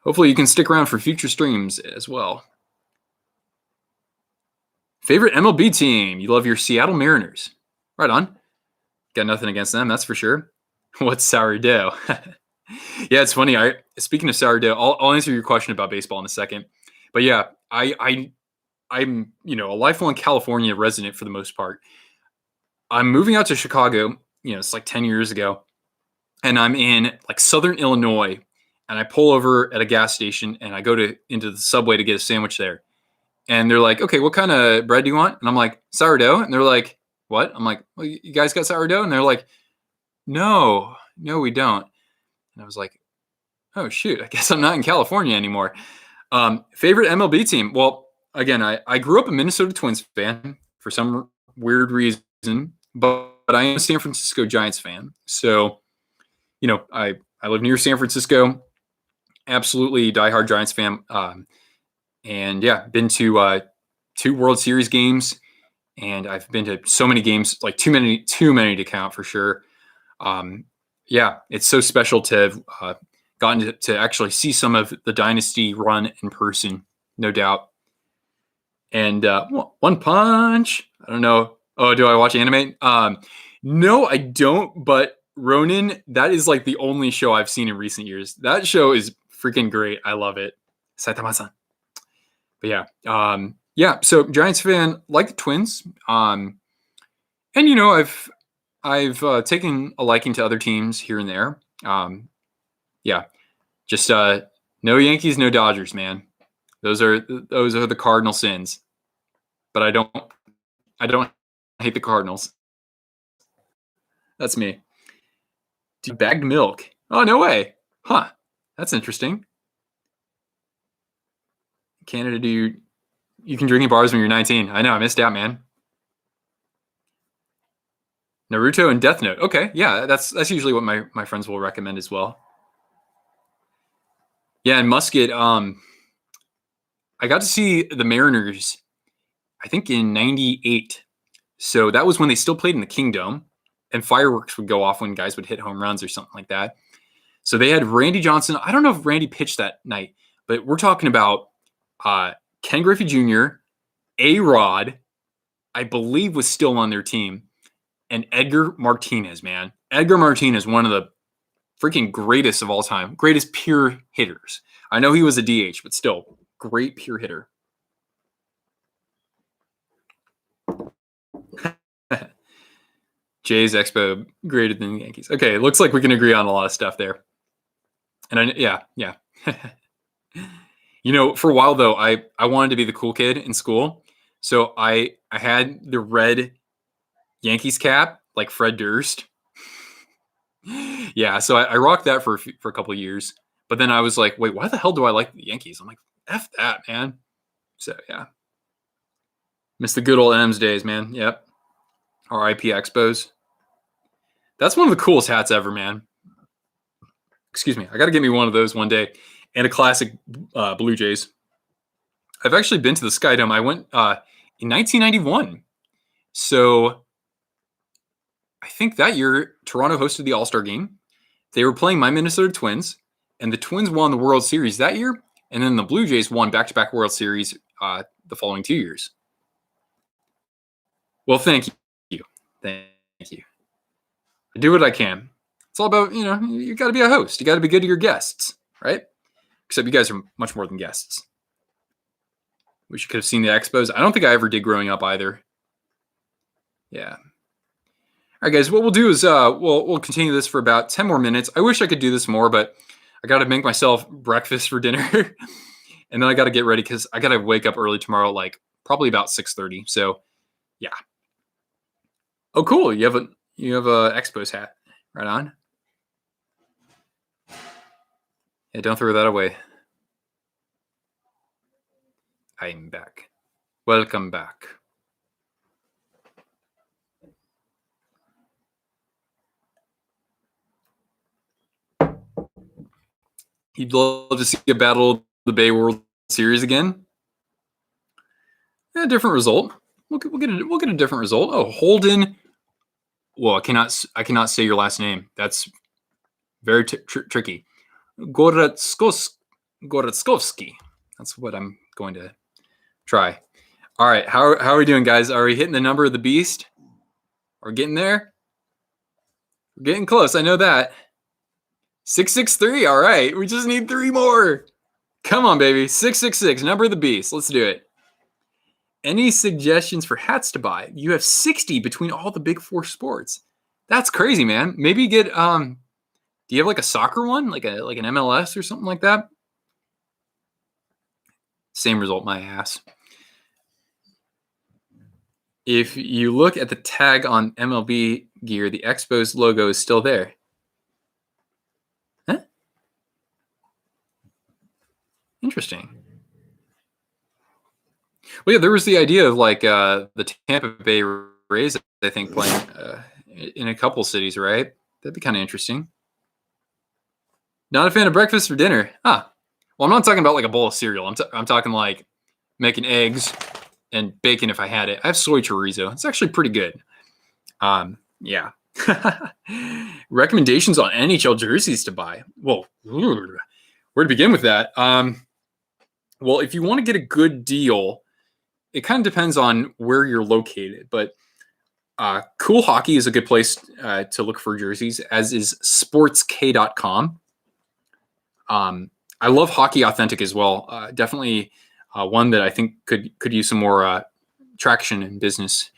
Hopefully you can stick around for future streams as well. Favorite MLB team? You love your Seattle Mariners. Right on. Got nothing against them, that's for sure. What's sourdough? Yeah, it's funny. Speaking of sourdough, I'll answer your question about baseball in a second. But yeah, I'm a lifelong California resident for the most part. I'm moving out to Chicago. It's like 10 years ago, and I'm in like Southern Illinois, and I pull over at a gas station, and I go into the Subway to get a sandwich there, and they're like, "Okay, what kind of bread do you want?" And I'm like, "Sourdough," and they're like, "What?" I'm like, "Well, you guys got sourdough?" And they're like, "No, no, we don't." And I was like, "Oh shoot, I guess I'm not in California anymore." Favorite MLB team? Well, again, I grew up a Minnesota Twins fan for some weird reason, but I am a San Francisco Giants fan. So, I live near San Francisco. Absolutely diehard Giants fan. And yeah, been to 2 World Series games, and I've been to so many games, like too many to count for sure. Yeah, it's so special to have gotten to actually see some of the dynasty run in person, no doubt. And One Punch. I don't know. Oh, do I watch anime? No, I don't. But Ronin, that is like the only show I've seen in recent years. That show is freaking great. I love it. Saitama-san. But yeah. So Giants fan, like the Twins. And I've taken a liking to other teams here and there. Yeah, just no Yankees, no Dodgers, man. Those are the cardinal sins. But I don't hate the Cardinals. That's me. Bagged milk. Oh, no way. Huh. That's interesting. Canada, you can drink in bars when you're 19. I know, I missed out, man. Naruto and Death Note. Okay, yeah, that's usually what my friends will recommend as well. Yeah, and Musket. I got to see the Mariners, I think in '98. So that was when they still played in the Kingdom, and fireworks would go off when guys would hit home runs or something like that. So they had Randy Johnson. I don't know if Randy pitched that night, but we're talking about Ken Griffey Jr., A-Rod, I believe was still on their team, and Edgar Martinez, man. Edgar Martinez, one of the freaking greatest of all time, greatest pure hitters. I know he was a DH, but still, great pure hitter. Jays Expo greater than the Yankees. Okay, it looks like we can agree on a lot of stuff there. And yeah. For a while though, I wanted to be the cool kid in school, so I had the red Yankees cap like Fred Durst. Yeah, so I rocked that for a couple of years, but then I was like, wait, why the hell do I like the Yankees? I'm like, F that, man. So yeah, miss the good old M's days, man. Yep. R.I.P. Expos. That's one of the coolest hats ever, man. Excuse me. I got to get me one of those one day, and a classic Blue Jays. I've actually been to the Sky Dome. I went in 1991. So I think that year Toronto hosted the All-Star game. They were playing my Minnesota Twins, and the Twins won the World Series that year, and then the Blue Jays won back-to-back World Series the following 2 years. Well, thank you. Thank you. I do what I can. It's all about, you got to be a host. You got to be good to your guests, right? Except you guys are much more than guests. Wish you could have seen the Expos. I don't think I ever did growing up either. Yeah. All right, guys, what we'll do is we'll continue this for about 10 more minutes. I wish I could do this more, but I got to make myself breakfast for dinner. And then I got to get ready because I got to wake up early tomorrow, like probably about 6:30. So, yeah. Oh, cool. You have a Expos hat. Right on. Yeah, don't throw that away. I'm back. Welcome back. You'd love to see a Battle of the Bay World Series again? Yeah, different result. We'll get a different result. Oh, Holden. Well, I cannot say your last name. That's very tricky. Goratskovsky. That's what I'm going to try. All right, how are we doing, guys? Are we hitting the number of the beast? We're getting there. We're getting close. I know that. 663. All right, we just need 3 more. Come on, baby. 666, number of the beast. Let's do it. Any suggestions for hats to buy? You have 60 between all the big four sports. That's crazy, man. Maybe get do you have like a soccer one? Like an MLS or something like that? Same result, my ass. If you look at the tag on MLB gear, the Expos logo is still there. Huh? Interesting. Well, yeah, there was the idea of like the Tampa Bay Rays, I think, playing in a couple cities, right? That'd be kind of interesting. Not a fan of breakfast for dinner. Huh. Well, I'm not talking about like a bowl of cereal. I'm talking like making eggs and bacon if I had it. I have soy chorizo. It's actually pretty good. Yeah. Recommendations on NHL jerseys to buy. Well, where to begin with that? Well, if you want to get a good deal, it kind of depends on where you're located, but Cool Hockey is a good place to look for jerseys, as is sportsk.com. I love Hockey Authentic as well. Definitely one that I think could use some more traction in business.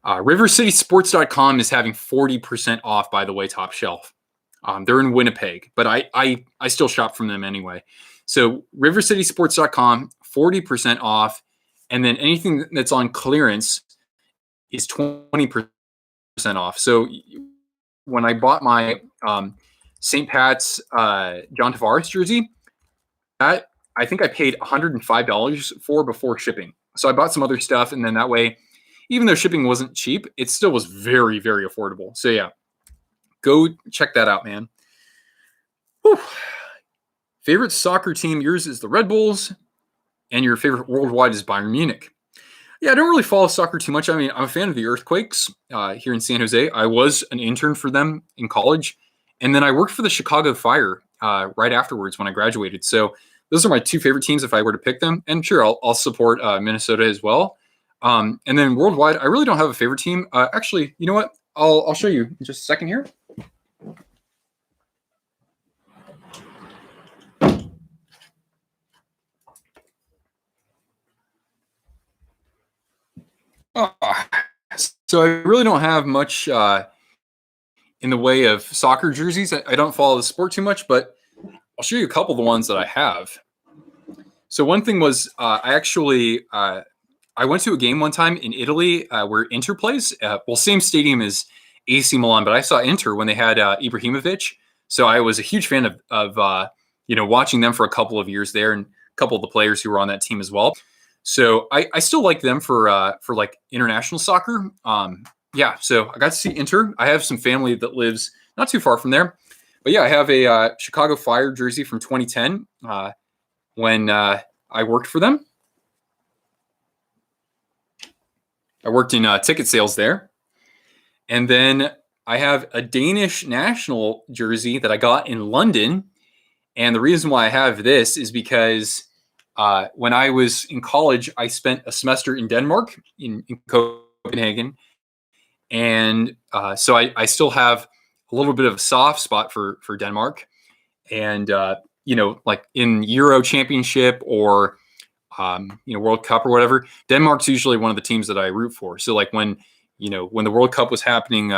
RiverCitySports.com is having 40% off, by the way, top shelf. They're in Winnipeg, but I still shop from them anyway. So RiverCitySports.com, 40% off. And then anything that's on clearance is 20% off. So when I bought my St. Pat's John Tavares jersey, that I think I paid $105 for before shipping. So I bought some other stuff, and then that way, even though shipping wasn't cheap, it still was very, very affordable. So yeah, go check that out, man. Whew. Favorite soccer team? Yours is the Red Bulls, and your favorite worldwide is Bayern Munich. Yeah, I don't really follow soccer too much. I mean, I'm a fan of the Earthquakes here in San Jose. I was an intern for them in college, and then I worked for the Chicago Fire right afterwards when I graduated. So those are my two favorite teams if I were to pick them. And sure, I'll support Minnesota as well. And then worldwide, I really don't have a favorite team. Actually, you know what? I'll show you in just a second here. So I really don't have much in the way of soccer jerseys. I don't follow the sport too much, but I'll show you a couple of the ones that I have. So one thing was I went to a game one time in Italy where Inter plays. Well, same stadium as AC Milan, but I saw Inter when they had Ibrahimovic. So I was a huge fan of watching them for a couple of years there, and a couple of the players who were on that team as well. So I still like them for like international soccer. Yeah, so I got to see Inter. I have some family that lives not too far from there. But yeah, I have a Chicago Fire jersey from 2010 when I worked for them. I worked in ticket sales there. And then I have a Danish national jersey that I got in London. And the reason why I have this is because when I was in college, I spent a semester in Denmark, in Copenhagen. And so I still have a little bit of a soft spot for Denmark. And, like in Euro Championship or, World Cup or whatever, Denmark's usually one of the teams that I root for. So like when the World Cup was happening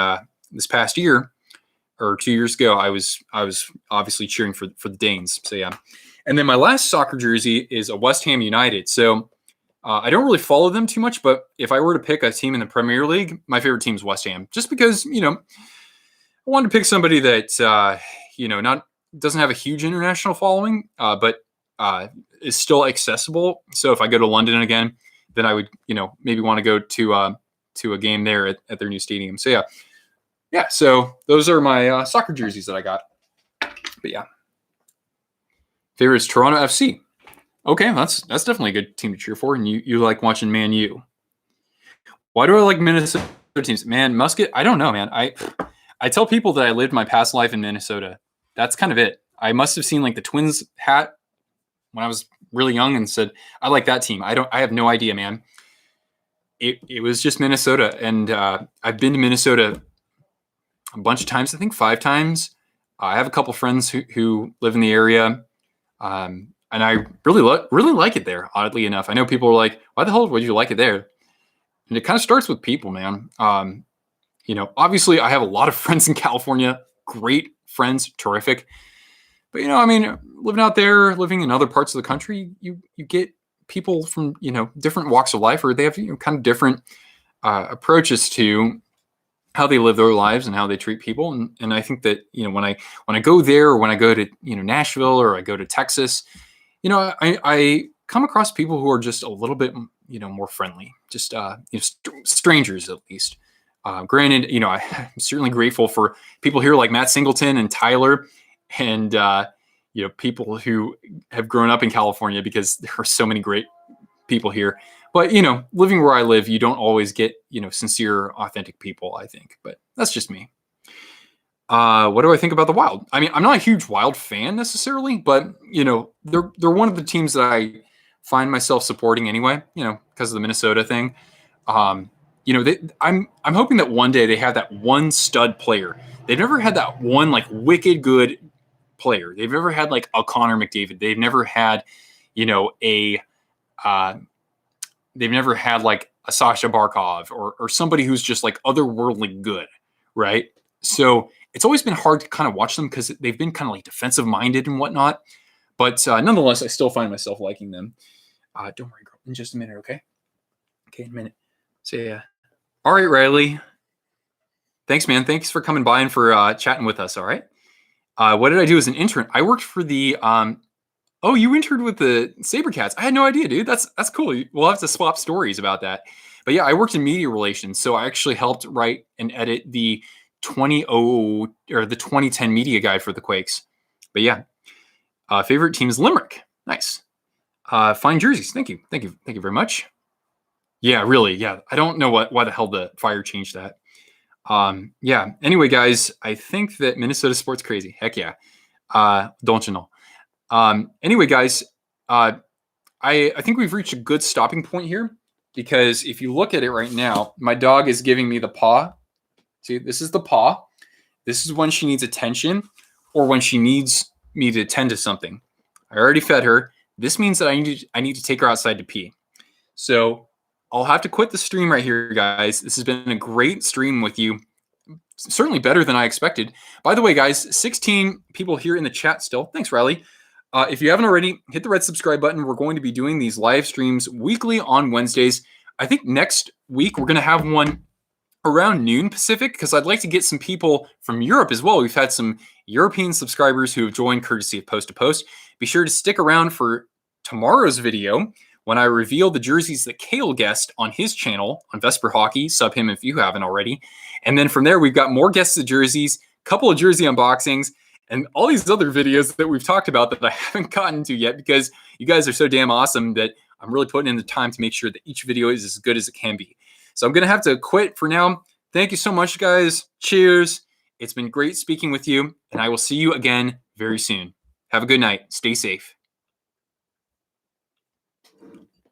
this past year or 2 years ago, I was obviously cheering for the Danes. So yeah. And then my last soccer jersey is a West Ham United. So I don't really follow them too much, but if I were to pick a team in the Premier League, my favorite team is West Ham, just because, I wanted to pick somebody that, not doesn't have a huge international following, but is still accessible. So if I go to London again, then I would, maybe want to go to a game there at their new stadium. So yeah. So those are my soccer jerseys that I got. But yeah, favorite is Toronto FC. Okay, that's definitely a good team to cheer for, and you like watching Man U. Why do I like Minnesota teams? Man, Musket, I don't know, man. I tell people that I lived my past life in Minnesota. That's kind of it. I must have seen like the Twins hat when I was really young and said, I like that team. I have no idea, man. It was just Minnesota, and I've been to Minnesota a bunch of times, I think 5 times. I have a couple friends who live in the area. and I really like it there. Oddly enough, I know people are like, "Why the hell would you like it there?" And it kind of starts with people, man. Obviously, I have a lot of friends in California. Great friends, terrific. But I mean, living out there, living in other parts of the country, you get people from different walks of life, or they have kind of different approaches to how they live their lives and how they treat people. And I think that when I go there, or when I go to Nashville, or I go to Texas, I come across people who are just a little bit more friendly, just strangers at least. Granted, I'm certainly grateful for people here like Matt Singleton and Tyler, and people who have grown up in California, because there are so many great people here. But living where I live, you don't always get sincere, authentic people, I think. But that's just me. What do I think about the Wild? I mean, I'm not a huge Wild fan necessarily, but they're one of the teams that I find myself supporting anyway. Because of the Minnesota thing. I'm hoping that one day they have that one stud player. They've never had that one like wicked good player. They've never had like a Connor McDavid. They've never had they've never had like a Sasha Barkov or somebody who's just like otherworldly good, right? So it's always been hard to kind of watch them because they've been kind of like defensive minded and whatnot. But nonetheless, I still find myself liking them. Don't worry, girl. In just a minute, okay? Okay, in a minute. So yeah. All right, Riley. Thanks, man. Thanks for coming by and for chatting with us. All right. What did I do as an intern? I worked for the oh, you interned with the Sabercats. I had no idea, dude. That's cool. We'll have to swap stories about that. But yeah, I worked in media relations, so I actually helped write and edit the 2010 media guide for the Quakes. But yeah, favorite team is Limerick. Nice. Fine jerseys. Thank you very much. Yeah, really. Yeah, I don't know why the hell the Fire changed that. Yeah. Anyway, guys, I think that Minnesota sports crazy. Heck yeah. Don't you know? Anyway, guys, I think we've reached a good stopping point here, because if you look at it right now, my dog is giving me the paw. See, this is the paw. This is when she needs attention, or when she needs me to attend to something. I already fed her. This means that I need to take her outside to pee. So I'll have to quit the stream right here, guys. This has been a great stream with you. Certainly better than I expected. By the way, guys, 16 people here in the chat still. Thanks, Riley. If you haven't already, hit the red subscribe button. We're going to be doing these live streams weekly on Wednesdays. I think next week we're going to have one around noon Pacific, because I'd like to get some people from Europe as well. We've had some European subscribers who have joined courtesy of Post to Post. Be sure to stick around for tomorrow's video, when I reveal the jerseys that Kale guessed on his channel on Vesper Hockey. Sub him if you haven't already. And then from there, we've got more guests of jerseys, a couple of jersey unboxings, and all these other videos that we've talked about that I haven't gotten to yet, because you guys are so damn awesome that I'm really putting in the time to make sure that each video is as good as it can be. So I'm going to have to quit for now. Thank you so much, guys. Cheers. It's been great speaking with you, and I will see you again very soon. Have a good night. Stay safe.